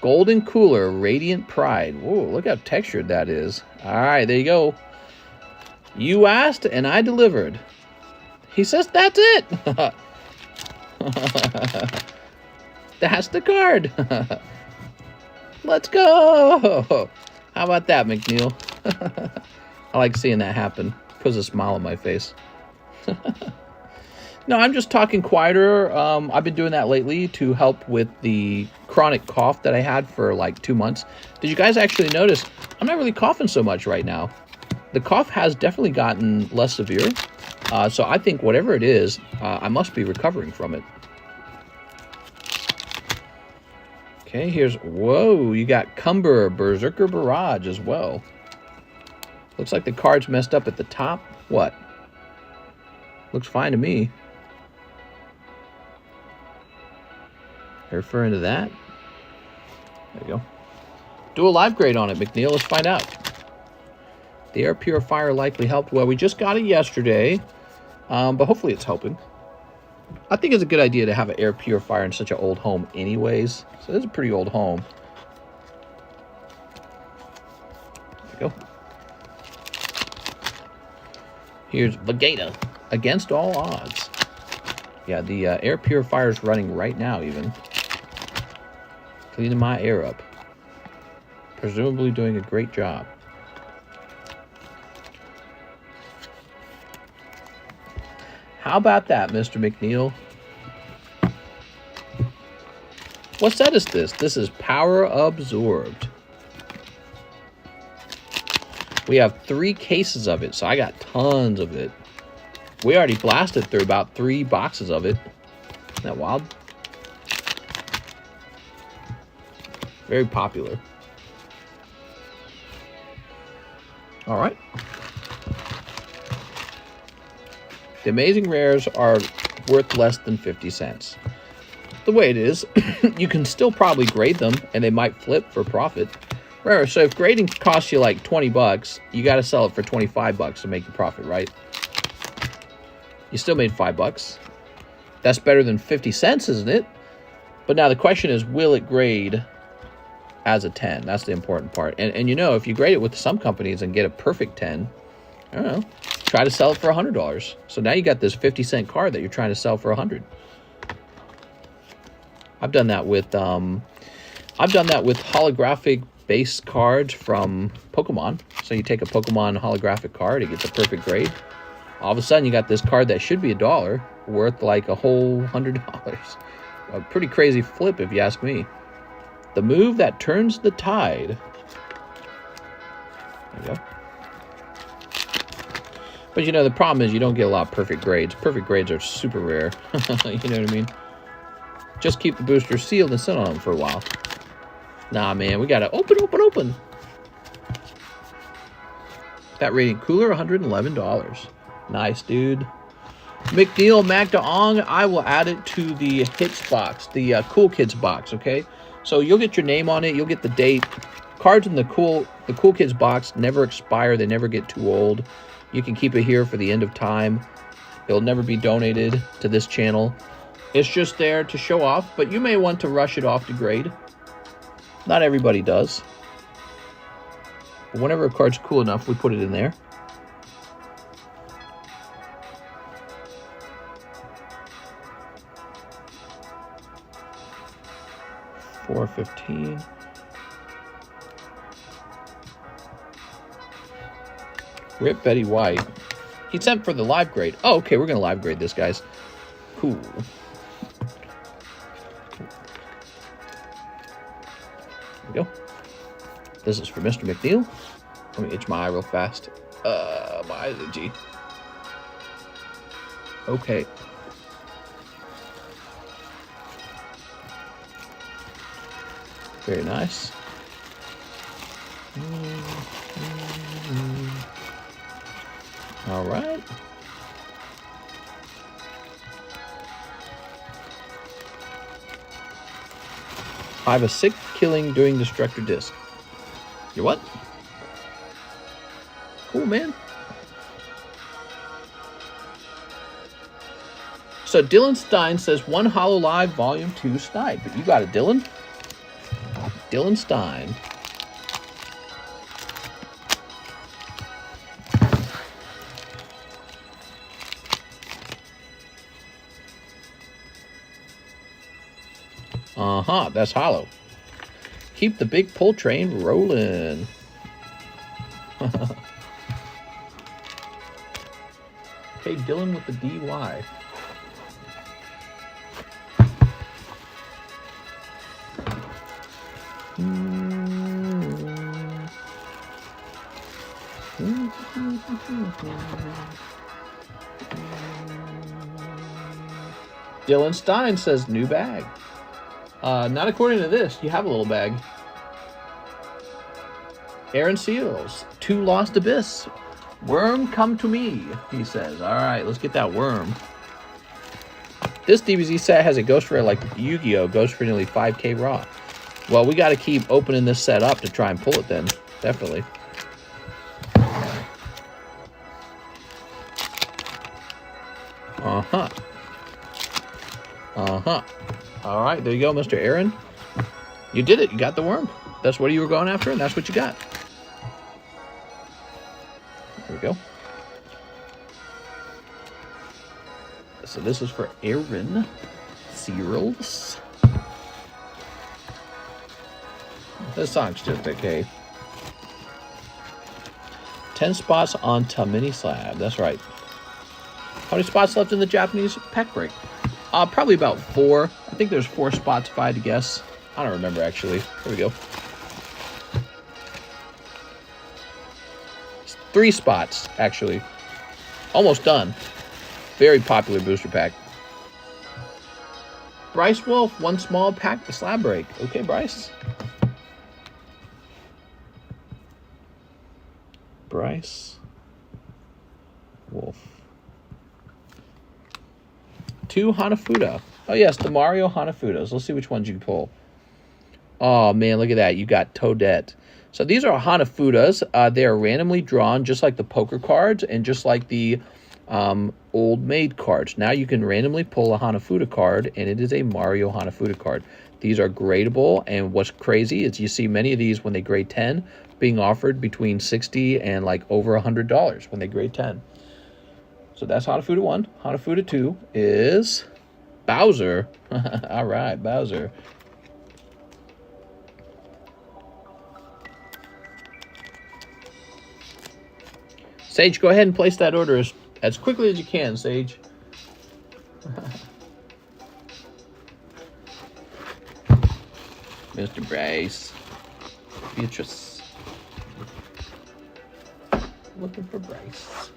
Golden Cooler, Radiant Pride. Whoa, look how textured that is. All right, there you go. You asked and I delivered. He says that's it. That's the card. Let's go. How about that, McNeil? I like seeing that happen. Puts a smile on my face. No, I'm just talking quieter. I've been doing that lately to help with the chronic cough that I had for like 2 months. Did you guys actually notice I'm not really coughing so much right now? The cough has definitely gotten less severe. So I think whatever it is, I must be recovering from it. Okay, here's, whoa, you got Cumber, Berserker Barrage as well. Looks like the card's messed up at the top. What? Looks fine to me. You're referring to that? There you go. Do a live grade on it, McNeil. Let's find out. The air purifier likely helped. Well, we just got it yesterday, but hopefully it's helping. I think it's a good idea to have an air purifier in such an old home anyways. So this is a pretty old home. There you go. Here's Vegeta, Against All Odds. Yeah, the air purifier is running right now even. Cleaning my air up. Presumably doing a great job. How about that, Mr. McNeil? What set is this? This is Power Absorbed. We have 3 cases of it, so I got tons of it. We already blasted through about 3 boxes of it. Isn't that wild? Very popular. All right. The amazing rares are worth less than 50 cents. The way it is, you can still probably grade them and they might flip for profit. Remember, so if grading costs you like 20 bucks, you got to sell it for 25 bucks to make your profit, right? You still made 5 bucks. That's better than 50 cents, isn't it? But now the question is, will it grade as a 10? That's the important part. And you know, if you grade it with some companies and get a perfect 10, I don't know, try to sell it for $100. So now you got this 50-cent card that you're trying to sell for 100. I've done that with holographic base cards from Pokemon. So you take a Pokemon holographic card, it gets a perfect grade. All of a sudden you got this card that should be $1 worth like a whole $100. A pretty crazy flip if you ask me. The move that turns the tide. There you go. But you know, the problem is you don't get a lot of perfect grades. Perfect grades are super rare. You know what I mean? Just keep the boosters sealed and sit on them for a while. Nah, man, we gotta open. That rating cooler, $111. Nice, dude. McNeil Magdaong, I will add it to the hits box, the Cool Kids box, okay? So you'll get your name on it, you'll get the date. Cards in the Cool Kids box never expire, they never get too old. You can keep it here for the end of time. It'll never be donated to this channel. It's just there to show off, but you may want to rush it off to grade. Not everybody does. But whenever a card's cool enough, we put it in there. $4.15. Rip Betty White. He sent for the live grade. Oh, okay, we're gonna live grade this, guys. Cool. There we go. This is for Mr. McNeil. Let me itch my eye real fast. My eyes itchy. Okay. Very nice. All right. I have a sick killing doing Destructor Disc. You what? Cool, man. So Dylan Stein says 1 Hollow Live Volume 2 snide. But you got it, Dylan. Dylan Stein. Uh-huh, that's hollow. Keep the big pull train rolling. Okay, Dylan with the DY. Dylan Stein says new bag. Not according to this. You have a little bag. Aaron Seals, 2 Lost Abyss. Worm come to me, he says. All right, let's get that worm. This DBZ set has a ghost rare like Yu-Gi-Oh! Goes for nearly 5K raw. Well, we got to keep opening this set up to try and pull it then. Definitely. Uh-huh. Uh-huh. All right, there you go, Mr. Aaron. You did it. You got the worm. That's what you were going after, and that's what you got. There we go. So this is for Aaron Seals. This song's just okay. 10 spots on Tamini Slab. That's right. How many spots left in the Japanese pack break? Probably about 4. I think there's 4 spots if I had to guess. I don't remember actually. There we go. 3 spots actually. Almost done. Very popular booster pack. Bryce Wolf, 1 small pack to slab break. Okay, Bryce. Bryce. Wolf. 2 Hanafuda. Oh, yes, the Mario Hanafudas. Let's see which ones you can pull. Oh, man, look at that. You got Toadette. So these are Hanafudas. They are randomly drawn just like the poker cards and just like the old maid cards. Now you can randomly pull a Hanafuda card, and it is a Mario Hanafuda card. These are gradable, and what's crazy is you see many of these when they grade 10 being offered between $60 and like over $100 when they grade 10. So that's Hanafuda 1. Hanafuda 2 is Bowser. All right, Bowser. Sage, go ahead and place that order as quickly as you can, Sage. Mr. Bryce. Beatrice. Looking for Bryce.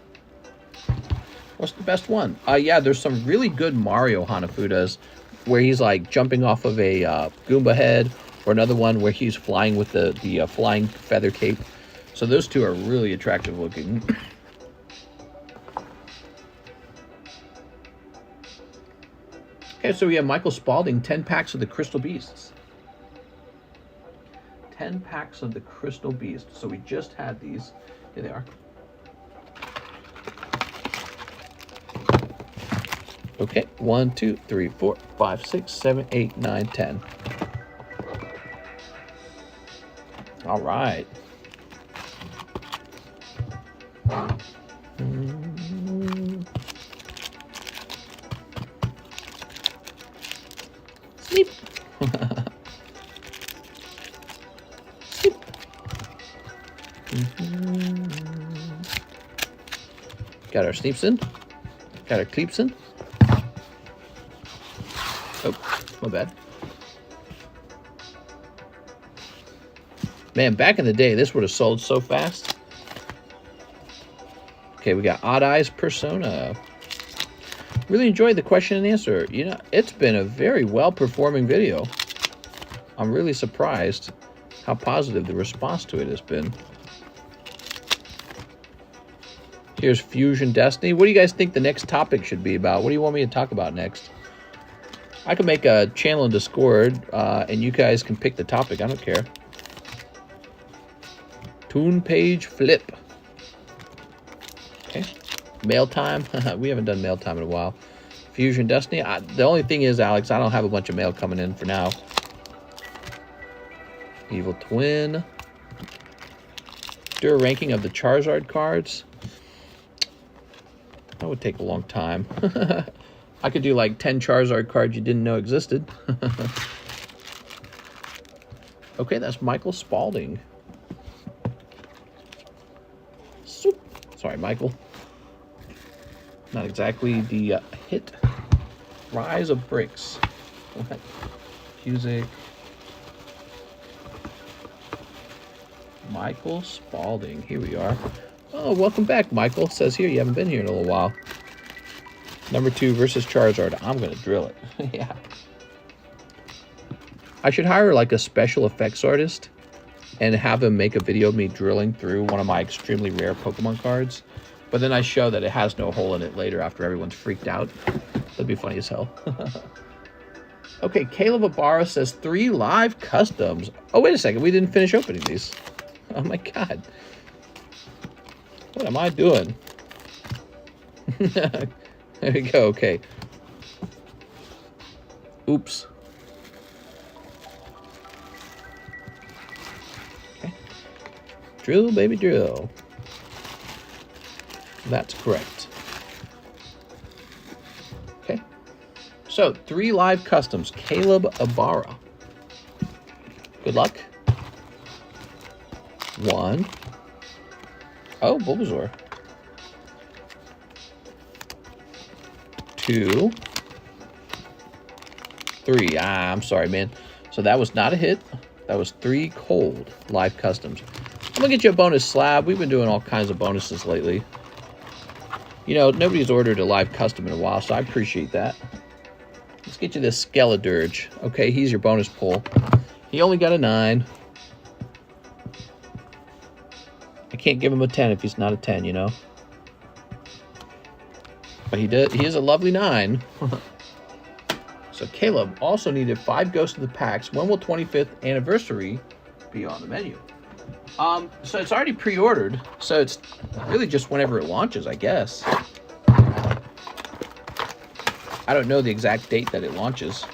What's the best one? Yeah, there's some really good Mario Hanafudas where he's like jumping off of a Goomba head, or another one where he's flying with the flying feather cape. So those two are really attractive looking. Okay, so we have Michael Spaulding, 10 packs of the Crystal Beasts. 10 packs of the Crystal Beast. So we just had these. Here they are. Okay, 1, 2, 3, 4, 5, 6, 7, 8, 9, 10. All right. Sleep. Sleep. Got our Sneepson. Got our Cleepson. Oh, my bad. Man, back in the day, this would have sold so fast. Okay, we got Odd Eyes Persona. Really enjoyed the question and answer. You know, it's been a very well-performing video. I'm really surprised how positive the response to it has been. Here's Fusion Destiny. What do you guys think the next topic should be about? What do you want me to talk about next? I can make a channel in Discord, and you guys can pick the topic. I don't care. Toon Page Flip. Okay. Mail time. We haven't done mail time in a while. Fusion Destiny. The only thing is, Alex, I don't have a bunch of mail coming in for now. Evil Twin. Do a ranking of the Charizard cards. That would take a long time. I could do like 10 Charizard cards you didn't know existed. Okay, that's Michael Spaulding. Sorry, Michael. Not exactly the hit. Rise of Bricks. Music. Michael Spaulding. Here we are. Oh, welcome back, Michael. Says here you haven't been here in a little while. Number 2 versus Charizard. I'm going to drill it. Yeah. I should hire like a special effects artist and have him make a video of me drilling through one of my extremely rare Pokemon cards. But then I show that it has no hole in it later after everyone's freaked out. That'd be funny as hell. Okay, Caleb Ibarra says 3 live customs. Oh, wait a second. We didn't finish opening these. Oh, my God. What am I doing? There we go. Okay. Oops. Okay. Drill, baby, drill. That's correct. Okay. So, 3 live customs. Caleb Ibarra. Good luck. 1. Oh, Bulbasaur. 2. 3. I'm sorry, man. So that was not a hit. That was 3 cold live customs. I'm going to get you a bonus slab. We've been doing all kinds of bonuses lately. You know, nobody's ordered a live custom in a while, so I appreciate that. Let's get you this Skeledirge. Okay, he's your bonus pull. He only got a 9. I can't give him a 10 if he's not a 10, you know. But he is a lovely 9. So Caleb also needed 5 ghosts of the packs. When will 25th anniversary be on the menu? So it's already pre-ordered. So it's really just whenever it launches, I guess. I don't know the exact date that it launches.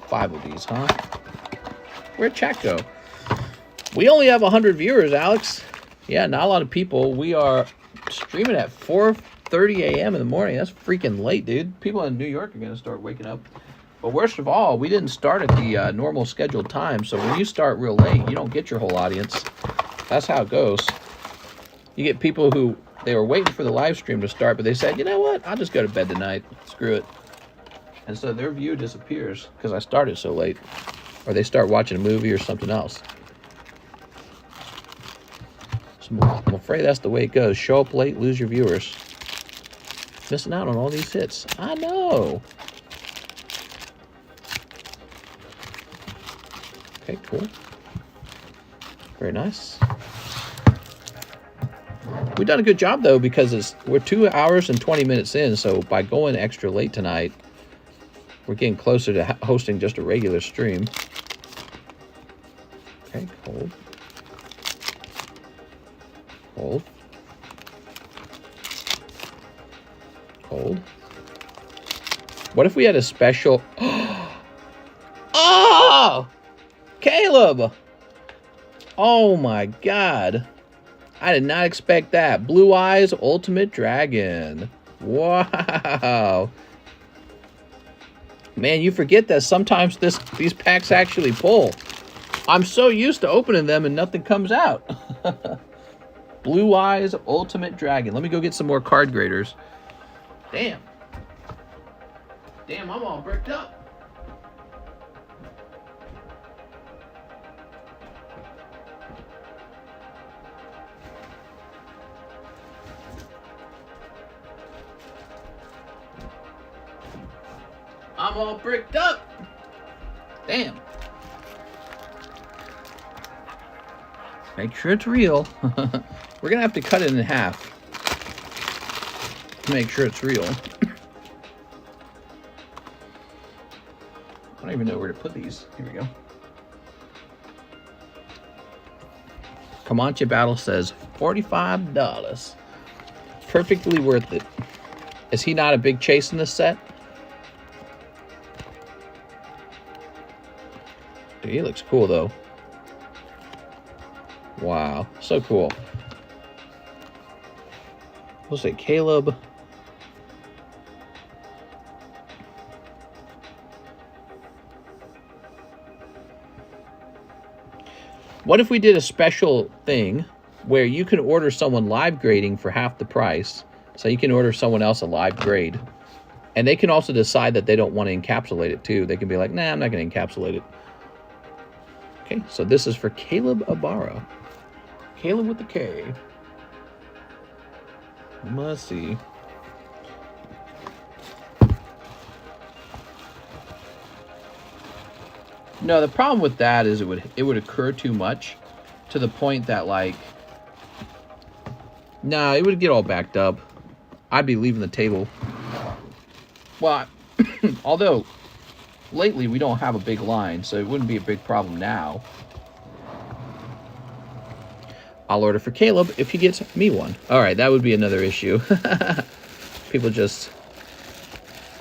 5 of these, huh? Where'd chat go? We only have 100 viewers, Alex. Yeah, not a lot of people. We are streaming at 4:30 a.m. in the morning. That's freaking late, dude. People in New York are going to start waking up. But worst of all, we didn't start at the normal scheduled time. So when you start real late, you don't get your whole audience. That's how it goes. You get people who, they were waiting for the live stream to start, but they said, you know what? I'll just go to bed tonight. Screw it. And so their view disappears because I started so late. Or they start watching a movie or something else. So I'm afraid that's the way it goes. Show up late, lose your viewers. Missing out on all these hits. I know. Okay, cool. Very nice. We've done a good job, though, because we're 2 hours and 20 minutes in. So by going extra late tonight, we're getting closer to hosting just a regular stream. Okay, hold. Hold. Hold. What if we had a special... Oh! Caleb! Oh my god. I did not expect that. Blue Eyes Ultimate Dragon. Wow. Man, you forget that sometimes these packs actually pull. I'm so used to opening them and nothing comes out. Blue Eyes Ultimate Dragon. Let me go get some more card graders. Damn. Damn, I'm all bricked up. I'm all bricked up. Damn. Make sure it's real. We're gonna have to cut it in half to make sure it's real. I don't even know where to put these. Here we go. Comanche Battle says $45. Perfectly worth it. Is he not a big chase in this set? Dude, he looks cool though. Wow, so cool. We'll say Caleb. What if we did a special thing where you can order someone live grading for half the price? So you can order someone else a live grade. And they can also decide that they don't want to encapsulate it too. They can be like, nah, I'm not going to encapsulate it. Okay, so this is for Caleb Ibarra. Caleb with the K. Must see. No, the problem with that is it would occur too much to the point that, like, nah, it would get all backed up. I'd be leaving the table. Well, although lately we don't have a big line, so it wouldn't be a big problem now. I'll order for Caleb if he gets me one. All right, that would be another issue. People just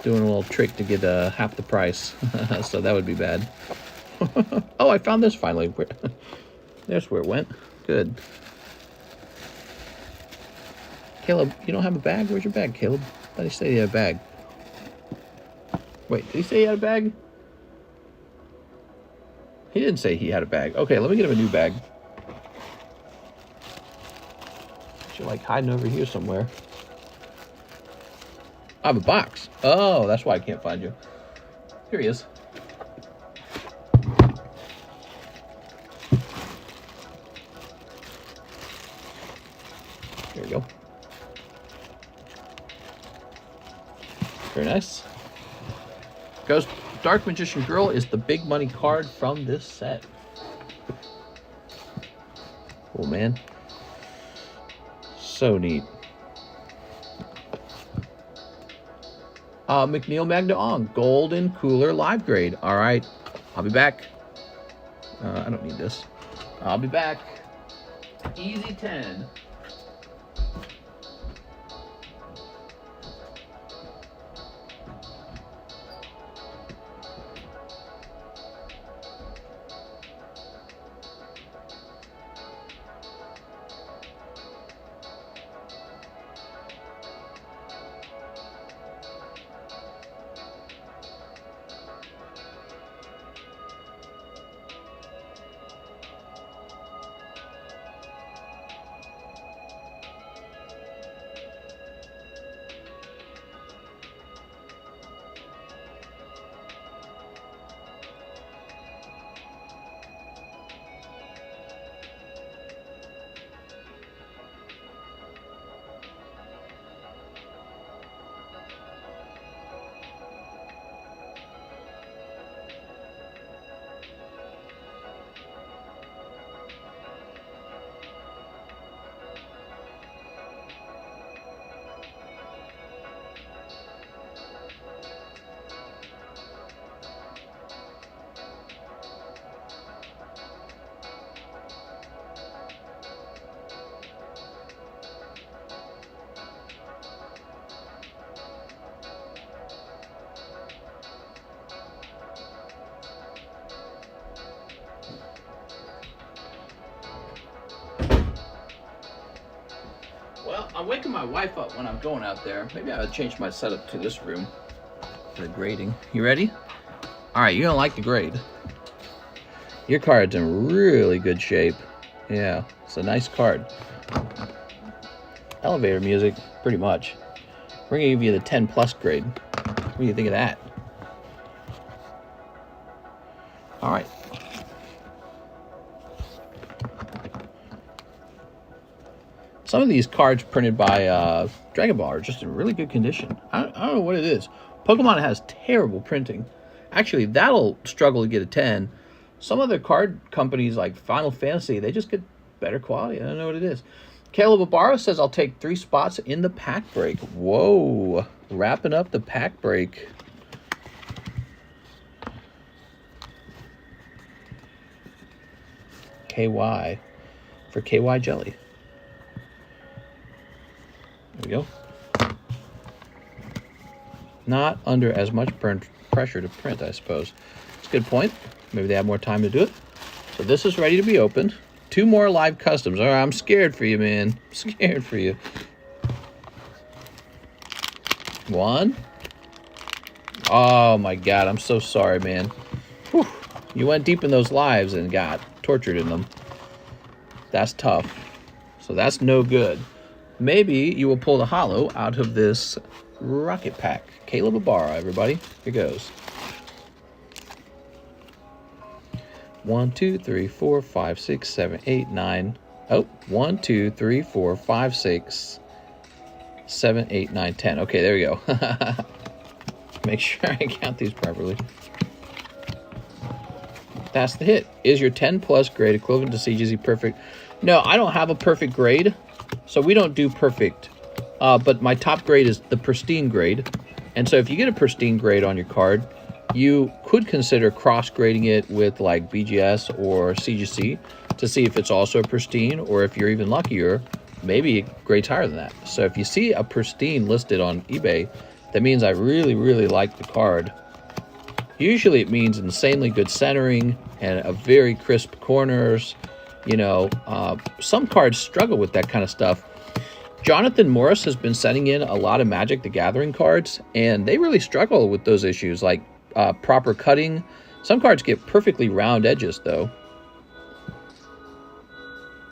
doing a little trick to get half the price. So that would be bad. Oh, I found this finally. There's where it went. Good. Caleb, you don't have a bag? Where's your bag, Caleb? I thought he said he had a bag. Wait, did he say he had a bag? He didn't say he had a bag. Okay, let me get him a new bag. You're like hiding over here somewhere. I have a box. Oh, that's why I can't find you. Here he is. Here we go. Very nice. Ghost Dark Magician Girl is the big money card from this set. cool, man. So neat. McNeil Magna on Golden Cooler Live Grade. All right, I'll be back. I don't need this. I'll be back. Easy 10. Well, I'm waking my wife up when I'm going out there. Maybe I would change my setup to this room for the grading. You ready? All right, you're gonna like the grade. Your card's in really good shape. Yeah, it's a nice card. Elevator music, pretty much. We're gonna give you the 10 plus grade. What do you think of that? All right. Some of these cards printed by Dragon Ball are just in really good condition. I don't know what it is. Pokemon has terrible printing. Actually, that'll struggle to get a 10. Some other card companies like Final Fantasy, they just get better quality. I don't know what it is. Caleb Ibarra says, I'll take 3 spots in the pack break. Whoa. Wrapping up the pack break. KY for KY Jelly. There we go. Not under as much pressure to print, I suppose. It's a good point. Maybe they have more time to do it. So this is ready to be opened. 2 more live customs. All right, I'm scared for you, man. I'm scared for you. 1. Oh my God, I'm so sorry, man. Whew. You went deep in those lives and got tortured in them. That's tough. So that's no good. Maybe you will pull the holo out of this rocket pack. Caleb Ibarra, everybody. Here goes. 1, 2, 3, 4, 5, 6, 7, 8, 9. Oh, 1, 2, 3, 4, 5, 6, 7, 8, 9, 10. Okay, there we go. Make sure I count these properly. That's the hit. Is your 10 plus grade equivalent to CGZ perfect? No, I don't have a perfect grade, so we don't do perfect. But my top grade is the pristine grade. And so if you get a pristine grade on your card, you could consider cross-grading it with like BGS or CGC to see if it's also pristine, or if you're even luckier, maybe it grades higher than that. So if you see a pristine listed on eBay, that means I really, really like the card. Usually it means insanely good centering and a very crisp corners. You know, some cards struggle with that kind of stuff. Jonathan Morris has been sending in a lot of Magic the Gathering cards, and they really struggle with those issues, like proper cutting. Some cards get perfectly round edges, though.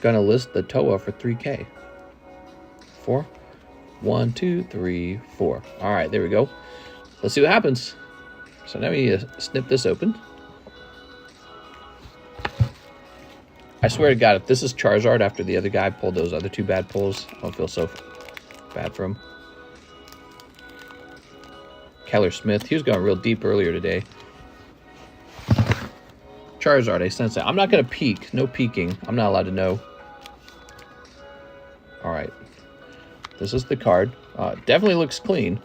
Gonna list the TOA for 3K. 4. 1, 2, 3, 4. All right, there we go. Let's see what happens. So now we need to snip this open. I swear to God, if this is Charizard after the other guy pulled those other 2 bad pulls, I don't feel so bad for him. Keller Smith, he was going real deep earlier today. Charizard, I sense that. I'm not going to peek. No peeking. I'm not allowed to know. This is the card. Definitely looks clean.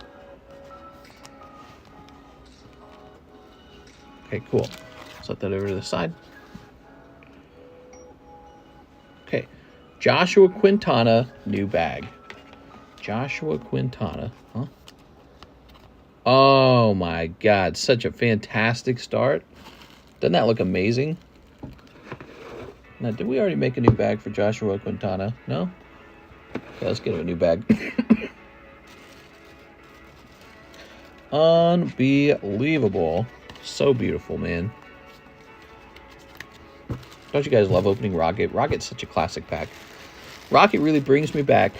Okay, cool. Set that over to the side. Okay, Joshua Quintana, new bag. Joshua Quintana, huh? Oh my God, such a fantastic start. Doesn't that look amazing? Now, did we already make a new bag for Joshua Quintana? No? Okay, let's get him a new bag. Unbelievable. So beautiful, man. Don't you guys love opening Rocket? Rocket's such a classic pack. Rocket really brings me back.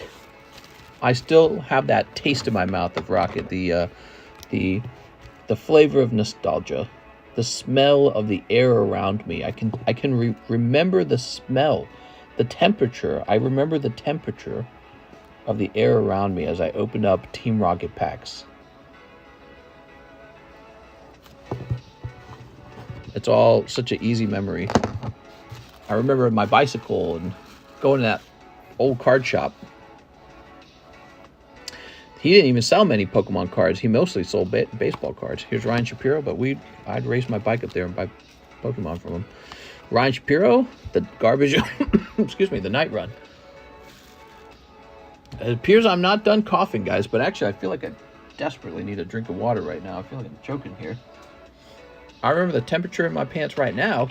I still have that taste in my mouth of Rocket. The flavor of nostalgia. The smell of the air around me. I can remember the smell. The temperature. I remember the temperature of the air around me as I opened up Team Rocket packs. It's all such an easy memory. I remember my bicycle and going to that old card shop. He didn't even sell many Pokemon cards. He mostly sold baseball cards. Here's Ryan Shapiro, but I'd race my bike up there and buy Pokemon from him. Ryan Shapiro, the garbage, excuse me, the night run. It appears I'm not done coughing, guys, but actually I feel like I desperately need a drink of water right now. I feel like I'm choking here. I remember the temperature in my pants right now.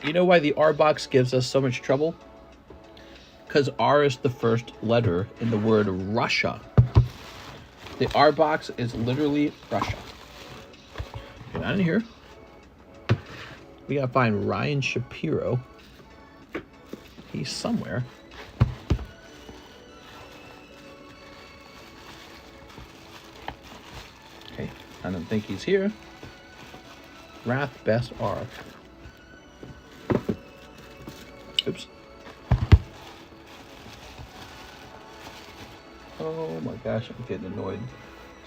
You know why the R box gives us so much trouble? Because R is the first letter in the word Russia. The R box is literally Russia. Get out of here. We gotta find Ryan Shapiro. He's somewhere. Okay, I don't think he's here. Wrath Best R. Oops. Oh my gosh, I'm getting annoyed.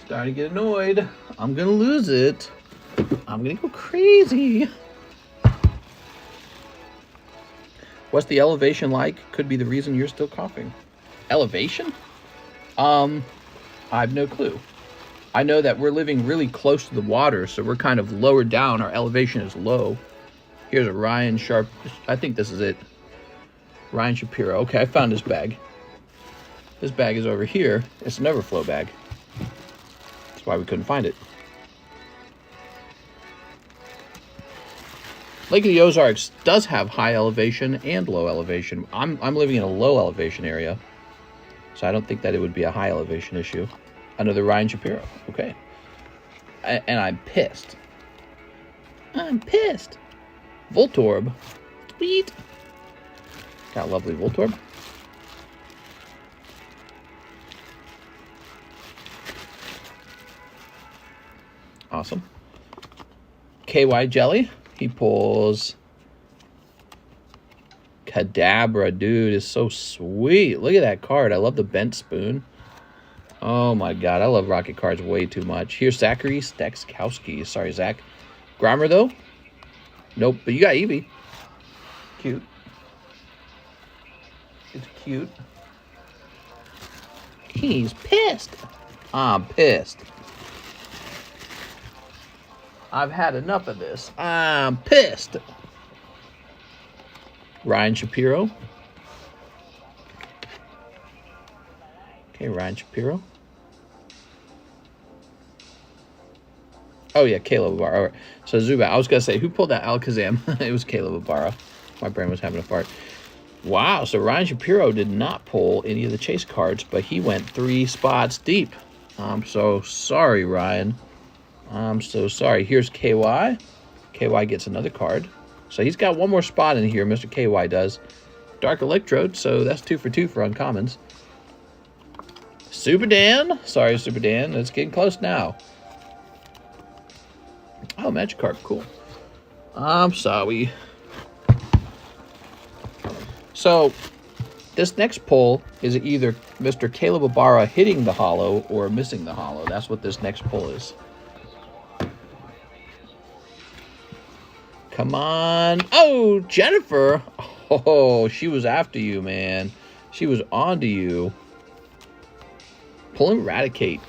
Starting to get annoyed. I'm gonna lose it. I'm gonna go crazy. What's the elevation like? Could be the reason you're still coughing. Elevation? I have no clue. I know that we're living really close to the water, so we're kind of lower down. Our elevation is low. Here's a Ryan Sharp. I think this is it. Ryan Shapiro. Okay, I found his bag. This bag is over here. It's an overflow bag. That's why we couldn't find it. Lake of the Ozarks does have high elevation and low elevation. I'm living in a low elevation area, so I don't think that it would be a high elevation issue. Another Ryan Shapiro. Okay. And I'm pissed. I'm pissed. Voltorb. Sweet. Got a lovely Voltorb. Awesome. KY Jelly. He pulls Kadabra. Dude, is so sweet. Look at that card. I love the bent spoon. Oh my God. I love Rocket cards way too much. Here's Zachary Stekowski. Sorry, Zach. Grimer, though? Nope. But you got Eevee. Cute. It's cute. He's pissed. I'm pissed. I've had enough of this. I'm pissed. Ryan Shapiro. Okay, Ryan Shapiro. Oh, yeah, Caleb Ibarra. All right. So, Zubat. I was going to say, who pulled that Alakazam? It was Caleb Ibarra. My brain was having a fart. Wow, so Ryan Shapiro did not pull any of the chase cards, but he went 3 spots deep. I'm so sorry, Ryan. I'm so sorry. Here's KY. KY gets another card. So he's got one more spot in here, Mr. KY does. Dark Electrode, so that's 2 for 2 for uncommons. Super Dan. Sorry, Super Dan. It's getting close now. Oh, Magikarp. Cool. I'm sorry. So, this next pull is either Mr. Caleb Ibarra hitting the holo or missing the holo. That's what this next pull is. Come on. Oh, Jennifer. Oh, she was after you, man. She was onto you. Pull and eradicate.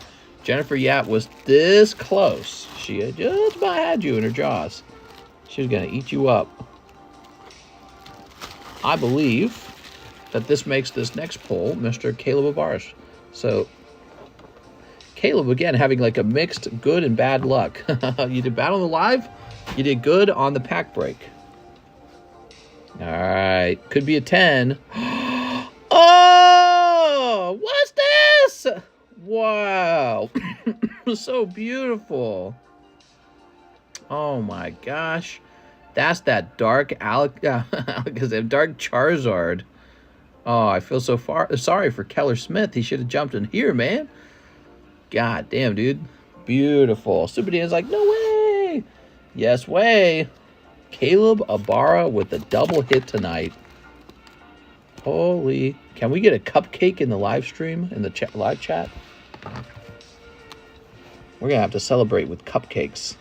Jennifer Yap was this close. She had just about had you in her jaws. She was going to eat you up. I believe that this makes this next pull Mr. Caleb Avaris. So, Caleb, again, having like a mixed good and bad luck. You did bad on the live. You did good on the pack break. All right. Could be a 10. Oh, what's this? Wow. So beautiful. Oh, my gosh. That's that dark dark Charizard. Oh, I feel so sorry for Keller Smith. He should have jumped in here, man. God damn, dude. Beautiful. Super Dan's like, no way. Yes way. Caleb Abara with a double hit tonight. Holy. Can we get a cupcake in the live stream, in the live chat? We're going to have to celebrate with cupcakes.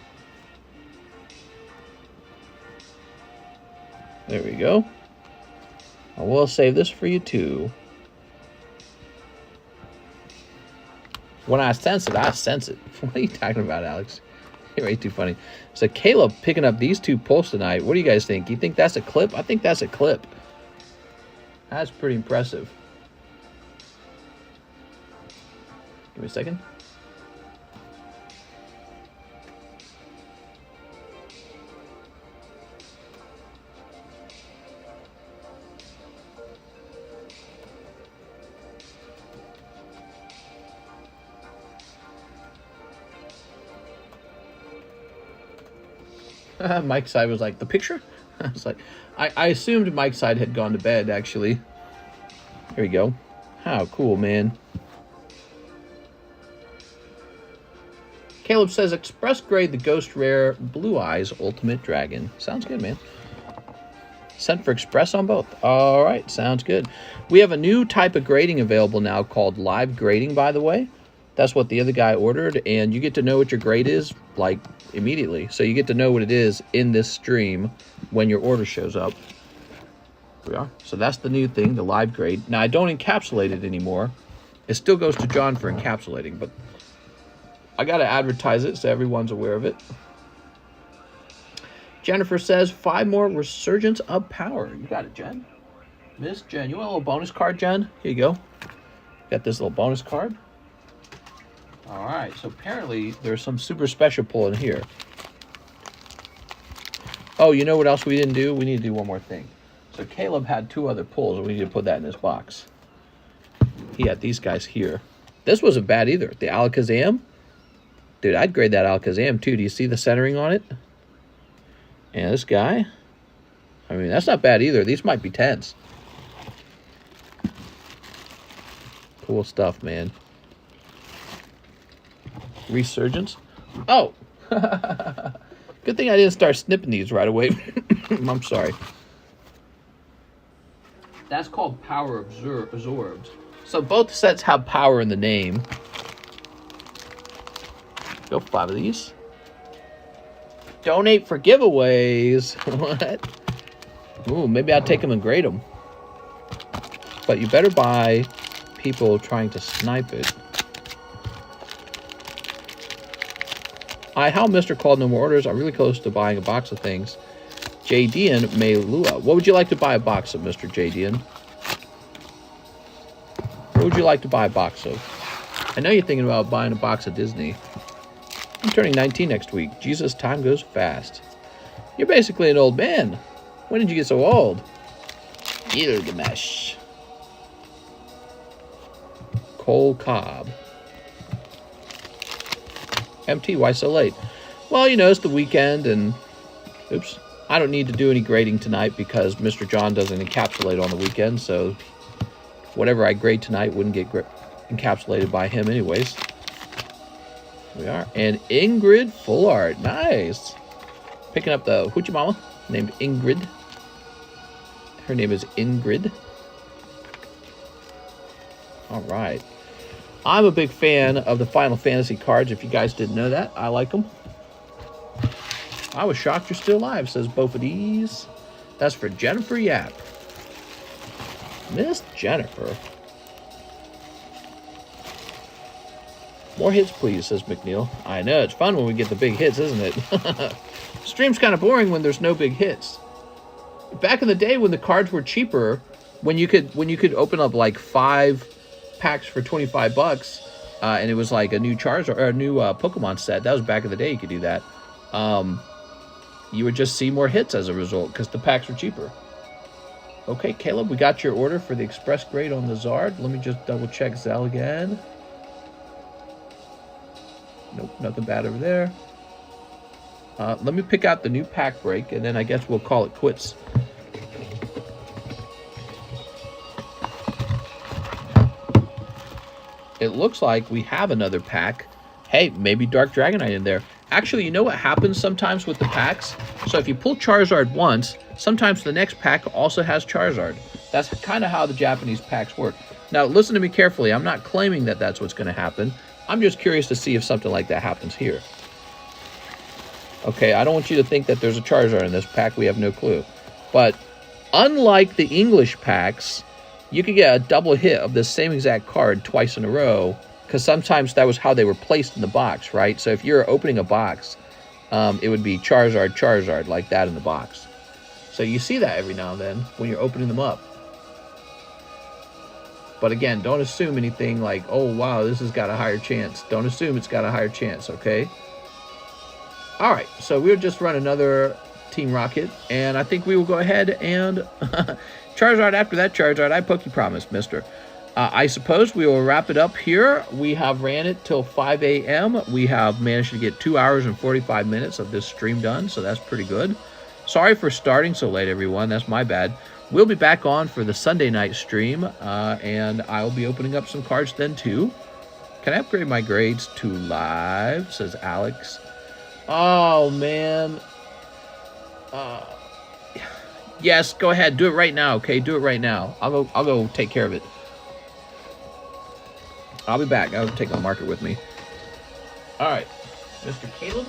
There we go. I will save this for you too. When I sense it, I sense it. What are you talking about, Alex? You're way too funny. So Caleb picking up these two pulls tonight. What do you guys think? You think that's a clip? I think that's a clip. That's pretty impressive. Give me a second. Mike's side was like, the picture? I was like, I assumed Mike's side had gone to bed, actually. Here we go. How cool, man. Caleb says, express grade the Ghost Rare Blue Eyes Ultimate Dragon. Sounds good, man. Sent for express on both. All right, sounds good. We have a new type of grading available now called live grading, by the way. That's what the other guy ordered, and you get to know what your grade is, like, immediately. So you get to know what it is in this stream when your order shows up. Here we are. So that's the new thing, the live grade. Now, I don't encapsulate it anymore. It still goes to John for encapsulating, but I got to advertise it so everyone's aware of it. Jennifer says, 5 more Resurgence of Power. You got it, Jen. Miss Jen. You want a little bonus card, Jen? Here you go. Got this little bonus card. All right, so apparently there's some super special pull in here. Oh, you know what else we didn't do? We need to do one more thing. So Caleb had 2 other pulls, and we need to put that in his box. He had these guys here. This wasn't bad either. The Alakazam. Dude, I'd grade that Alakazam too. Do you see the centering on it? And this guy. I mean, that's not bad either. These might be 10s. Cool stuff, man. Resurgence. Oh. Good thing I didn't start snipping these right away. I'm sorry. That's called Power Absorbed. So both sets have power in the name. Go 5 of these. Donate for giveaways. What? Ooh, maybe I'll take them and grade them. But you better buy people trying to snipe it. How Mr. called no more orders. I'm really close to buying a box of things. JDN Meilua. What would you like to buy a box of, Mr. JDN? What would you like to buy a box of? I know you're thinking about buying a box of Disney. I'm turning 19 next week. Jesus, time goes fast. You're basically an old man. When did you get so old? Gilgamesh. Cole Cobb. MT, why so late? Well, you know, it's the weekend, and oops, I don't need to do any grading tonight because Mr. John doesn't encapsulate on the weekend, so whatever I grade tonight wouldn't get encapsulated by him anyways. Here we are. And Ingrid Full Art. Nice. Picking up the Hoochie Mama named Ingrid. Her name is Ingrid. All right. I'm a big fan of the Final Fantasy cards. If you guys didn't know that, I like them. I was shocked you're still alive, says both of these. That's for Jennifer Yap. Miss Jennifer. More hits, please, says McNeil. I know, it's fun when we get the big hits, isn't it? Stream's kind of boring when there's no big hits. Back in the day when the cards were cheaper, when you could open up like 5 packs for 25 bucks, and it was like a new Charizard or a new Pokemon set. That was back in the day. You could do that. You would just see more hits as a result because the packs were cheaper. Okay, Caleb, we got your order for the express grade on the Zard. Let me just double check Zelle again. Nope, nothing bad over there. Let me pick out the new pack break, and then I guess we'll call it quits. It looks like we have another pack. Hey, maybe Dark Dragonite in there. Actually, you know what happens sometimes with the packs? So if you pull Charizard once, sometimes the next pack also has Charizard. That's kind of how the Japanese packs work. Now, listen to me carefully. I'm not claiming that that's what's going to happen. I'm just curious to see if something like that happens here. Okay, I don't want you to think that there's a Charizard in this pack. We have no clue. But unlike the English packs, you could get a double hit of the same exact card twice in a row, because sometimes that was how they were placed in the box, right? So if you're opening a box, it would be Charizard, Charizard, like that in the box. So you see that every now and then when you're opening them up. But again, don't assume anything like, oh, wow, this has got a higher chance. Don't assume it's got a higher chance, okay? All right, so we'll just run another Team Rocket, and I think we will go ahead and Charizard after that Charizard. I Poke Promise, mister. I suppose we will wrap it up here. We have ran it till 5 a.m. We have managed to get 2 hours and 45 minutes of this stream done, so that's pretty good. Sorry for starting so late, everyone. That's my bad. We'll be back on for the Sunday night stream, and I'll be opening up some cards then, too. Can I upgrade my grades to live, says Alex. Oh, man. Yes, go ahead. Do it right now, okay? Do it right now. I'll go take care of it. I'll be back. I'll take my marker with me. All right. Mr. Caleb.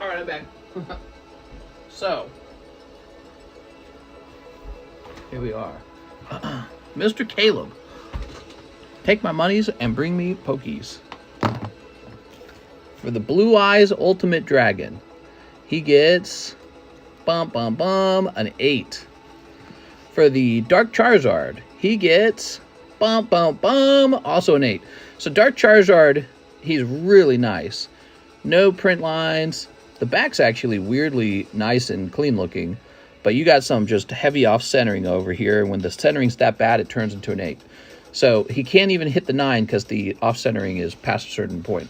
All right, I'm back. So, here we are. Mr. Caleb, Take my monies and bring me pokies. For the Blue Eyes Ultimate Dragon, he gets an 8. For the Dark Charizard, he gets also an 8. So Dark Charizard, he's really nice. No print lines. The back's actually weirdly nice and clean looking, but you got some just heavy off centering over here. When the centering's that bad, it turns into an 8. So he can't even hit the 9 because the off centering is past a certain point.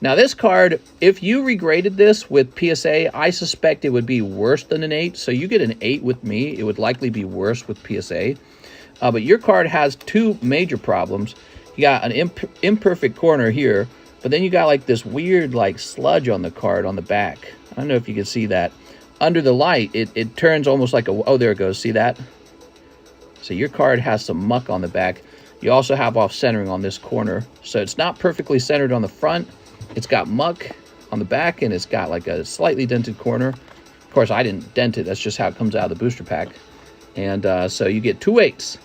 Now this card, if you regraded this with PSA, I suspect it would be worse than an 8. So you get an 8 with me, it would likely be worse with PSA. But your card has 2 major problems. You got an imperfect corner here, but then you got like this weird like sludge on the card on the back. I don't know if you can see that. Under the light, it turns almost like a, oh, there it goes, see that? So your card has some muck on the back. You also have off centering on this corner. So it's not perfectly centered on the front. It's got muck on the back, and it's got like a slightly dented corner. Of course, I didn't dent it. That's just how it comes out of the booster pack. And so you get 2 8s.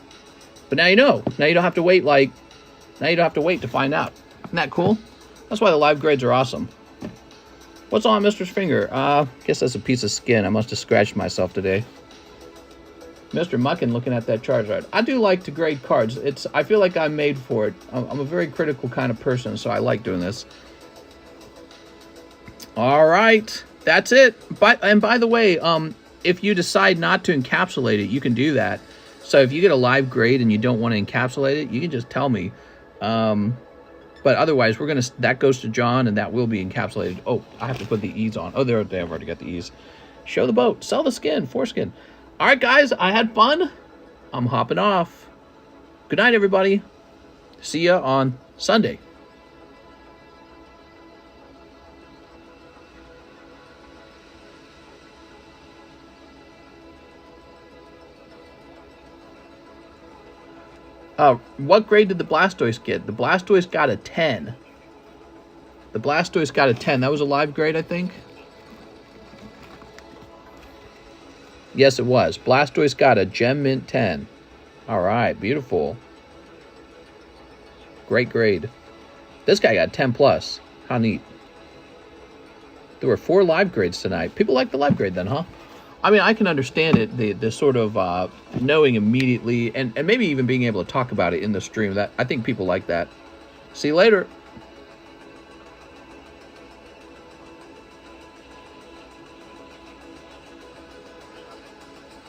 But now you know. Now you don't have to wait to find out. Isn't that cool? That's why the live grades are awesome. What's on Mr. Finger? Guess that's a piece of skin. I must have scratched myself today. Mr. Muckin looking at that Charizard. I do like to grade cards. I feel like I'm made for it. I'm a very critical kind of person, so I like doing this. All right, that's it. And by the way, if you decide not to encapsulate it, you can do that. So if you get a live grade and you don't want to encapsulate it, you can just tell me. But otherwise, that goes to John, and that will be encapsulated. Oh, I have to put the E's on. Oh, there, I've already got the E's. Show the boat. Sell the skin. Foreskin. All right, guys, I had fun. I'm hopping off. Good night, everybody. See ya on Sunday. What grade did the Blastoise get? The Blastoise got a 10. The Blastoise got a 10. That was a live grade, I think. Yes, it was. Blastoise got a Gem Mint 10. All right, beautiful. Great grade. This guy got 10 plus. How neat. There were 4 live grades tonight. People like the live grade then, huh? I mean, I can understand it, the sort of knowing immediately and maybe even being able to talk about it in the stream. That I think people like that. See you later.